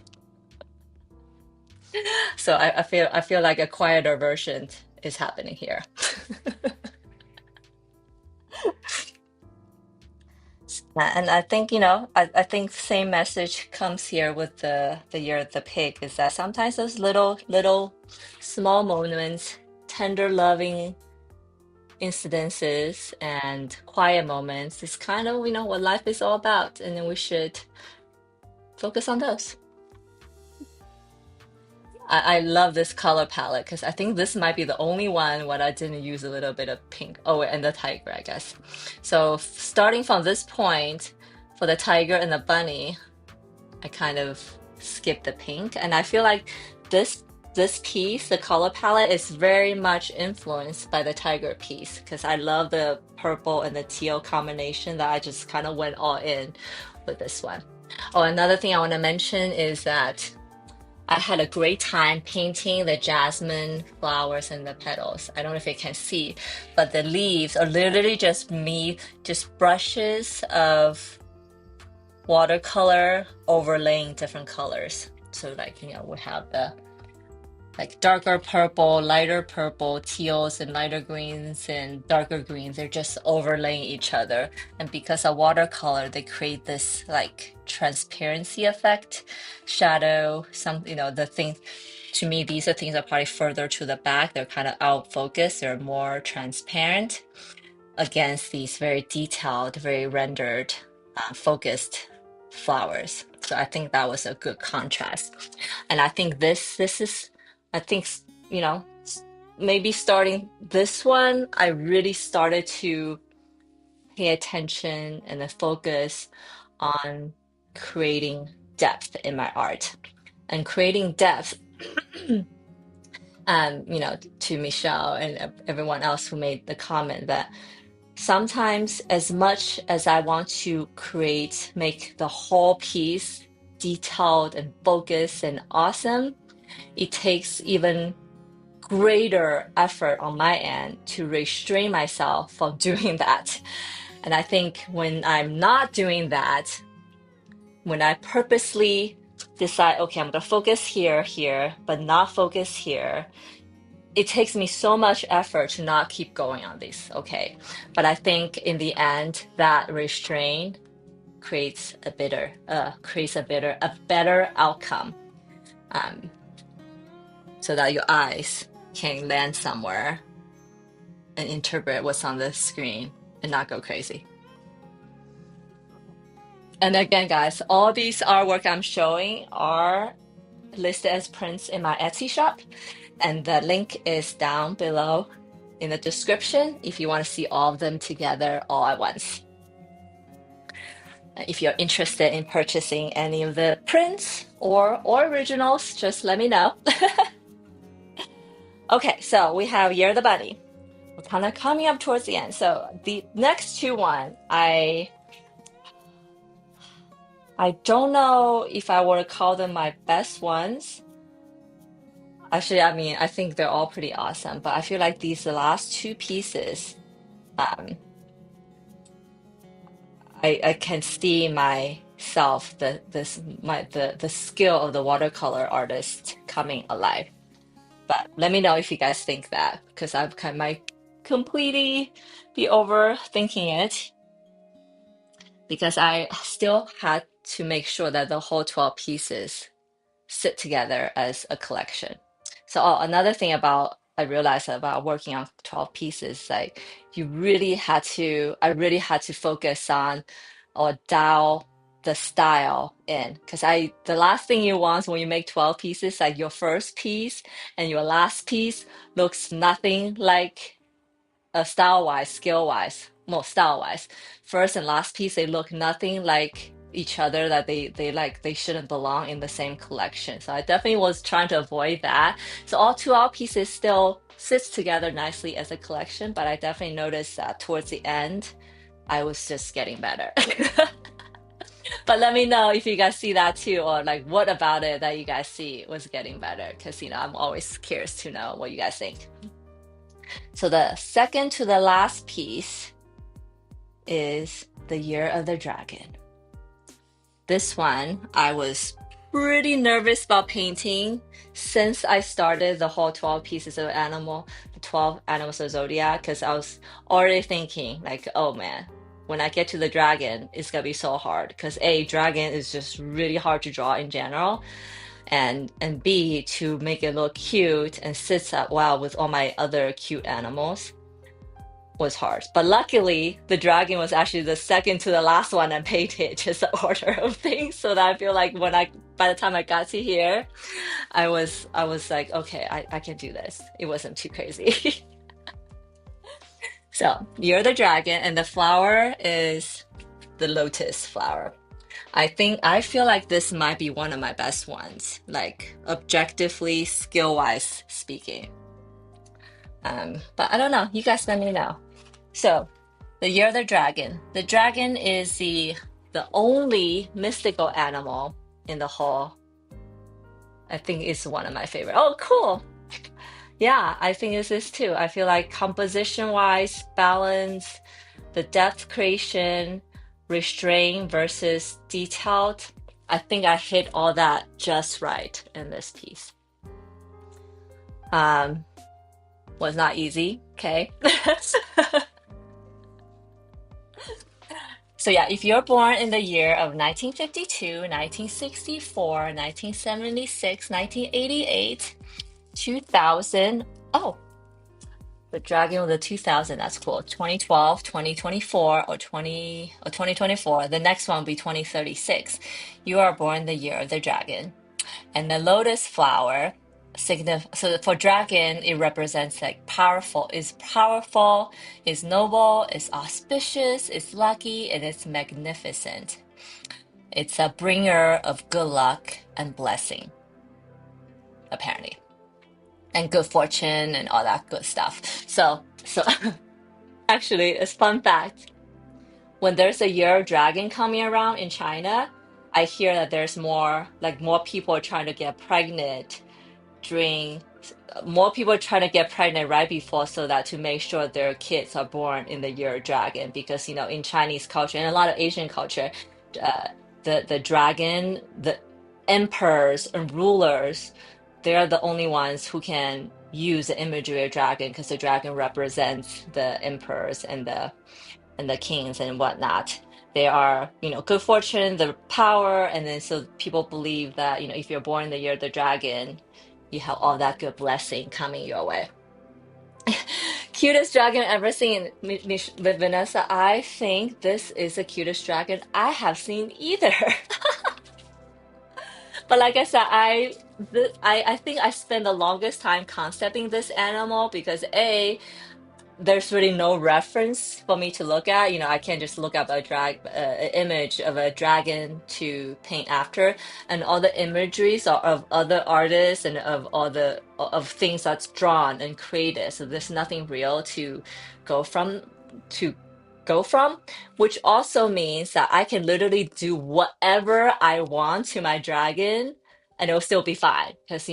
So I feel like a quieter version is happening here. And I think, I think same message comes here with the year of the pig is that sometimes those little small moments, tender loving incidences and quiet moments is kind of, what life is all about. And then we should focus on those. I love this color palette because I think this might be the only one where I didn't use a little bit of pink. Oh, and the tiger, I guess. So starting from this point, for the tiger and the bunny, I kind of skipped the pink. And I feel like this this piece, the color palette, is very much influenced by the tiger piece because I love the purple and the teal combination that I just kind of went all in with this one. Oh, another thing I want to mention is that I had a great time painting the jasmine flowers and the petals. I don't know if you can see, but the leaves are literally just me, just brushes of watercolor overlaying different colors. So like, we have the like darker purple, lighter purple, teals and lighter greens and darker greens. They're just overlaying each other. And because of watercolor, they create this like transparency effect, shadow, the thing. To me, these are things that are probably further to the back. They're kind of out focused. They're more transparent against these very detailed, very rendered, focused flowers. So I think that was a good contrast. And I think this is, I think, maybe starting this one, I really started to pay attention and the focus on creating depth in my art and creating depth. To Michelle and everyone else who made the comment that sometimes, as much as I want to make the whole piece detailed and focused and awesome, it takes even greater effort on my end to restrain myself from doing that. And I think when I'm not doing that, when I purposely decide, okay, I'm going to focus here, but not focus here, it takes me so much effort to not keep going on this. Okay. But I think in the end, that restraint creates a better outcome. Um, so that your eyes can land somewhere and interpret what's on the screen and not go crazy. And again, guys, all these artwork I'm showing are listed as prints in my Etsy shop, and the link is down below in the description if you want to see all of them together all at once. If you're interested in purchasing any of the prints or originals, just let me know. Okay, so we have Year the Bunny. We're kind of coming up towards the end. So the next two I don't know if I were to call them my best ones. Actually, I mean, I think they're all pretty awesome, but I feel like these the last two pieces, um, I can see myself the skill of the watercolor artist coming alive. But let me know if you guys think that, because I've kind of might completely be overthinking it, because I still had to make sure that the whole 12 pieces sit together as a collection. So another thing I realized about working on 12 pieces, like I really had to focus on or dial the style in. Because the last thing you want when you make 12 pieces, like your first piece and your last piece looks nothing like style-wise, skill-wise, more style-wise. First and last piece, they look nothing like each other, that they shouldn't belong in the same collection. So I definitely was trying to avoid that. So all 12 pieces still sits together nicely as a collection, but I definitely noticed that towards the end, I was just getting better. But let me know if you guys see that too, or like what about it that you guys see was getting better, because I'm always curious to know what you guys think. So the second to the last piece is the Year of the Dragon. This one I was pretty nervous about painting since I started the whole 12 pieces of the 12 animals of zodiac, because I was already thinking like, oh man, when I get to the dragon, it's gonna be so hard because A, dragon is just really hard to draw in general, and B, to make it look cute and sits up well with all my other cute animals was hard. But luckily, the dragon was actually the second to the last one I painted, just the order of things. So that I feel like by the time I got to here, I was like, okay, I can do this. It wasn't too crazy. So you're the dragon, and the flower is the lotus flower. I feel like this might be one of my best ones, like objectively, skill-wise speaking. But I don't know. You guys let me know. So, the year of the dragon. The dragon is the only mystical animal in the whole. I think it's one of my favorite. Oh, cool. Yeah, I think this is too. I feel like composition-wise, balance, the depth creation, restraint versus detailed. I think I hit all that just right in this piece. Um, was not easy, okay? So yeah, if you're born in the year of 1952, 1964, 1976, 1988, 2000, oh, the dragon of the 2000, that's cool. 2012, 2024, or 2024. The next one will be 2036. You are born the year of the dragon. And the lotus flower, so for dragon, it represents like powerful, is noble, is auspicious, is lucky, and it's magnificent. It's a bringer of good luck and blessing, apparently, and good fortune and all that good stuff. So actually, it's fun fact. When there's a year of dragon coming around in China, I hear that there's more people are trying to get pregnant during more people try to get pregnant right before so that to make sure their kids are born in the year of dragon because in Chinese culture and a lot of Asian culture, uh, the dragon, the emperors and rulers, they are the only ones who can use the imagery of dragon because the dragon represents the emperors and the kings and whatnot. They are, good fortune, the power, and then so people believe that, if you're born in the year of the dragon, you have all that good blessing coming your way. Cutest dragon ever seen with Vanessa. I think this is the cutest dragon I have seen either. But like I said, I think I spent the longest time concepting this animal because there's really no reference for me to look at. I can't just look up an image of a dragon to paint after, and all the imageries are of other artists and of all the of things that's drawn and created. So there's nothing real go from to go from, which also means that I can literally do whatever I want to my dragon and it'll still be fine. Because,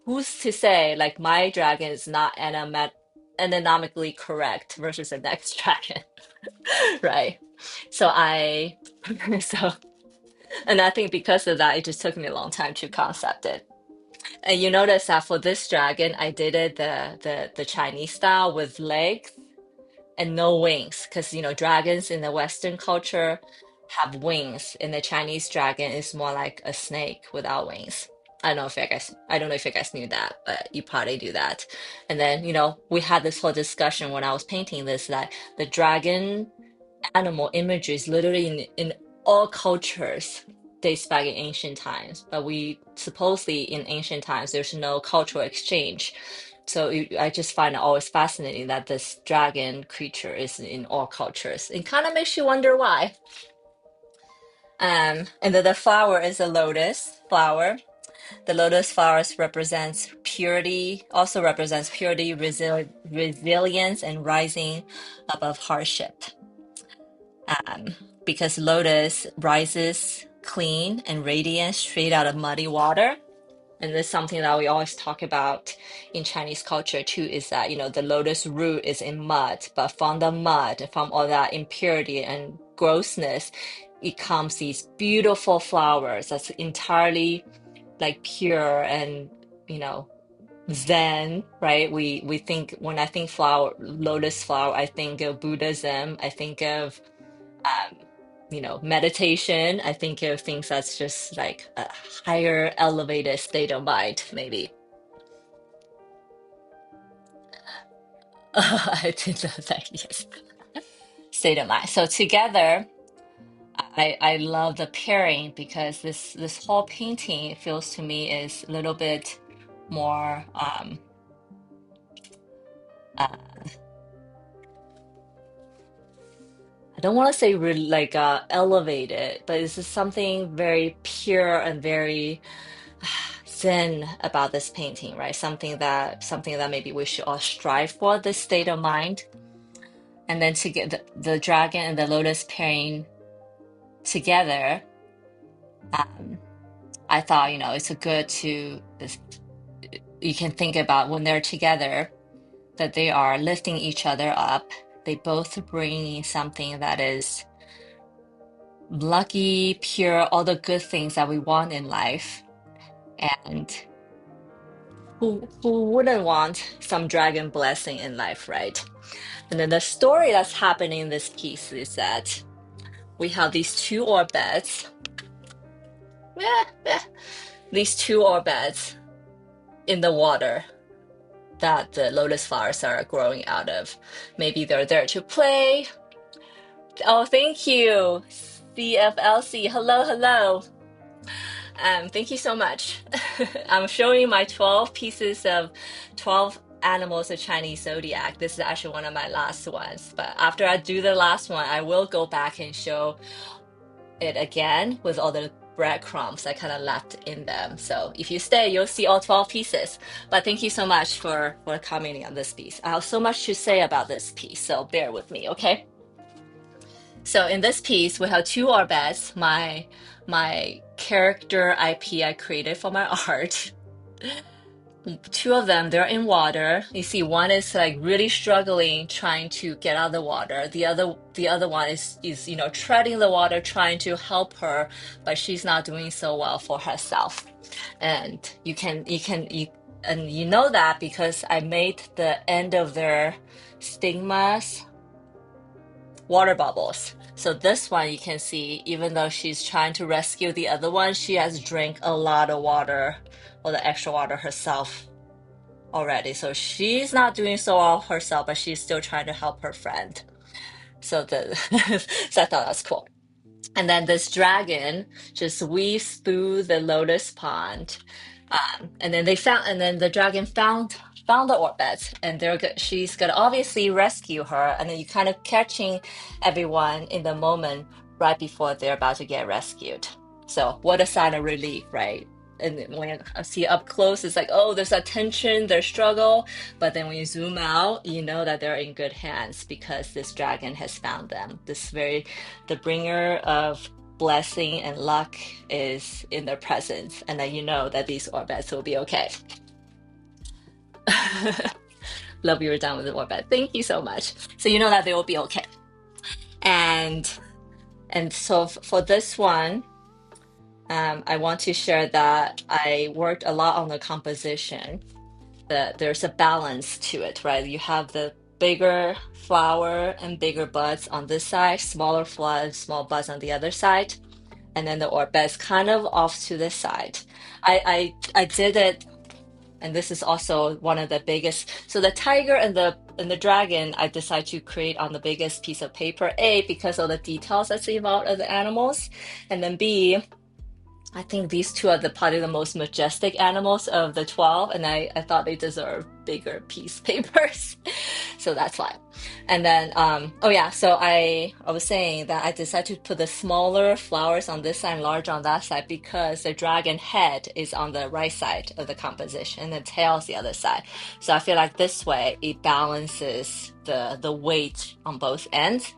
who's to say like my dragon is not anatomically correct versus the next dragon, right? So I, so, and I think because of that, it just took me a long time to concept it. And you notice that for this dragon, I did it the Chinese style with legs and no wings, because dragons in the Western culture have wings, and the Chinese dragon is more like a snake without wings. I don't know if you guys knew that, but you probably do that. And then, we had this whole discussion when I was painting this that the dragon animal imagery is literally in all cultures dates back in ancient times. But we supposedly in ancient times there's no cultural exchange. So I just find it always fascinating that this dragon creature is in all cultures. It kind of makes you wonder why. And then the flower is a lotus flower. The lotus flowers represents purity, resilience, and rising above hardship. Um, because lotus rises clean and radiant straight out of muddy water. And this is something that we always talk about in Chinese culture too, is that, the lotus root is in mud, but from the mud, from all that impurity and grossness, it comes these beautiful flowers that's entirely like pure and, Zen, right? We think when I think lotus flower, I think of Buddhism, I think of um, meditation. I think of things that's just like a higher elevated state of mind, maybe. I think that's like, yes, state of mind. So together, I love the pairing because this whole painting, it feels to me, is a little bit more uh, I don't want to say really like elevated, but it's just something very pure and very zen about this painting, right? Something that maybe we should all strive for, this state of mind. And then to get the dragon and the lotus pairing together, um, I thought, it's a good to you can think about when they're together that they are lifting each other up. They both bring something that is lucky, pure, all the good things that we want in life. And who wouldn't want some dragon blessing in life, right? And then the story that's happening in this piece is that we have these two orbits, these two orbits in the water that the lotus flowers are growing out of. Maybe they're there to play. Oh, thank you, CFLC. Hello, hello. Thank you so much. I'm showing my 12 pieces of 12 animals of Chinese zodiac. This is actually one of my last ones. But after I do the last one, I will go back and show it again with all the breadcrumbs I kind of left in them. So if you stay, you'll see all 12 pieces. But thank you so much for commenting on this piece. I have so much to say about this piece, so bear with me, okay? So in this piece, we have two orbits, my character IP I created for my art. Two of them, they're in water. You see, one is like really struggling, trying to get out of the water. The other one is treading the water, trying to help her, but she's not doing so well for herself. And you know that because I made the end of their stigmas water bubbles. So this one you can see, even though she's trying to rescue the other one, she has drank a lot of water or the extra water herself already. So she's not doing so well herself, but she's still trying to help her friend. So the so I thought that's cool. And then this dragon just weaves through the lotus pond, and then the dragon found the orbit, and she's gonna obviously rescue her, and then you kind of catching everyone in the moment right before they're about to get rescued. So what a sign of relief, right? And when I see up close, it's like, oh, there's that tension, there's struggle. But then when you zoom out, you know that they're in good hands because this dragon has found them. The bringer of blessing and luck is in their presence, and then you know that these orbits will be okay. Love you were done with the orbit. Thank you so much. So you know that they will be okay. And so for this one, I want to share that I worked a lot on the composition. There's a balance to it, right? You have the bigger flower and bigger buds on this side, smaller flowers, small buds on the other side, and then the orbits kind of off to this side. I did it, and this is also one of the biggest. So the tiger and the dragon, I decided to create on the biggest piece of paper. A, because of the details that's involved of the animals, and then B, I think these two are probably the most majestic animals of the 12, and I thought they deserve bigger piece papers. So that's why. And then, oh yeah, so I was saying that I decided to put the smaller flowers on this side and large on that side because the dragon head is on the right side of the composition and the tail's the other side. So I feel like this way it balances the weight on both ends.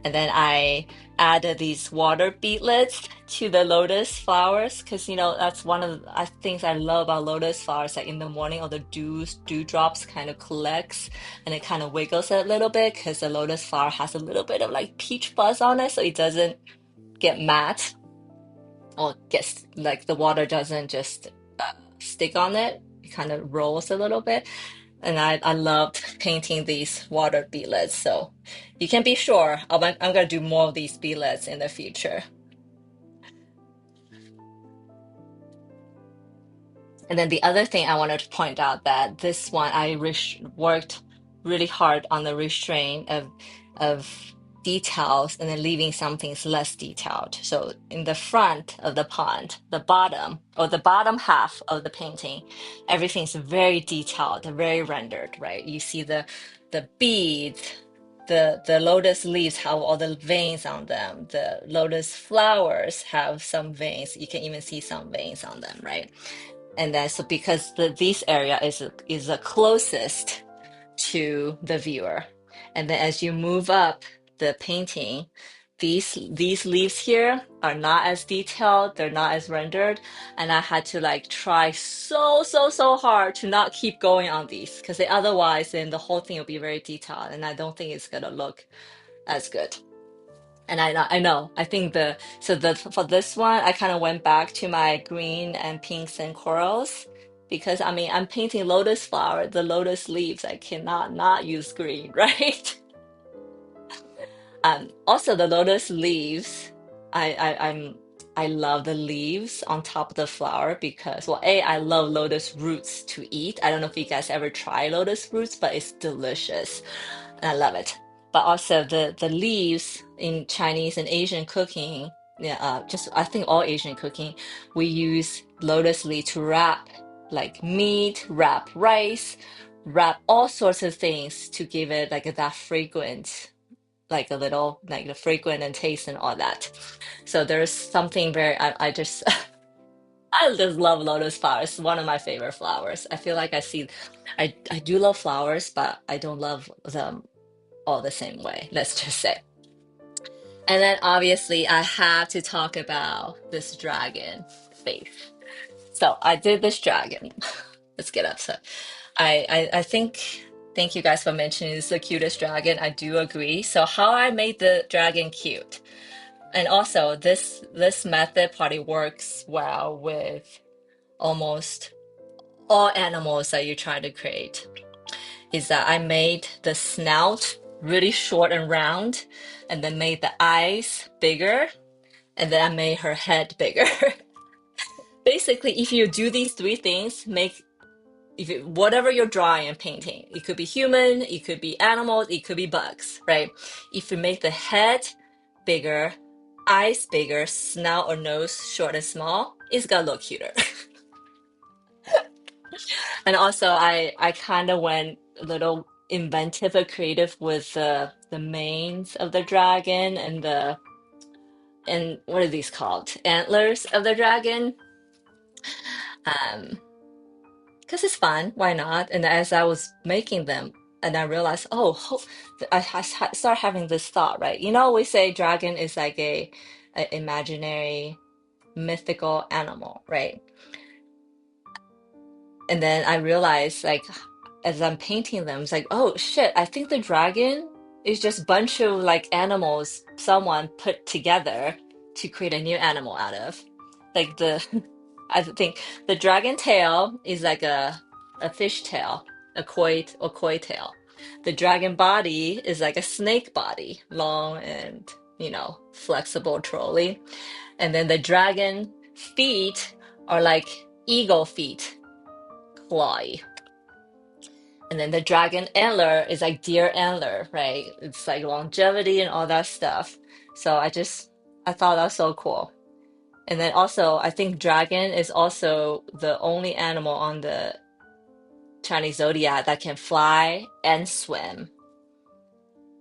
And then I added these water beadlets to the lotus flowers because that's one of the things I love about lotus flowers, that in the morning all the dewdrops kind of collects and it kind of wiggles a little bit because the lotus flower has a little bit of like peach fuzz on it, so it doesn't get matte or gets like the water doesn't just stick on it. It kind of rolls a little bit. And I loved painting these water beadlets. So you can be sure I'm gonna do more of these beadlets in the future. And then the other thing I wanted to point out that this one I worked really hard on the restraint of details and then leaving some things less detailed. So in the front of the pond, the bottom or the bottom half of the painting, everything's very detailed, very rendered, right? You see the beads, the lotus leaves have all the veins on them. The lotus flowers have some veins. You can even see some veins on them, right? And then so because this area is the closest to the viewer, and then as you move up the painting, these leaves here are not as detailed, they're not as rendered, and I had to like try so hard to not keep going on these because otherwise then the whole thing will be very detailed, and I don't think it's gonna look as good. And I think for this one, I kind of went back to my green and pinks and corals because I mean, I'm painting lotus flower, the lotus leaves. I cannot not use green, right? Also the lotus leaves, I love the leaves on top of the flower because, well, I love lotus roots to eat. I don't know if you guys ever try lotus roots, but it's delicious. And I love it. But also the leaves in Chinese and Asian cooking, yeah, just I think all Asian cooking, we use lotus leaf to wrap like meat, wrap rice, wrap all sorts of things to give it like that fragrance, like a little like the fragrant and taste and all that. So there's something very I just I just love lotus flowers. It's one of my favorite flowers. I feel like I do love flowers, but I don't love them all the same way, let's just say. And then obviously I have to talk about this dragon face. So I did this dragon. Let's get up. So I think thank you guys for mentioning it's the cutest dragon. I do agree. So how I made the dragon cute. And also this method probably works well with almost all animals that you try to create. Is that I made the snout really short and round, and then made the eyes bigger, and then I made her head bigger. Basically, if you do these three things, whatever you're drawing and painting, it could be human, it could be animals, it could be bugs, right? If you make the head bigger, eyes bigger, snout or nose short and small, it's gonna look cuter. And also, I kind of went a little inventive or creative with the manes of the dragon and what are these called? Antlers of the dragon. Um, because it's fun, why not? And as I was making them, and I realized, I start having this thought, right? You know, we say dragon is like a imaginary mythical animal, right? And then I realized, like, as I'm painting them, it's like, oh shit, I think the dragon is just a bunch of like animals someone put together to create a new animal out of. Like I think the dragon tail is like a fish tail, a koi tail. The dragon body is like a snake body, long and, flexible trolley. And then the dragon feet are like eagle feet, clawy. And then the dragon antler is like deer antler, right? It's like longevity and all that stuff. So I thought that was so cool. And then also, I think dragon is also the only animal on the Chinese zodiac that can fly and swim.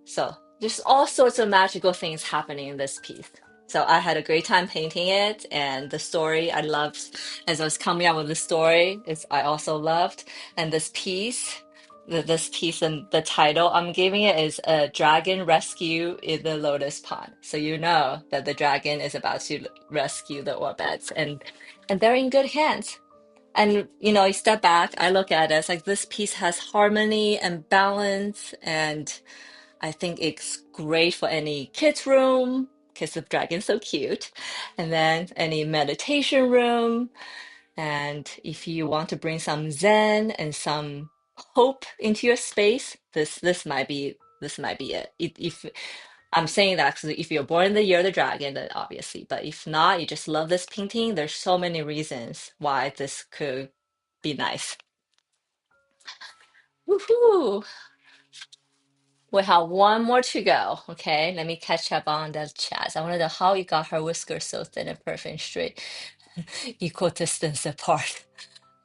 So there's all sorts of magical things happening in this piece. So I had a great time painting it, and the story I loved as I was coming up with the story is I also loved. And this piece and the title I'm giving it is a dragon rescue in the lotus pond. So you know that the dragon is about to rescue the orbits, and they're in good hands. And you step back, I look at it, it's like this piece has harmony and balance, and I think it's great for any kids' room because the dragon's so cute. And then any meditation room. And if you want to bring some zen and some hope into your space, this might be it. If I'm saying that because if you're born in the year of the dragon, then obviously, but if not, you just love this painting, there's so many reasons why this could be nice. Woohoo! We have one more to go. Okay, let me catch up on the chat. I want to know how you got her whiskers so thin and perfect and straight, equal distance apart.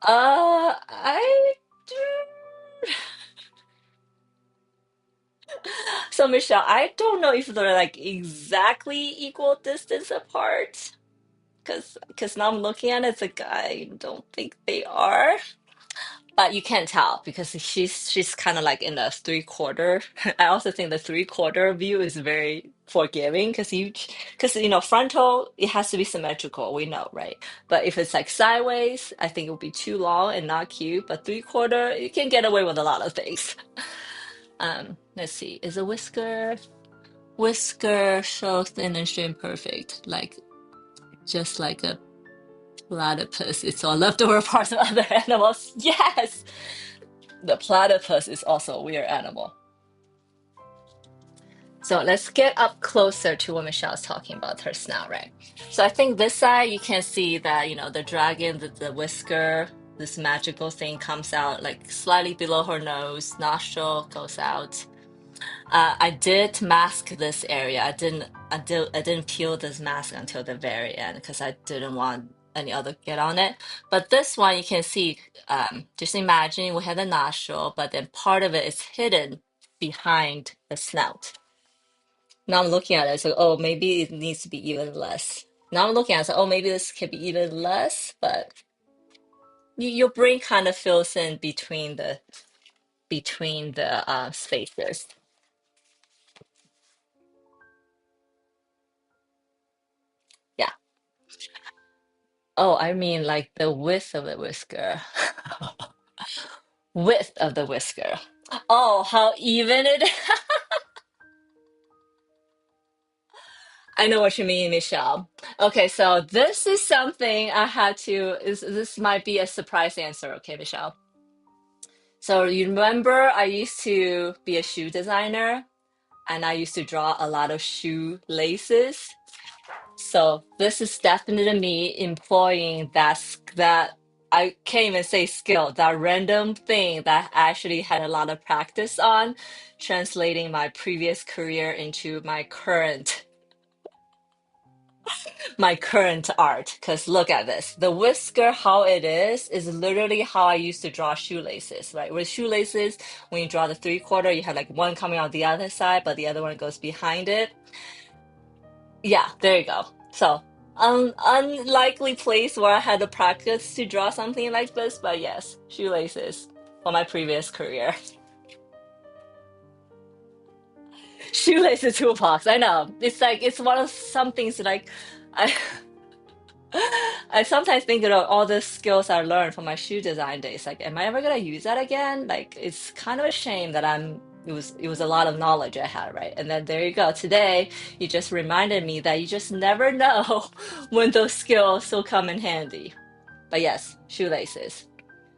I so Michelle, I don't know if they're like exactly equal distance apart. Because now I'm looking at it, it's like I don't think they are. But you can't tell because she's kind of like in the three quarter. I also think the three-quarter view is very forgiving because frontal it has to be symmetrical. We know, right? But if it's like sideways, I think it would be too long and not cute. But three-quarter, you can get away with a lot of things. Let's see. Is a whisker so thin and straight and perfect, like just like a platypus? It's all leftover parts of other animals. Yes. The platypus is also a weird animal. So let's get up closer to what Michelle's talking about her snout, right? So I think this side you can see that, the dragon, the whisker, this magical thing comes out like slightly below her nose, nostril goes out. I did mask this area. I didn't peel this mask until the very end because I didn't want any other get on it. But this one you can see, just imagine we had the nostril, but then part of it is hidden behind the snout. Now I'm looking at it, so oh, maybe it needs to be even less. Now I'm looking at it, so oh, maybe this could be even less, but your brain kind of fills in between the spaces. Yeah. Oh, I mean like the width of the whisker. Width of the whisker. Oh, how even it. I know what you mean, Michelle. Okay, so this is something I had to. This might be a surprise answer, okay, Michelle? So you remember I used to be a shoe designer and I used to draw a lot of shoe laces. So this is definitely me employing that I can't even say skill, that random thing that I actually had a lot of practice on, translating my previous career into my current art. Because look at this. The whisker, how it is literally how I used to draw shoelaces, right? With shoelaces, when you draw the three-quarter, you have like one coming out the other side, but the other one goes behind it. Yeah, there you go. So, unlikely place where I had to practice to draw something like this, but yes, shoelaces for my previous career. Shoelaces toolbox. I know. It's like it's one of some things like I I sometimes think about all the skills I learned from my shoe design days. Like, am I ever gonna use that again? Like, it's kind of a shame that it was a lot of knowledge I had, right? And then there you go. Today, you just reminded me that you just never know when those skills will come in handy. But yes, shoelaces.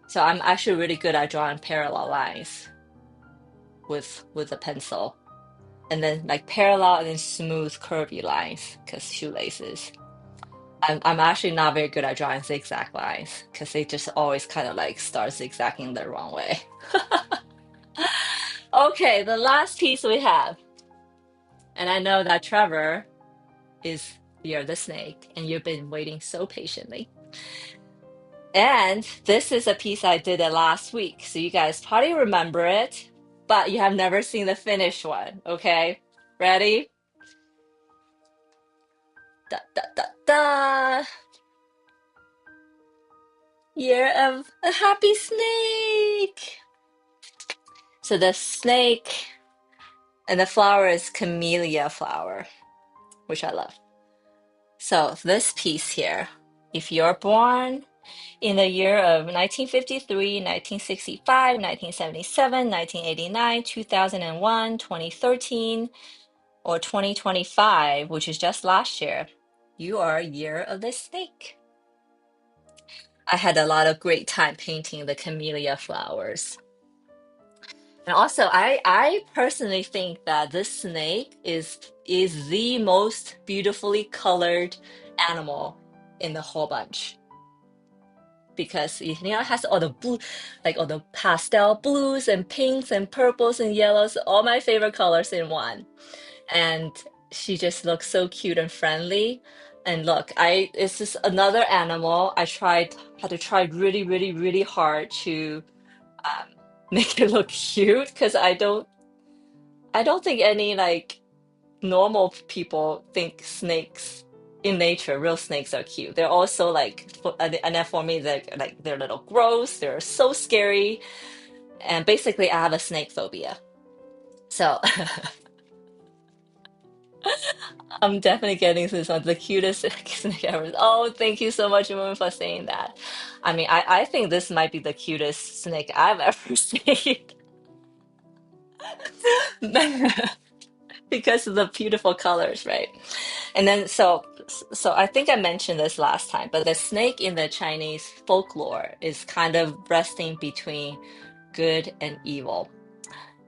So I'm actually really good at drawing parallel lines with a pencil. And then like parallel and then smooth curvy lines, because shoelaces. I'm actually not very good at drawing zigzag lines because they just always kind of like start zigzagging the wrong way. Okay, the last piece we have, and I know that Trevor is you're the snake, and you've been waiting so patiently. And this is a piece I did it last week, so you guys probably remember it, but you have never seen the finished one. Okay, ready? Da da da da! Year of a happy snake. So the snake and the flower is camellia flower, which I love. So this piece here, if you're born in the year of 1953, 1965, 1977, 1989, 2001, 2013, or 2025, which is just last year, you are a year of the snake. I had a lot of great time painting the camellia flowers. And also, I personally think that this snake is the most beautifully colored animal in the whole bunch because it has all the blue, like all the pastel blues and pinks and purples and yellows, all my favorite colors in one. And she just looks so cute and friendly. And look, it's just another animal. Had to try really, really, really hard to um, make it look cute because I don't think any like normal people think snakes in nature, real snakes are cute. They're also like, and then for me, they're a little gross. They're so scary, and basically, I have a snake phobia. So I'm definitely getting this one, the cutest snake ever. Oh, thank you so much, Moon, for saying that. I mean, I think this might be the cutest snake I've ever seen because of the beautiful colors, right? And then so I think I mentioned this last time, but the snake in the Chinese folklore is kind of resting between good and evil.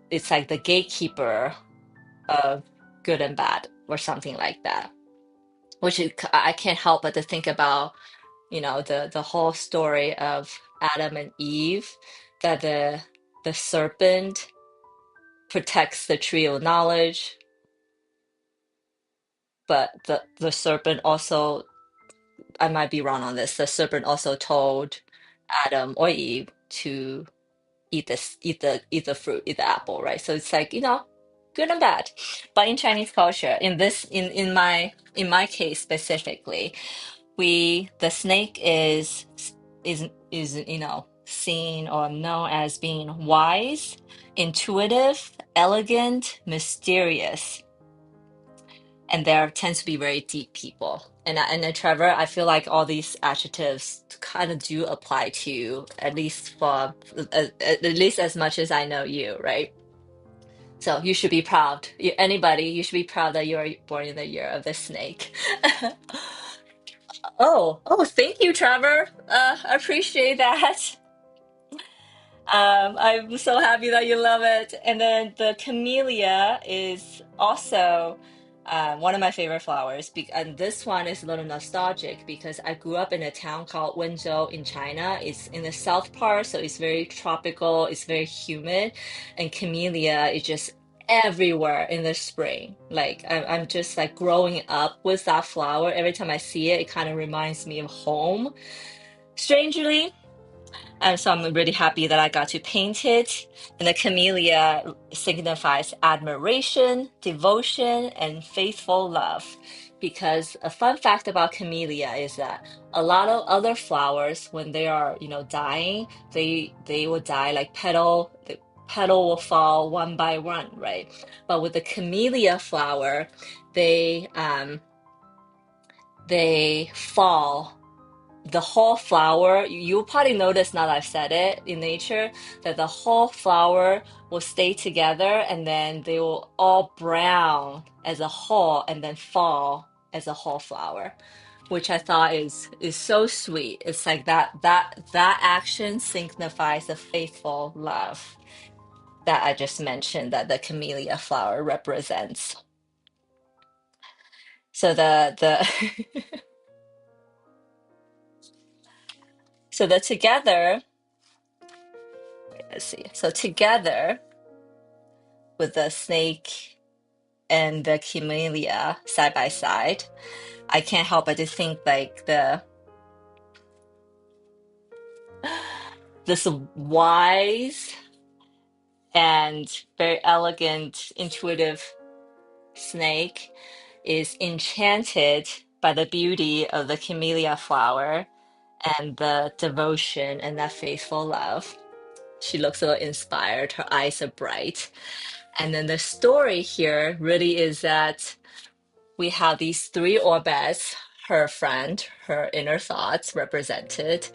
It's like the gatekeeper of good and bad or something like that. Which is, I can't help but to think about, the whole story of Adam and Eve, that the serpent protects the tree of knowledge, but the serpent also, I might be wrong on this. The serpent also told Adam or Eve to eat the fruit, eat the apple, right? So it's like, good and bad. But in Chinese culture, in my case specifically, the snake is seen or known as being wise, intuitive, elegant, mysterious, and there tends to be very deep people. And then Trevor, I feel like all these adjectives kind of do apply to you, at least at least as much as I know you, right? So you should be proud. Anybody, you should be proud that you are born in the year of the snake. Oh, thank you, Trevor. I appreciate that. I'm so happy that you love it. And then the camellia is also one of my favorite flowers. And this one is a little nostalgic because I grew up in a town called Wenzhou in China. It's in the south part, so it's very tropical, it's very humid, and camellia is just everywhere in the spring. Like I'm just like growing up with that flower. Every time I see it, it kind of reminds me of home. Strangely, and so I'm really happy that I got to paint it. And the camellia signifies admiration, devotion, and faithful love. Because a fun fact about camellia is that a lot of other flowers, when they are, dying, they will die like the petal will fall one by one, right? But with the camellia flower, they fall the whole flower, you'll probably notice now that I've said it in nature, that the whole flower will stay together and then they will all brown as a whole and then fall as a whole flower, which I thought is so sweet. It's like that action signifies the faithful love that I just mentioned that the camellia flower represents. So the so the together, let's see. So together with the snake and the camellia side by side, I can't help but to think like this wise and very elegant, intuitive snake is enchanted by the beauty of the camellia flower and the devotion and that faithful love. She looks a little inspired, her eyes are bright. And then the story here really is that we have these three orbits, her friend, her inner thoughts represented.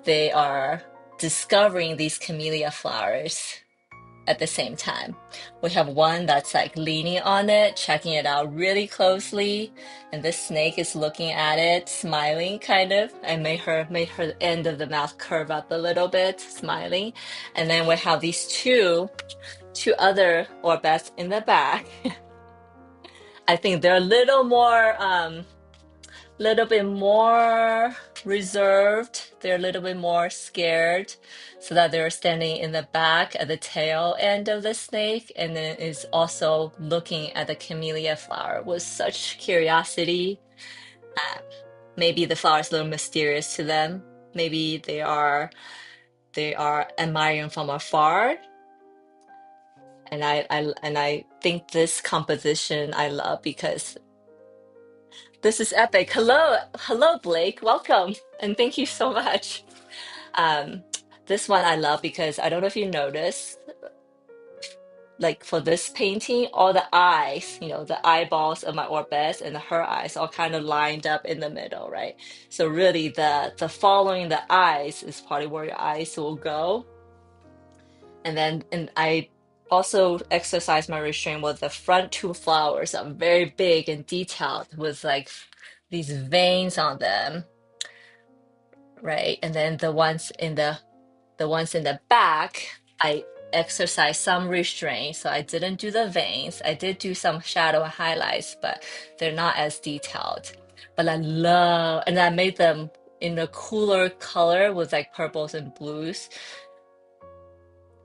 They are discovering these camellia flowers at the same time. We have one that's like leaning on it, checking it out really closely, and this snake is looking at it, smiling kind of. I made her end of the mouth curve up a little bit, smiling. And then we have these two other orbits in the back. I think they're a little bit more reserved. They're a little bit more scared, so that they're standing in the back at the tail end of the snake, and then is also looking at the camellia flower with such curiosity. Uh, Maybe the flower is a little mysterious to them. Maybe they are admiring from afar. And I think this composition I love because this is epic. Hello, Blake. Welcome, and thank you so much. Um, this one I love because I don't know if you noticed, like for this painting, all the eyes, the eyeballs of my orbits and her eyes all kind of lined up in the middle, right? So really, the following the eyes is probably where your eyes will go. And I also exercise my restraint with the front two flowers are very big and detailed with like these veins on them, right? And then the ones in the back, I exercise some restraint. So I didn't do the veins. I did do some shadow and highlights, but they're not as detailed. But and I made them in a cooler color with like purples and blues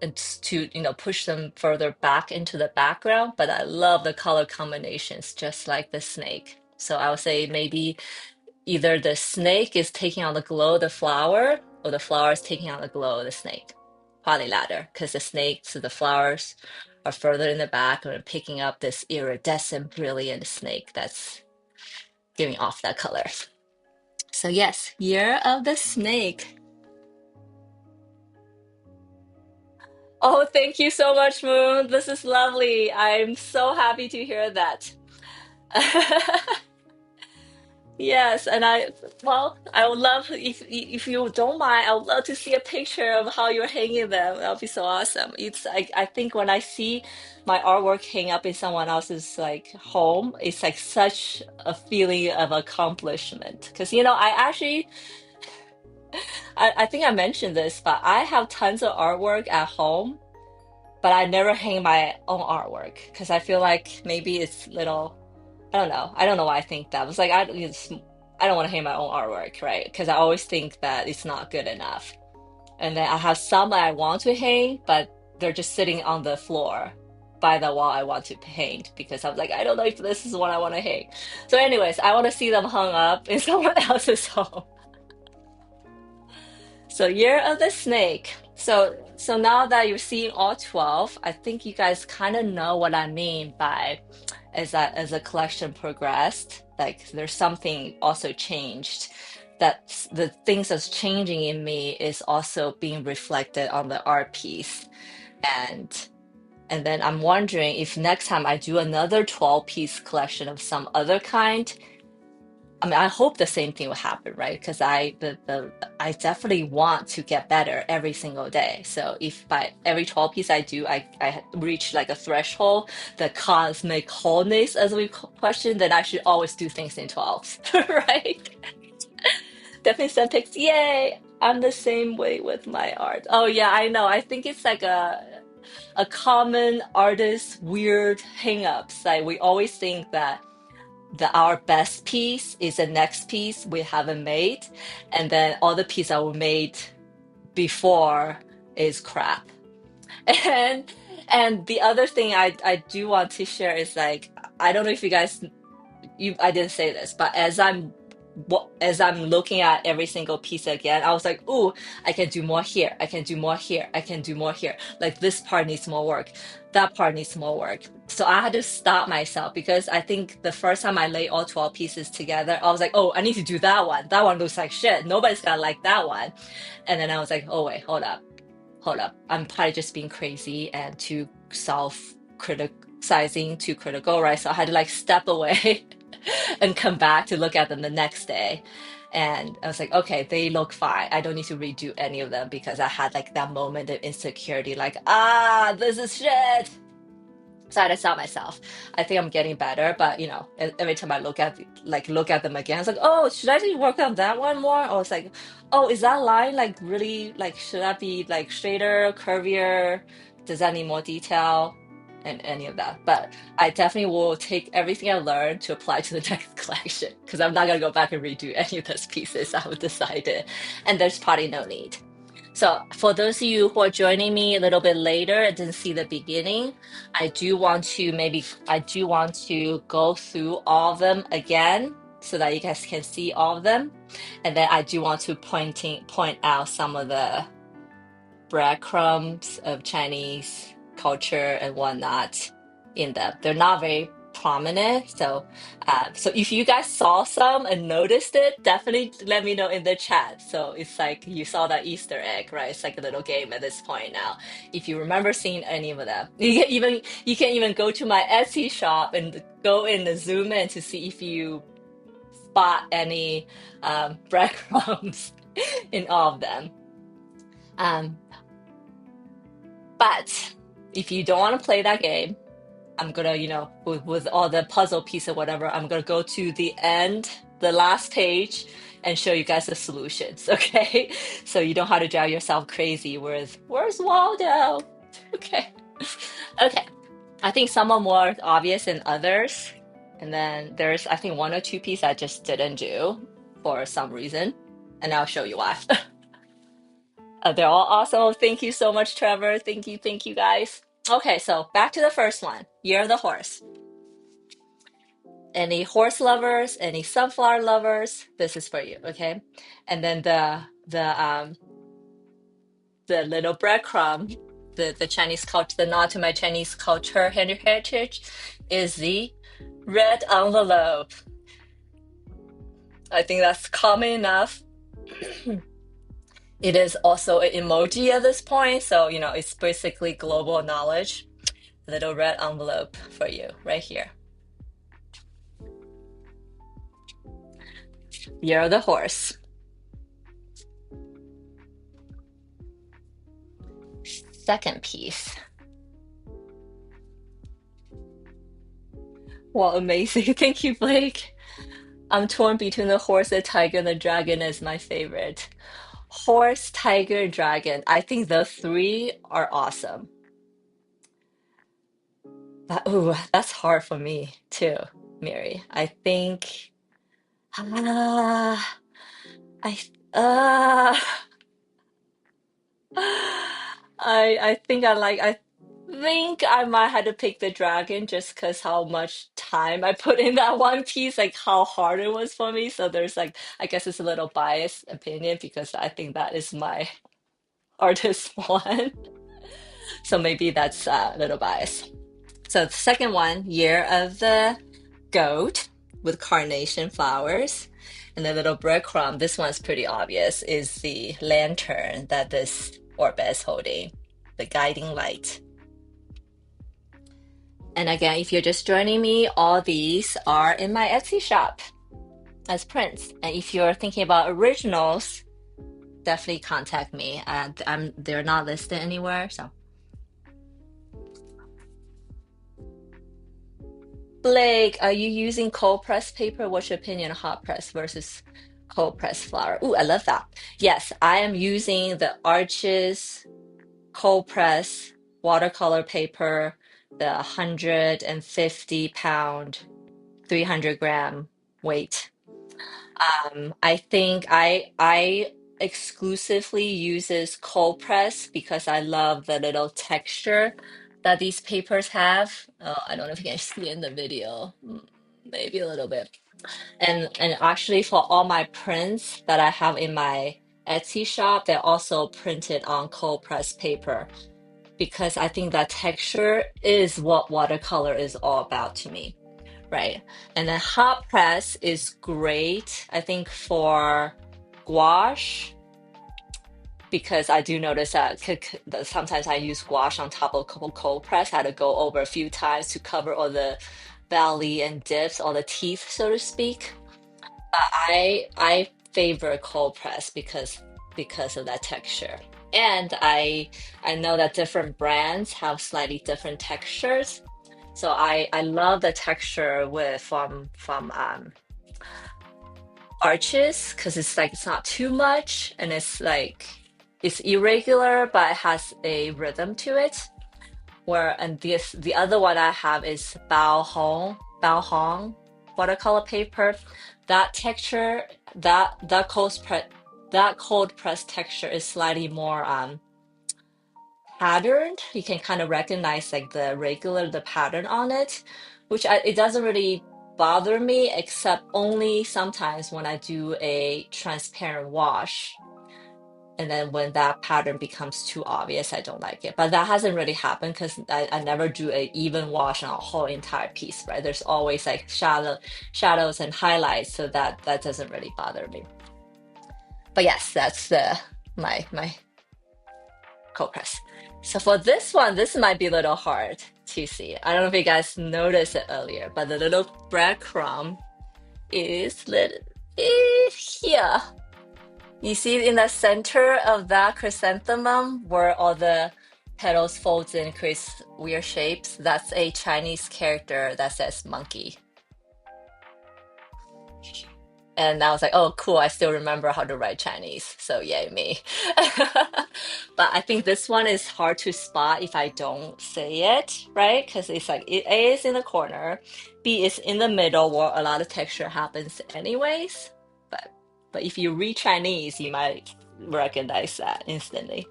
and to push them further back into the background. But I love the color combinations, just like the snake. So I would say maybe either the snake is taking on the glow of the flower, or the flower is taking on the glow of the snake. Probably latter, because the snakes, so the flowers are further in the back and picking up this iridescent, brilliant snake that's giving off that color. So yes, Year of the Snake. Oh, thank you so much, Moon. This is lovely. I'm so happy to hear that. Yes, and I would love if you don't mind, I would love to see a picture of how you're hanging them. That would be so awesome. It's I think when I see my artwork hang up in someone else's like home, it's like such a feeling of accomplishment. Because I actually I think I mentioned this, but I have tons of artwork at home, but I never hang my own artwork because I feel like maybe it's little. I don't know. I don't know why I think that. It's like I don't want to hang my own artwork, right? Because I always think that it's not good enough. And then I have some that I want to hang, but they're just sitting on the floor by the wall I want to paint because I'm like, I don't know if this is what I want to hang. So, anyways, I want to see them hung up in someone else's home. So Year of the Snake. So now that you're seeing all 12, I think you guys kind of know what I mean by as a collection progressed, like there's something also changed. That the things that's changing in me is also being reflected on the art piece. And and then I'm wondering if next time I do another 12-piece collection of some other kind, I mean, I hope the same thing will happen, right? Because I definitely want to get better every single day. So if by every 12 piece I do, I reach like a threshold, the cosmic wholeness, as we question, then I should always do things in 12s, right? Definitely send pics. Yay! I'm the same way with my art. Oh yeah, I know. I think it's like a common artist weird hang-ups. Like we always think that our best piece is the next piece we haven't made, and then all the piece that we made before is crap. and and the other thing I do want to share is like, I don't know if you guys, I didn't say this, but as I'm looking at every single piece again, I was like, "Ooh, I can do more here. I can do more here. I can do more here. Like this part needs more work. That part needs more work." So I had to stop myself because I think the first time I laid all 12 pieces together, I was like, "Oh, I need to do that one. That one looks like shit. Nobody's gonna like that one." And then I was like, "Oh wait, hold up. I'm probably just being crazy and too self-criticizing, too critical, right?" So I had to like step away and come back to look at them the next day. And I was like, okay, they look fine. I don't need to redo any of them because I had like that moment of insecurity, like, this is shit. So I had to stop myself. I think I'm getting better, but every time I look at them again, it's like, oh, should I just work on that one more? Or it's like, oh, is that line like really like should that be like straighter, curvier? Does that need more detail? And any of that. But I definitely will take everything I learned to apply to the next collection because I'm not gonna go back and redo any of those pieces. I have decided, and there's probably no need. So, for those of you who are joining me a little bit later and didn't see the beginning, I do want to go through all of them again so that you guys can see all of them. And then I do want to point out some of the breadcrumbs of Chinese culture and whatnot in them. They're not very prominent, so if you guys saw some and noticed it, definitely let me know in the chat. So it's like you saw that Easter egg, right? It's like a little game at this point now. If you remember seeing any of them, you can even go to my Etsy shop and go in and zoom in to see if you spot any breadcrumbs in all of them. Um, But if you don't want to play that game, I'm gonna, with all the puzzle piece or whatever, I'm gonna go to the end, the last page, and show you guys the solutions, okay? So you don't have to drive yourself crazy with, where's Waldo? Okay. Okay. I think some are more obvious than others. And then there's, I think, one or two pieces I just didn't do for some reason. And I'll show you why. They're all awesome. Thank you so much, Trevor. Thank you guys. Okay, so back to the first one. Year of the Horse. Any horse lovers, any sunflower lovers, this is for you, okay? And then the little breadcrumb, the Chinese culture, the nod to my Chinese culture heritage is the red envelope. I think that's common enough. It is also an emoji at this point, so it's basically global knowledge. Little red envelope for you right here. Year of the Horse. Second piece. Well, amazing. Thank you, Blake. I'm torn between the horse, the tiger, and the dragon is my favorite. Horse, tiger, dragon. I think the three are awesome. That's hard for me too, Mary. I think ah, I uh I think I might have to pick the dragon just because how much time I put in that one piece, like how hard it was for me. So there's like, I guess it's a little biased opinion because I think that is my hardest one. So maybe that's a little biased. So the second one, Year of the Goat with carnation flowers. And the little breadcrumb, this one's pretty obvious, is the lantern that this orb is holding, the guiding light. And again, if you're just joining me, all these are in my Etsy shop as prints. And if you're thinking about originals, definitely contact me. They're not listed anywhere, so. Blake, are you using cold press paper? What's your opinion on hot press versus cold press flower? Ooh, I love that. Yes, I am using the Arches cold press watercolor paper, the 150-pound, 300-gram weight. I think I exclusively uses cold press because I love the little texture that these papers have. Oh, I don't know if you can see in the video. Maybe a little bit. And actually for all my prints that I have in my Etsy shop, they're also printed on cold press paper because I think that texture is what watercolor is all about to me, right? And then hot press is great, I think, for gouache because I do notice that sometimes I use gouache on top of cold press. I had to go over a few times to cover all the valley and dips, all the teeth, so to speak. But I favorite cold press because of that texture. And I know that different brands have slightly different textures. So I love the texture with from Arches because it's like it's not too much and it's like it's irregular but it has a rhythm to it. Where and this the other one I have is Bao Hong watercolor paper. That texture, that cold press texture is slightly more patterned. You can kind of recognize like the pattern on it, it doesn't really bother me except only sometimes when I do a transparent wash. And then when that pattern becomes too obvious, I don't like it. But that hasn't really happened because I never do a even wash on a whole entire piece, right? There's always like shadows and highlights, so that doesn't really bother me. But yes, that's my cold press. So for this one, this might be a little hard to see. I don't know if you guys noticed it earlier, but the little breadcrumb is here. You see in the center of that chrysanthemum where all the petals folds in creates weird shapes? That's a Chinese character that says monkey. And I was like, oh, cool, I still remember how to write Chinese. So yay me. But I think this one is hard to spot if I don't say it, right? Because it's like A is in the corner, B is in the middle where a lot of texture happens anyways. But if you read Chinese, you might recognize that instantly.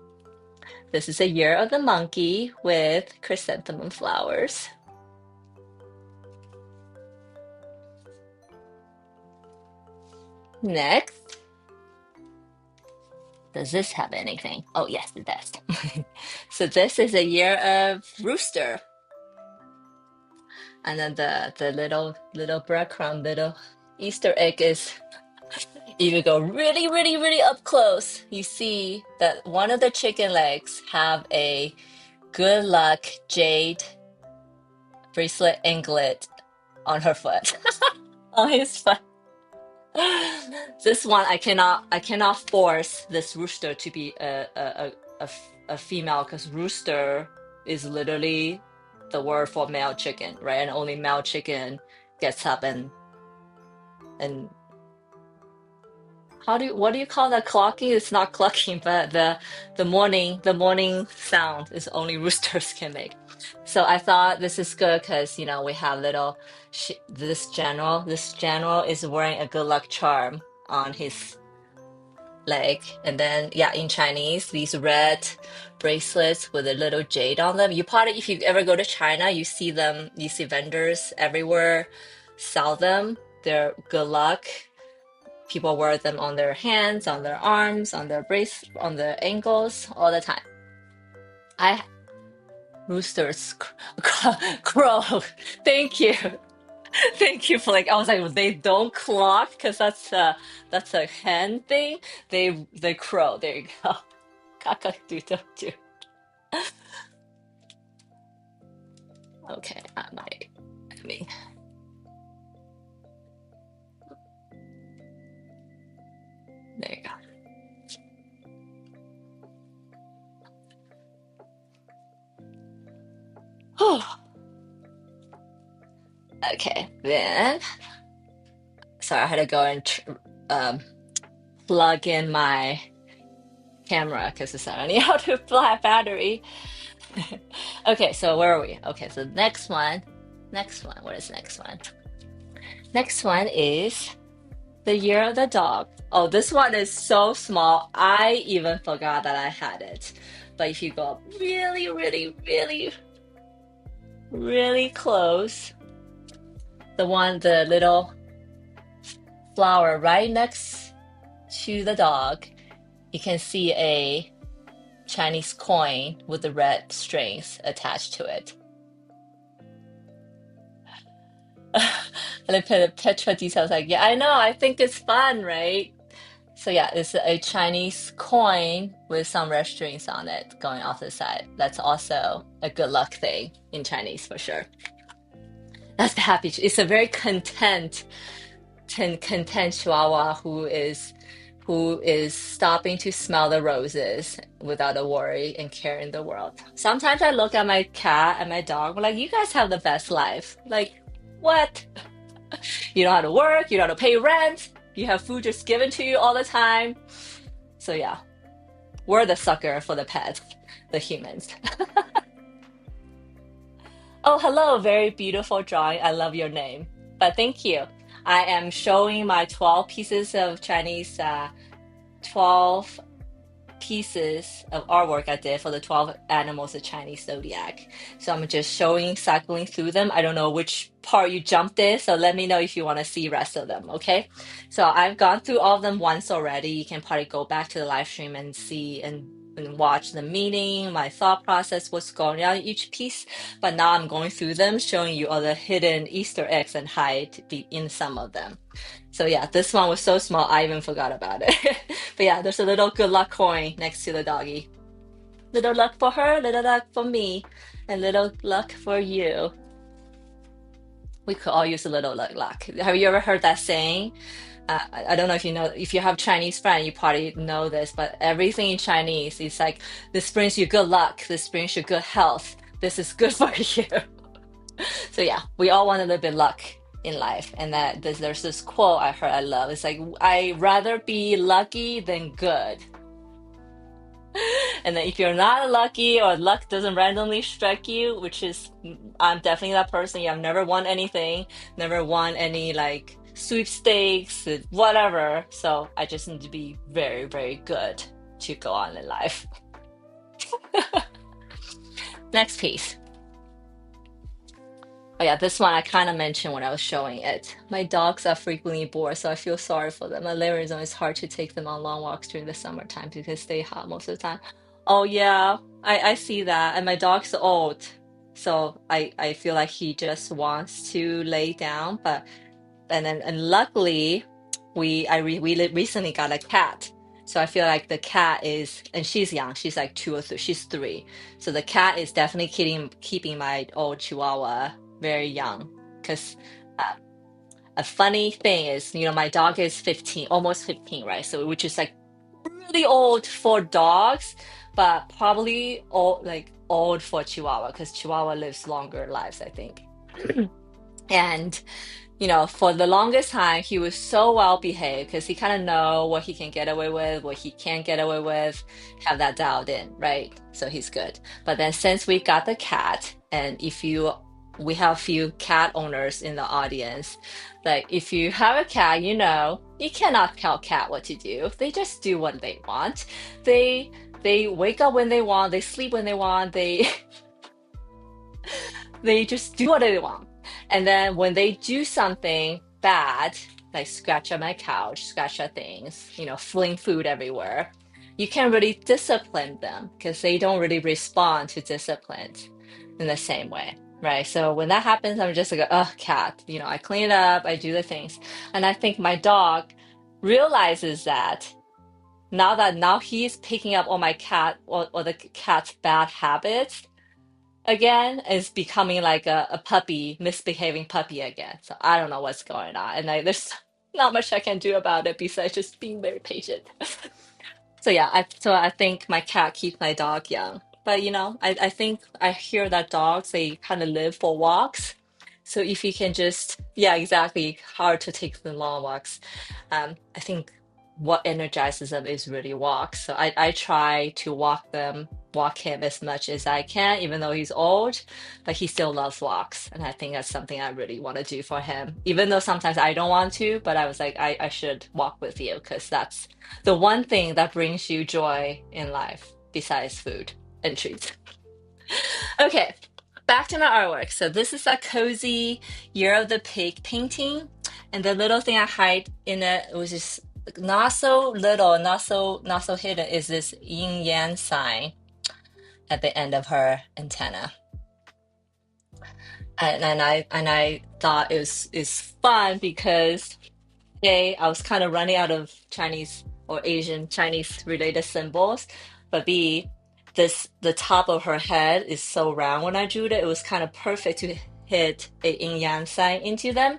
This is a year of the monkey with chrysanthemum flowers. Next, does this have anything? Oh, yes, it does. So this is a year of rooster. And then the little breadcrumb, little Easter egg is if you go really, really, really up close, you see that one of the chicken legs have a good luck jade bracelet anklet on her foot. On his foot. This one I cannot force this rooster to be a female because rooster is literally the word for male chicken, right? And only male chicken gets up and what do you call that clocking? It's not clucking, but the morning sound is only roosters can make. So I thought this is good because we have little this general is wearing a good luck charm on his leg, and then yeah, in Chinese these red bracelets with a little jade on them. You probably if you ever go to China, you see vendors everywhere sell them. They're good luck. People wear them on their hands, on their arms, on their ankles all the time. I roosters crow. Thank you. Thank you for like I was like they don't clock because that's a hen thing. They crow. There you go. Cock-a-doodle doo. Okay, I mean there you go. Okay, then sorry, I had to go and um, plug in my camera because it's not running out of battery. Okay, so where are we? Okay, so next one. What is next one? Next one is the year of the dog. Oh, this one is so small. I even forgot that I had it. But if you go up really, really, really, really close, the little flower right next to the dog, you can see a Chinese coin with the red strings attached to it. And I put a Petra details like, yeah, I know, I think it's fun, right? So yeah, it's a Chinese coin with some red strings on it going off the side. That's also a good luck thing in Chinese for sure. That's the happy. It's a very content content Chihuahua who is stopping to smell the roses without a worry and care in the world. Sometimes I look at my cat and my dog, I'm like, you guys have the best life. Like, what? You don't have to work, you don't have to pay rent, you have food just given to you all the time. So yeah, we're the sucker for the pets, the humans. Oh, hello, very beautiful drawing. I love your name. But thank you. I am showing my 12 pieces of Chinese, 12 pieces of artwork I did for the 12 animals of Chinese zodiac. So I'm just showing, cycling through them. I don't know which part you jumped in, so let me know if you want to see rest of them, okay? So I've gone through all of them once already. You can probably go back to the live stream and see and watch the meaning, my thought process, what's going on in each piece. But now I'm going through them, showing you all the hidden Easter eggs and hide in some of them. So yeah, this one was so small, I even forgot about it. But yeah, there's a little good luck coin next to the doggy. Little luck for her, little luck for me, and little luck for you. We could all use a little luck. Have you ever heard that saying? I don't know if you know, if you have Chinese friend, you probably know this, but everything in Chinese is like, this brings you good luck, this brings you good health, this is good for you. So yeah, we all want a little bit luck in life. And that there's this quote I heard I love. It's like, I rather be lucky than good. And then if you're not lucky or luck doesn't randomly strike you, which is I'm definitely that person. Yeah, I've never won anything, never won any like sweepstakes, whatever. So I just need to be very, very good to go on in life. Next piece. Oh yeah, this one I kind of mentioned when I was showing it. My dogs are frequently bored, so I feel sorry for them. My living room is hard to take them on long walks during the summertime because they stay hot most of the time. Oh yeah, I see that. And my dog's old, so I feel like he just wants to lay down. But and luckily, recently got a cat. So I feel like the cat is, and she's young. She's like 2 or 3. She's 3. So the cat is definitely keeping my old Chihuahua very young. Because uh, a funny thing is, my dog is 15, almost 15, right? So which is like really old for dogs, but probably old for Chihuahua because Chihuahua lives longer lives, I think. And for the longest time, he was so well behaved because he kind of know what he can get away with, what he can't get away with, have that dialed in, right? So he's good. But then since we got the cat, and we have a few cat owners in the audience, like if you have a cat, you cannot tell cat what to do. They just do what they want. They wake up when they want, they sleep when they want, they just do what they want. And then when they do something bad, like scratch at my couch, scratch at things, fling food everywhere, you can't really discipline them because they don't really respond to discipline in the same way. Right. So when that happens, I'm just like, oh, cat, I clean it up, I do the things. And I think my dog realizes that now he's picking up all my cat or the cat's bad habits again is becoming like a puppy, misbehaving puppy again. So I don't know what's going on. And there's not much I can do about it besides just being very patient. So yeah, I think my cat keeps my dog young. But I think I hear that dogs they kind of live for walks. So if you can just, yeah, exactly, hard to take them long walks. I think what energizes them is really walks. So I try to walk him as much as I can, even though he's old, but he still loves walks. And I think that's something I really want to do for him. Even though sometimes I don't want to, but I was like, I should walk with you because that's the one thing that brings you joy in life besides food and treats. Okay, back to my artwork. So this is a cozy Year of the Pig painting. And the little thing I hide in it, which is not so little, not so hidden, is this yin yang sign at the end of her antenna. And I thought it's fun because A, I was kind of running out of Chinese or Asian Chinese related symbols, but B, the top of her head is so round when I drew it. It was kind of perfect to hit a yin yang sign into them.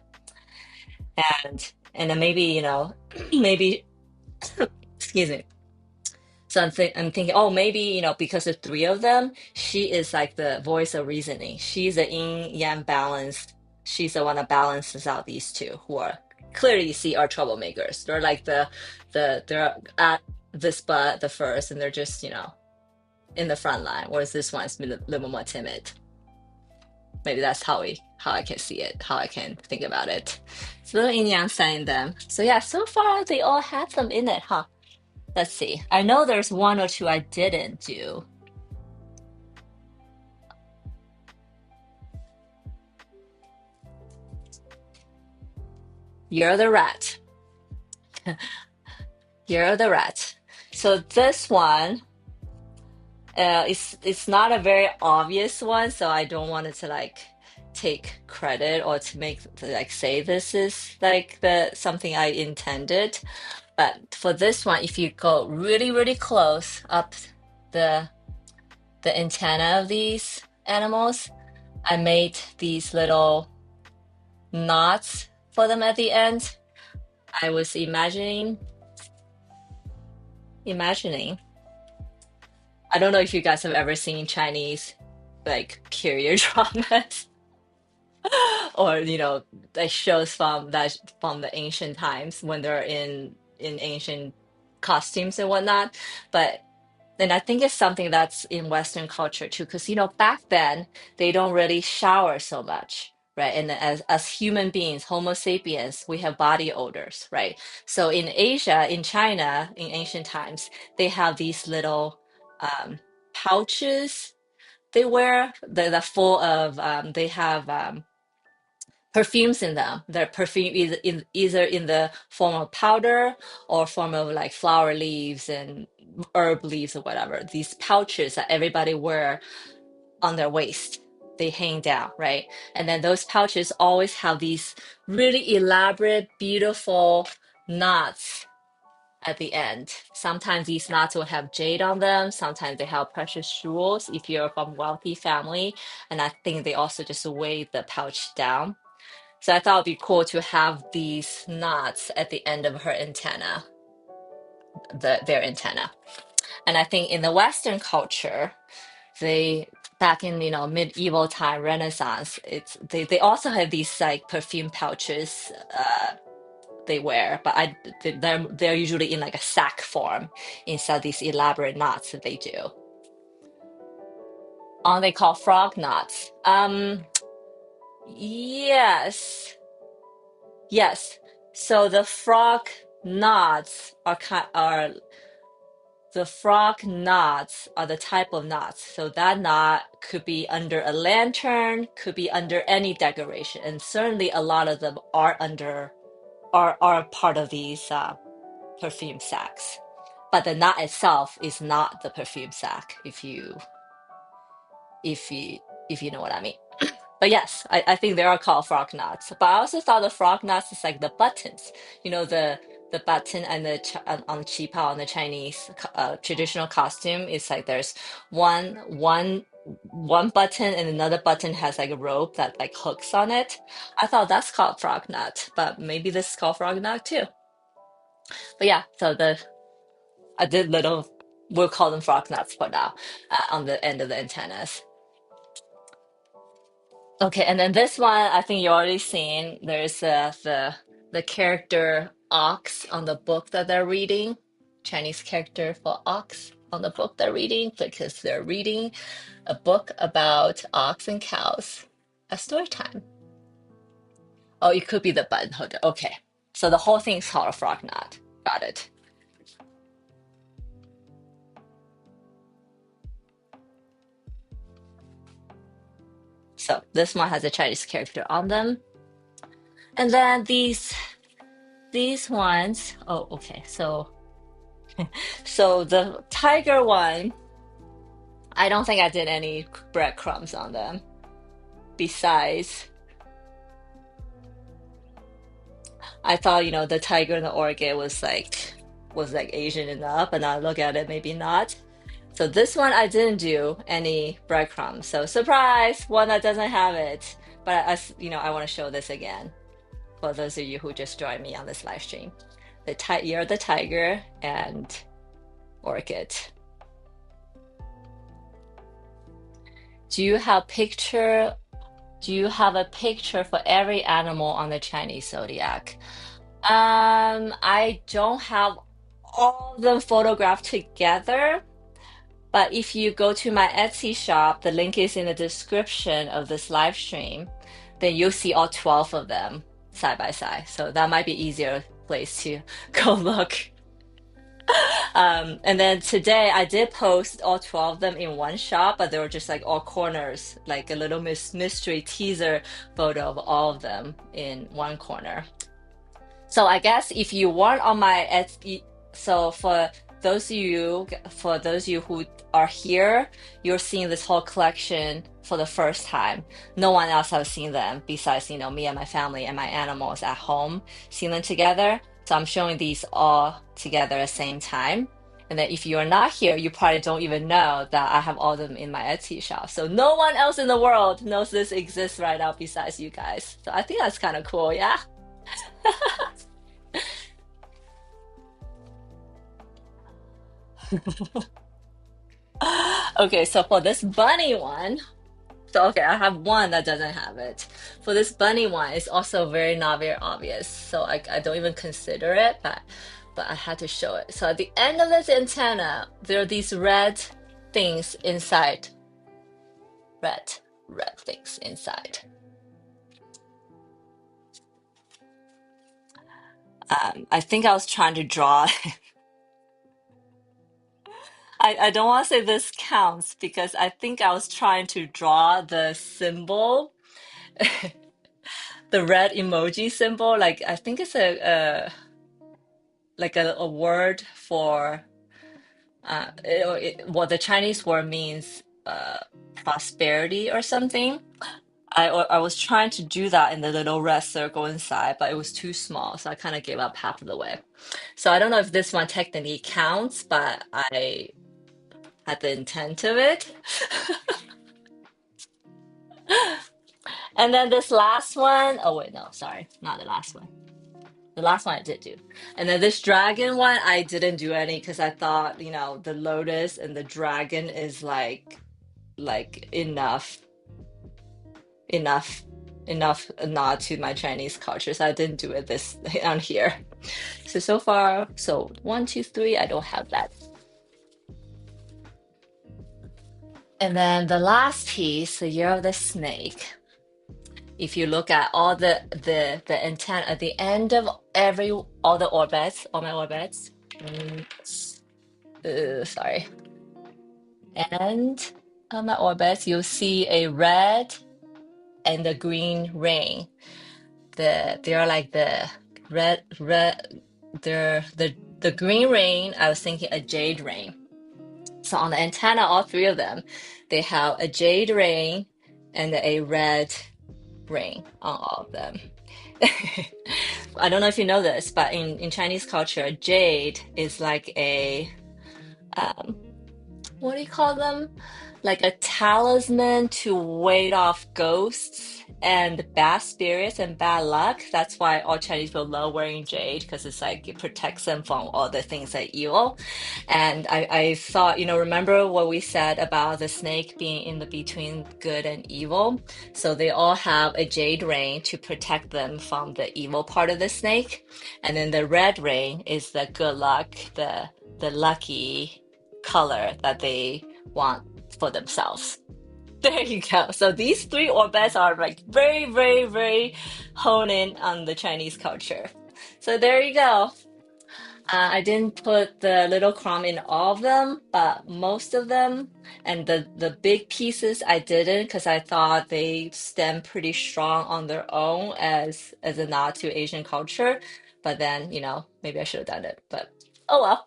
And And then maybe, maybe, excuse me. So I'm thinking, oh, maybe, because of three of them, she is like the voice of reasoning. She's the yin yang balance. She's the one that balances out these two who are clearly you see are troublemakers. They're like they're at this butt the first, and they're just, in the front line, whereas this one's a little more timid. Maybe that's how I can see it, how I can think about it. It's a little yin yang sign in them. So yeah, so far they all have them in it, huh? Let's see. I know there's one or two I didn't do. You're the rat. You're the rat. So this one, it's not a very obvious one, so I don't want it to like take credit or to make to like say this is like the something I intended. But for this one, if you go really, really close up the the antenna of these animals, I made these little knots for them at the end. I was imagining. I don't know if you guys have ever seen Chinese like period dramas or like shows from the ancient times when they're in ancient costumes and whatnot. But and I think it's something that's in Western culture too, because back then they don't really shower so much, right? And as human beings, Homo sapiens, we have body odors, right? So in Asia, in China, in ancient times, they have these little pouches they wear that are full of they have perfumes in them. Their perfume is either in the form of powder or form of like flower leaves and herb leaves or whatever. These pouches that everybody wear on their waist, they hang down, right? And then those pouches always have these really elaborate, beautiful knots at the end. Sometimes these knots will have jade on them. Sometimes they have precious jewels if you're from wealthy family. And I think they also just weigh the pouch down. So I thought it'd be cool to have these knots at the end of her antenna, their antenna. And I think in the Western culture, they back in medieval time, Renaissance, they also have these like perfume pouches they wear, but they're usually in like a sack form instead of these elaborate knots that they do. They call frog knots. Yes. Yes. So the frog knots the type of knots. So that knot could be under a lantern, could be under any decoration, and certainly a lot of them are part of these perfume sacks. But the knot itself is not the perfume sack, if you if you know what I mean. But yes, I think they are called frog knots. But I also thought the frog knots is like the buttons, the button and on the qipao on the Chinese traditional costume. It's like there's one button and another button has like a rope that like hooks on it. I thought that's called frog knot, but maybe this is called frog knot too. But yeah, so I did little, we'll call them frog knots for now, on the end of the antennas. Okay, and then this one, I think you already seen. There's the character ox on the book that they're reading, Chinese character for ox on the book they're reading because they're reading a book about ox and cows. A story time. Oh, it could be the button holder. Okay, so the whole thing's called a frog knot. Got it. So this one has a Chinese character on them, and then these ones. Oh, okay. So the tiger one, I don't think I did any breadcrumbs on them. Besides, I thought, the tiger and the orchid was like Asian enough, and I look at it, maybe not. So this one I didn't do any breadcrumbs. So surprise, one that doesn't have it. But I want to show this again for those of you who just joined me on this live stream. You're the tiger and orchid. Do you have picture? Do you have a picture for every animal on the Chinese zodiac? I don't have all of them photographed together, but if you go to my Etsy shop, the link is in the description of this live stream, then you'll see all 12 of them side by side. So that might be easier place to go look. And then today I did post all 12 of them in one shot, but they were just like all corners, like a little mystery teaser photo of all of them in one corner. So I guess if you weren't on my Etsy, so for those of you who are here, you're seeing this whole collection for the first time. No one else has seen them besides, me and my family and my animals at home, seeing them together. So I'm showing these all together at the same time. And then if you're not here, you probably don't even know that I have all of them in my Etsy shop. So no one else in the world knows this exists right now besides you guys. So I think that's kind of cool, yeah? Okay, so for this bunny one, so okay, I have one that doesn't have it. For this bunny one, it's also very not very obvious. So I don't even consider it, but I had to show it. So at the end of this antenna, there are these things inside. Red things inside. I think I was trying to draw. I don't want to say this counts because I think I was trying to draw the symbol, the red emoji symbol. Like I think it's a word for what the Chinese word means, prosperity or something. I was trying to do that in the little red circle inside, but it was too small, so I kind of gave up half of the way. So I don't know if this one technically counts, but I had the intent of it. And then this last one, oh wait, no, sorry, not the last one. The last one I did do. And then this dragon one, I didn't do any because I thought, the lotus and the dragon is like enough enough nod to my Chinese culture. So I didn't do it this on here. So far, so 1, 2, 3, I don't have that. And then the last piece, the year of the snake. If you look at all the intent at the end of all the orbits, all my orbits, sorry, and on my orbits, you'll see a red and the green ring. They're like the red. The green ring. I was thinking a jade ring. So on the antenna, all three of them, they have a jade ring and a red ring on all of them. I don't know if you know this, but in Chinese culture, jade is like um, what do you call them? Like a talisman to ward off ghosts and bad spirits and bad luck. That's why all Chinese people love wearing jade because it's like it protects them from all the things that are evil. And I thought, remember what we said about the snake being in the between good and evil? So they all have a jade ring to protect them from the evil part of the snake. And then the red ring is the good luck, the lucky color that they want for themselves. There you go. So these three orbits are like very, very, very honed in on the Chinese culture. So there you go. I didn't put the little crumb in all of them, but most of them, and the big pieces I didn't because I thought they stand pretty strong on their own as a nod to Asian culture. But then, maybe I should have done it. But oh well.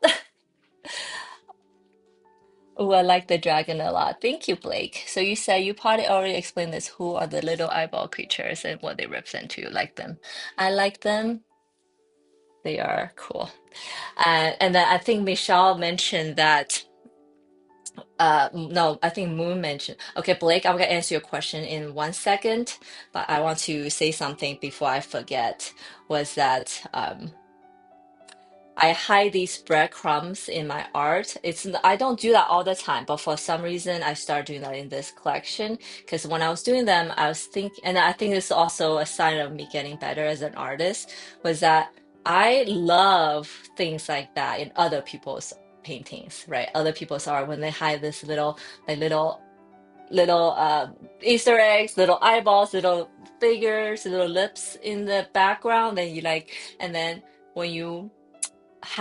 Oh, I like the dragon a lot. Thank you, Blake. So you said you probably already explained this. Who are the little eyeball creatures and what they represent to you? Like them. I like them. They are cool. And then I think Michelle mentioned that No, I think Moon mentioned. Okay, Blake, I'm gonna answer your question in 1 second, but I want to say something before I forget. Was that I hide these breadcrumbs in my art. I don't do that all the time, but for some reason I started doing that in this collection because when I was doing them, I was thinking, and I think it's also a sign of me getting better as an artist, was that I love things like that in other people's paintings, right? Other people's art when they hide this like little Easter eggs, little eyeballs, little figures, little lips in the background, then you like, and then when you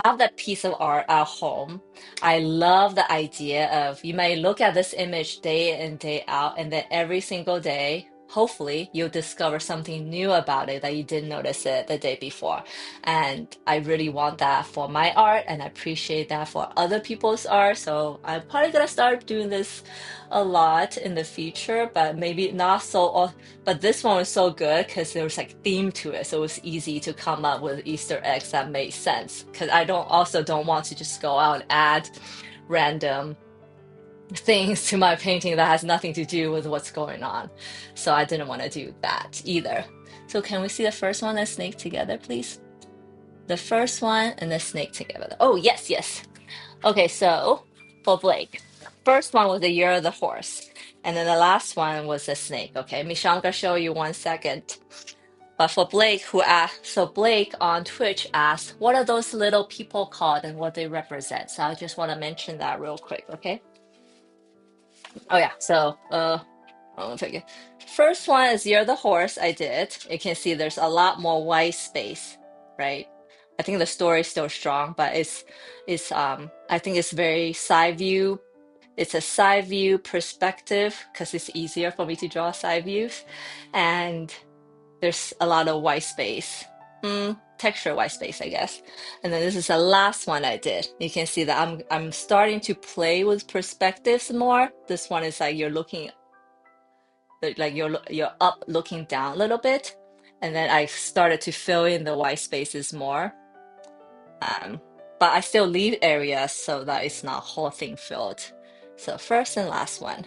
have that piece of art at home. I love the idea of you may look at this image day in, day out, and then every single day, hopefully, you'll discover something new about it that you didn't notice it the day before. And I really want that for my art, and I appreciate that for other people's art. So I'm probably gonna start doing this a lot in the future, but maybe not so. But this one was so good because there was like theme to it, so it was easy to come up with Easter eggs that made sense. Because I don't want to just go out and add random things to my painting that has nothing to do with what's going on. So I didn't want to do that either. So can we see the first one, the snake together, please? The first one and the snake together. Oh, yes, yes. Okay, so for Blake, first one was the year of the horse, and then the last one was the snake. Okay, Michelle, I'm gonna show you 1 second. But for Blake, who asked, so Blake on Twitch asked, what are those little people called and what they represent? So I just want to mention that real quick, okay? Oh yeah, so one second. First one is You're the Horse I did. You can see there's a lot more white space, right? I think the story is still strong, but it's I think it's very side view. It's a side view perspective because it's easier for me to draw side views. And there's a lot of white space. Texture white space, I guess. And then this is the last one I did. You can see that I'm starting to play with perspectives more. This one is like you're looking like you're up looking down a little bit. And then I started to fill in the white spaces more. Um, but I still leave areas so that it's not whole thing filled. So first and last one.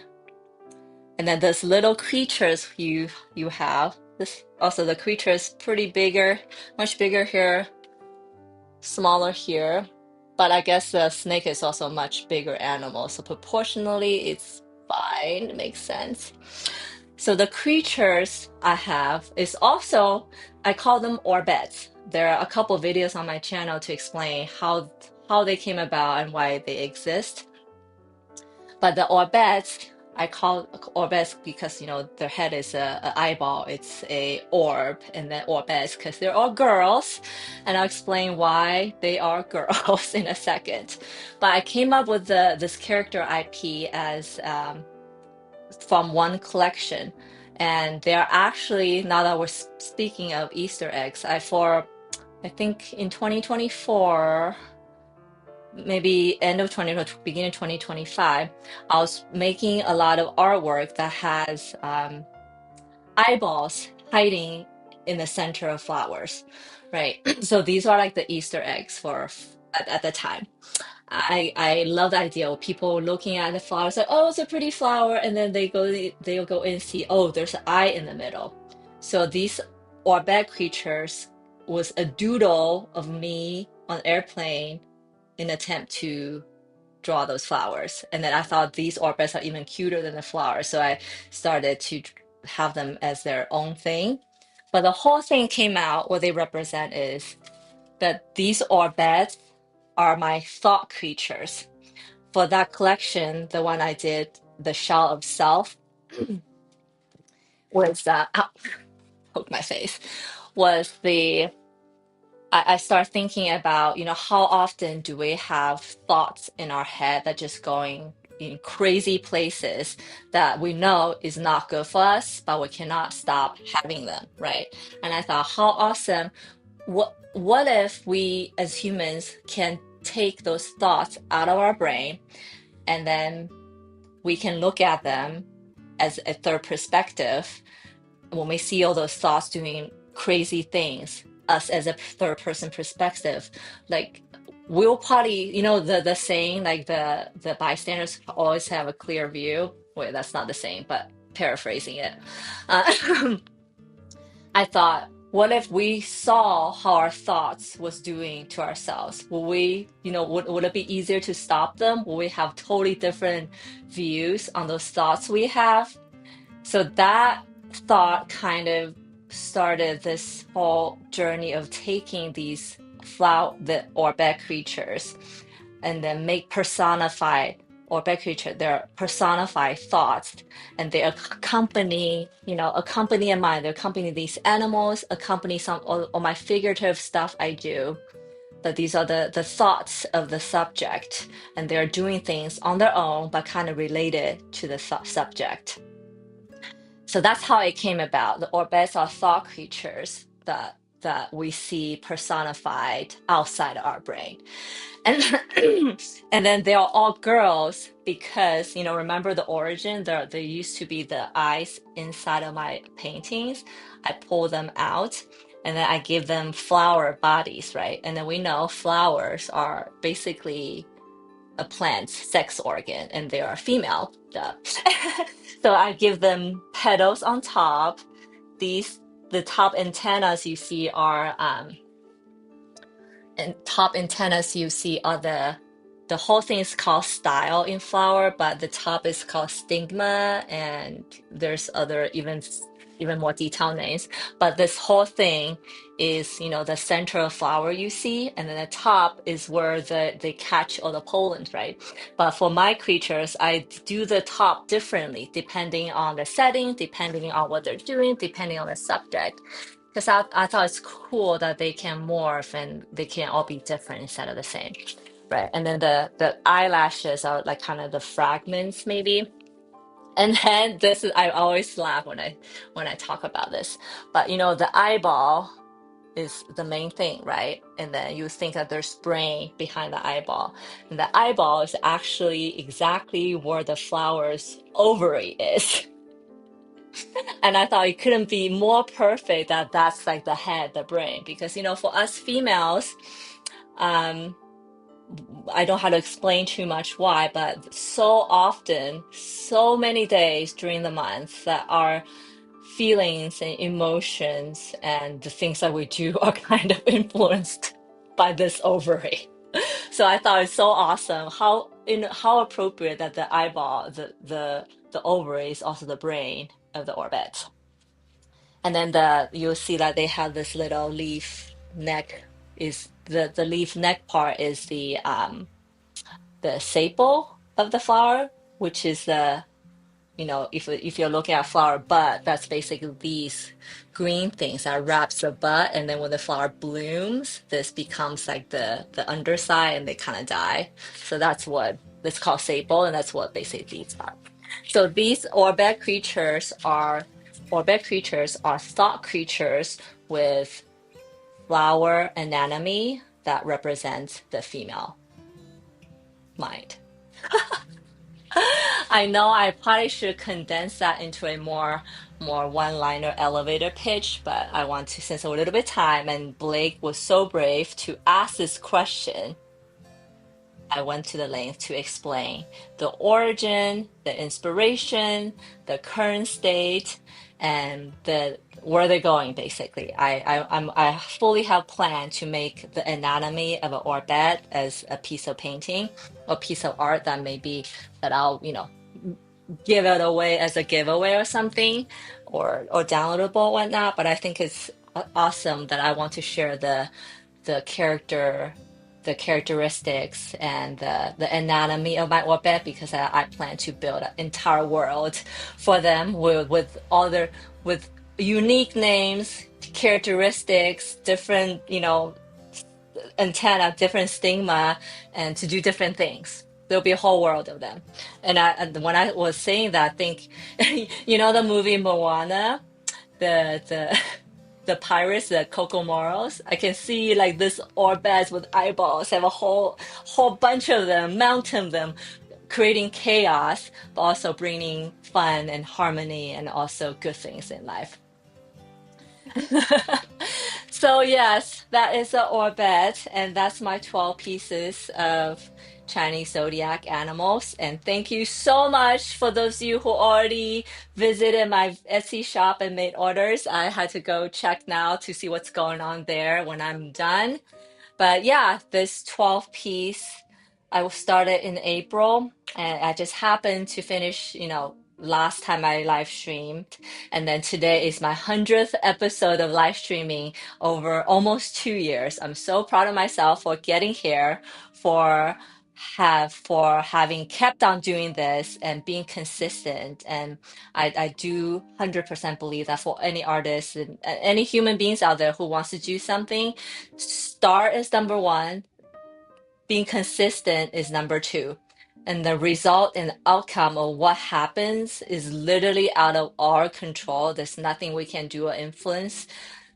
And then those little creatures you have. This also the creature is pretty bigger, much bigger here, smaller here. But I guess the snake is also a much bigger animal, so proportionally it's fine, it makes sense. So the creatures I have is also I call them orbits. There are a couple videos on my channel to explain how they came about and why they exist. But the orbits, I call orbits because their head is a eyeball. It's a orb, and then orbits because they're all girls, and I'll explain why they are girls in a second. But I came up with this character IP as from one collection, and they're actually now that we're speaking of Easter eggs, I think in 2024 maybe end of 20, beginning 2025, I was making a lot of artwork that has eyeballs hiding in the center of flowers, right? So these are like the Easter eggs at the time. I love the idea of people looking at the flowers like, oh, it's a pretty flower, and then they'll go in and see, oh, there's an eye in the middle. So these orbit creatures was a doodle of me on airplane in attempt to draw those flowers. And then I thought these orbits are even cuter than the flowers. So I started to have them as their own thing. But the whole thing came out, what they represent is that these orbits are my thought creatures. For that collection, the one I did, The Shell of Self, was ow, poke my face, was I start thinking about, how often do we have thoughts in our head that just going in crazy places that we know is not good for us, but we cannot stop having them, right? And I thought, how awesome. What if we as humans can take those thoughts out of our brain and then we can look at them as a third perspective when we see all those thoughts doing crazy things, us as a third person perspective, like we'll probably, the saying like the bystanders always have a clear view. Wait, that's not the saying, but paraphrasing it. Uh, I thought, what if we saw how our thoughts was doing to ourselves? Would we, would it be easier to stop them? Will we have totally different views on those thoughts we have? So that thought kind of started this whole journey of taking these or bed creatures and then make personified or bed creature, they're personified thoughts, and they accompany in mind, they accompany these animals, accompany some all my figurative stuff I do. But these are the thoughts of the subject, and they're doing things on their own, but kind of related to the subject. So that's how it came about. The orbits are thought creatures that we see personified outside our brain. And and then they are all girls because, remember the origin? There used to be the eyes inside of my paintings. I pull them out and then I give them flower bodies, right? And then we know flowers are basically a plant's sex organ and they are female. Duh. So I give them petals on top. The top antennas you see are and top antennas you see are the whole thing is called style in flower, but the top is called stigma, and there's other even more detailed names. But this whole thing is, the center of flower you see, and then the top is where they catch all the pollens, right? But for my creatures, I do the top differently depending on the setting, depending on what they're doing, depending on the subject. Because I thought it's cool that they can morph and they can all be different instead of the same. Right. And then the eyelashes are like kind of the fragments maybe. And then this is I always laugh when I talk about this. But the eyeball is the main thing, right? And then you think that there's brain behind the eyeball. And the eyeball is actually exactly where the flower's ovary is. And I thought it couldn't be more perfect that that's like the head, the brain. Because for us females, um, I don't have to explain too much why, but so often, so many days during the month that our feelings and emotions and the things that we do are kind of influenced by this ovary. So I thought it's so awesome how appropriate that the eyeball, the ovary is also the brain of the orbit. And then you'll see that they have this little leaf neck is the leaf neck part is the sepal of the flower, which is if you're looking at flower bud, that's basically these green things that wraps the bud, and then when the flower blooms, this becomes like the underside, and they kind of die. So that's what it's called sepal, and that's what basically these are. So these orbit creatures are thought creatures with flower anatomy that represents the female mind. I know I probably should condense that into a more one-liner elevator pitch, but I want to since a little bit of time, and Blake was so brave to ask this question. I went to the length to explain the origin, the inspiration, the current state, and the where they're going. Basically, I fully have planned to make the anatomy of an orbit as a piece of painting or piece of art that I'll give it away as a giveaway or something, or downloadable or whatnot. But I think it's awesome that I want to share the character, the characteristics, and the anatomy of my orbit because I plan to build an entire world for them with all their with unique names, characteristics, different antenna, different stigma, and to do different things. There'll be a whole world of them. And when I was saying that, I think the movie Moana, the the pirates, the Kokomoros. I can see like this orbits with eyeballs, have a whole bunch of them, mountain of them, creating chaos, but also bringing fun and harmony and also good things in life. So yes, that is a orbit, and that's my 12 pieces of Chinese zodiac animals. And thank you so much for those of you who already visited my Etsy shop and made orders. I had to go check now to see what's going on there when I'm done. But yeah, this 12 piece, I started in April and I just happened to finish, last time I live streamed. And then today is my 100th episode of live streaming over almost 2 years. I'm so proud of myself for getting here, for for having kept on doing this and being consistent. And I do 100% believe that for any artist and any human beings out there who wants to do something, start is number one, being consistent is number two. And the result and outcome of what happens is literally out of our control. There's nothing we can do or influence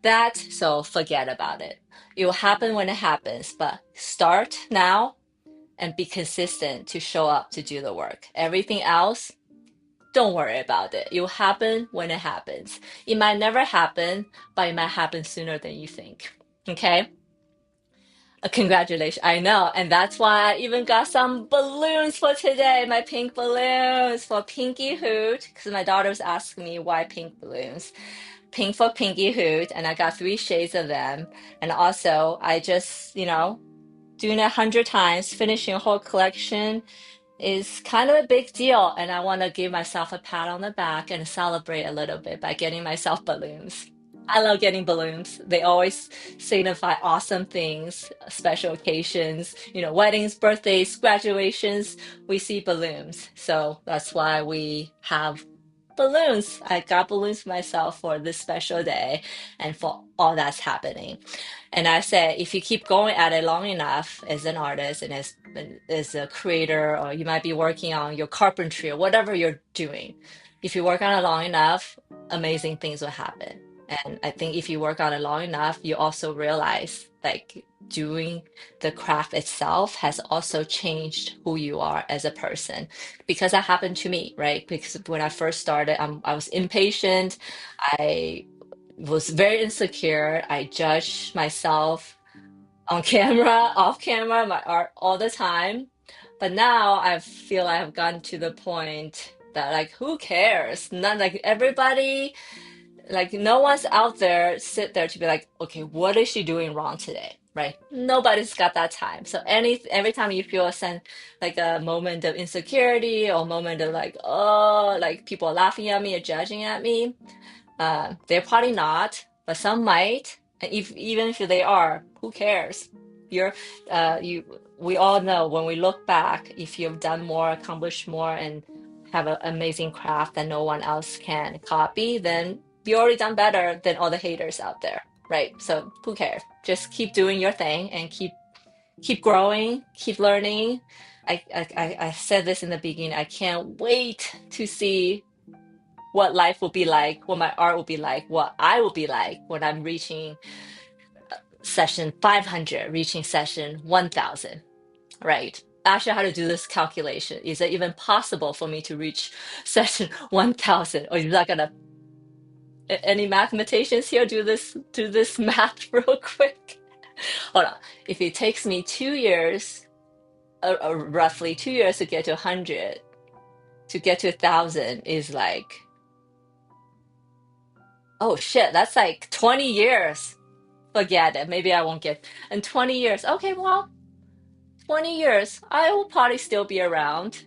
that. So forget about it. It will happen when it happens, but start now and be consistent to show up to do the work. Everything else, don't worry about it. It will happen when it happens. It might never happen, but it might happen sooner than you think. Okay? Congratulations. I know. And that's why I even got some balloons for today. My pink balloons for Pinky Hoot. Because my daughter was asking me why pink balloons. Pink for Pinky Hoot. And I got 3 shades of them. And also, I just, doing it 100 times, finishing a whole collection is kind of a big deal. And I want to give myself a pat on the back and celebrate a little bit by getting myself balloons. I love getting balloons. They always signify awesome things, special occasions, weddings, birthdays, graduations. We see balloons. So that's why we have balloons. I got balloons myself for this special day and for all that's happening. And I say, if you keep going at it long enough as an artist and as a creator, or you might be working on your carpentry or whatever you're doing, if you work on it long enough, amazing things will happen. And I think if you work on it long enough, you also realize like doing the craft itself has also changed who you are as a person. Because that happened to me, right? Because when I first started, I was impatient. I was very insecure. I judged myself on camera, off camera, my art all the time. But now I feel I have gotten to the point that like who cares? Not like everybody, like no one's out there sit there to be like, okay, what is she doing wrong today? Right? Nobody's got that time. So every time you feel a sense like a moment of insecurity or moment of like, oh, like people are laughing at me or judging at me, they're probably not, but some might. And even if they are, who cares? You're, we all know when we look back, if you've done more, accomplished more, and have an amazing craft that no one else can copy, then you already done better than all the haters out there, right? So who cares? Just keep doing your thing and keep growing, keep learning. I said this in the beginning. I can't wait to see what life will be like, what my art will be like, what I will be like when I'm reaching session 500, reaching session 1000, right? Actually, how to do this calculation. Is it even possible for me to reach session 1000? Or is that gonna, any mathematicians here do this math real quick? Hold on. If it takes me 2 years, roughly 2 years to get to 100, to get to 1000 is like, oh shit, that's like 20 years. Forget it. Maybe I won't get in 20 years. Okay, well, 20 years, I will probably still be around.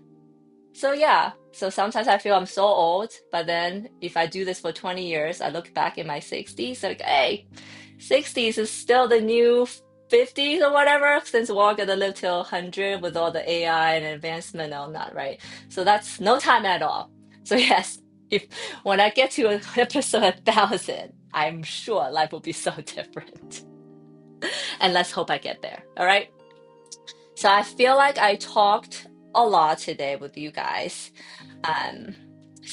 So yeah. So sometimes I feel I'm so old, but then if I do this for 20 years, I look back in my 60s, like, hey, 60s is still the new 50s or whatever, since we're all gonna live till 100 with all the AI and advancement and all that, right? So that's no time at all. So yes, if when I get to episode 1000, I'm sure life will be so different. And let's hope I get there. All right. So I feel like I talked a lot today with you guys. Um,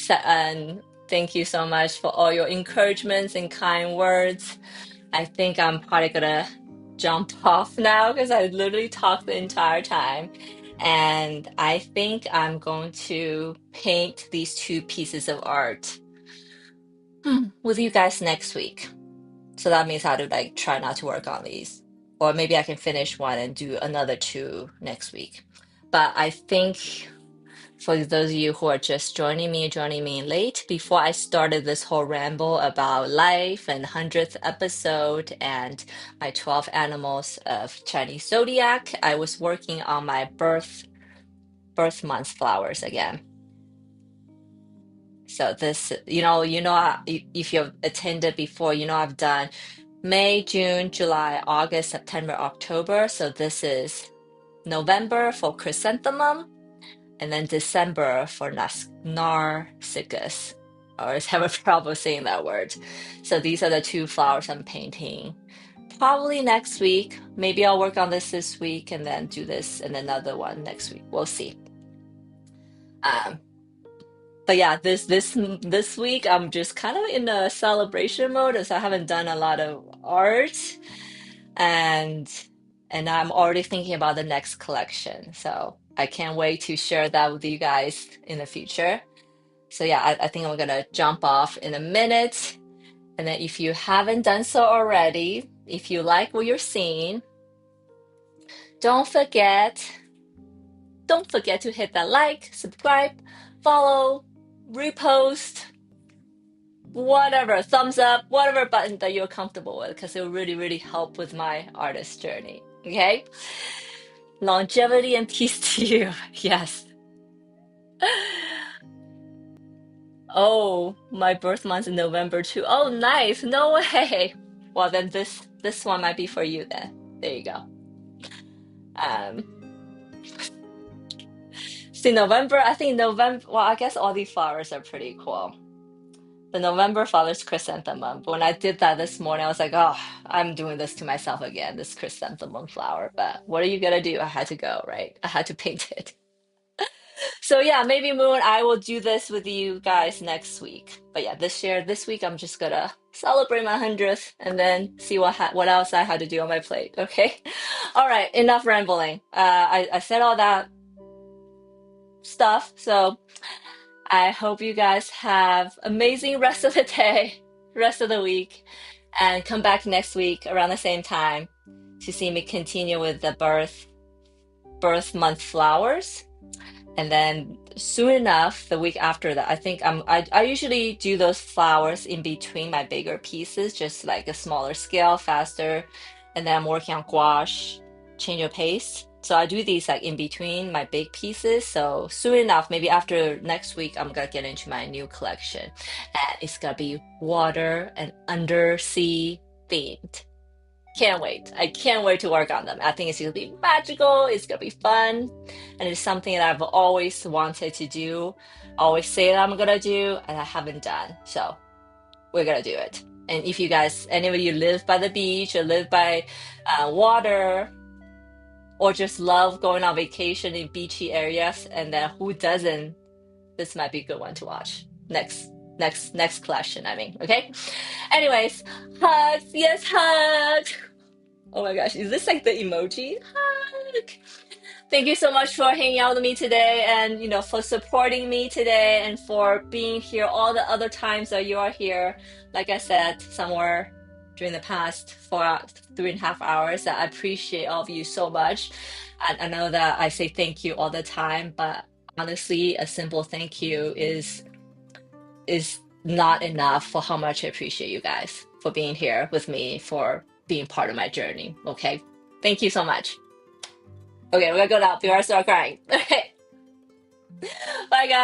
and thank you so much for all your encouragements and kind words. I think I'm probably gonna jump off now because I literally talked the entire time. And I think I'm going to paint these 2 pieces of art with you guys next week. So that means I have to like try not to work on these. Or maybe I can finish one and do another two next week. But I think for those of you who are just joining me late, before I started this whole ramble about life and 100th episode and my 12 animals of Chinese zodiac, I was working on my birth month flowers again. So this, if you've attended before, I've done May, June, July, August, September, October. So this is November for chrysanthemum, and then December for narcissus. I always have a problem saying that word. So these are the two flowers I'm painting. Probably next week. Maybe I'll work on this week and then do this and another one next week. We'll see. Um, but yeah, this week I'm just kind of in a celebration mode as I haven't done a lot of art, and I'm already thinking about the next collection. So I can't wait to share that with you guys in the future. So yeah, I think I'm gonna jump off in a minute. And then if you haven't done so already, if you like what you're seeing, don't forget to hit that like, subscribe, follow, repost, whatever, thumbs up, whatever button that you're comfortable with, because it will really, really help with my artist journey. Okay? Longevity and peace to you. Yes. Oh, my birth month's in November too. Oh, nice. No way. Well, then this one might be for you then. There you go. Um, see, November, I think November, well, I guess all these flowers are pretty cool. The November flower's chrysanthemum. But when I did that this morning, I was like, oh, I'm doing this to myself again, this chrysanthemum flower. But what are you gonna do? I had to go, right? I had to paint it. So yeah, maybe Moon, I will do this with you guys next week. But yeah, this week, I'm just gonna celebrate my 100th and then see what else I had to do on my plate. Okay. All right. Enough rambling. I said all that stuff. So I hope you guys have amazing rest of the day, rest of the week, and come back next week around the same time to see me continue with the birth month flowers. And then soon enough, the week after that, I think I usually do those flowers in between my bigger pieces, just like a smaller scale, faster. And then I'm working on gouache, change of pace. So I do these like in between my big pieces. So soon enough, maybe after next week, I'm gonna get into my new collection. And it's gonna be water and undersea themed. Can't wait. I can't wait to work on them. I think it's going to be magical. It's going to be fun. And it's something that I've always wanted to do, always say that I'm going to do, and I haven't done. So we're going to do it. And if you guys, any of you live by the beach or live by water, or just love going on vacation in beachy areas, and then who doesn't, this might be a good one to watch. Next collection, I mean, okay? Anyways, hugs, yes, hugs. Oh my gosh, is this like the emoji? Hug. Thank you so much for hanging out with me today and for supporting me today and for being here all the other times that you are here. Like I said, somewhere during the past 3.5 hours, I appreciate all of you so much. And I know that I say thank you all the time, but honestly, a simple thank you is not enough for how much I appreciate you guys for being here with me, for being part of my journey. Okay. Thank you so much. Okay, we're gonna go now before I start crying. Okay. Bye guys.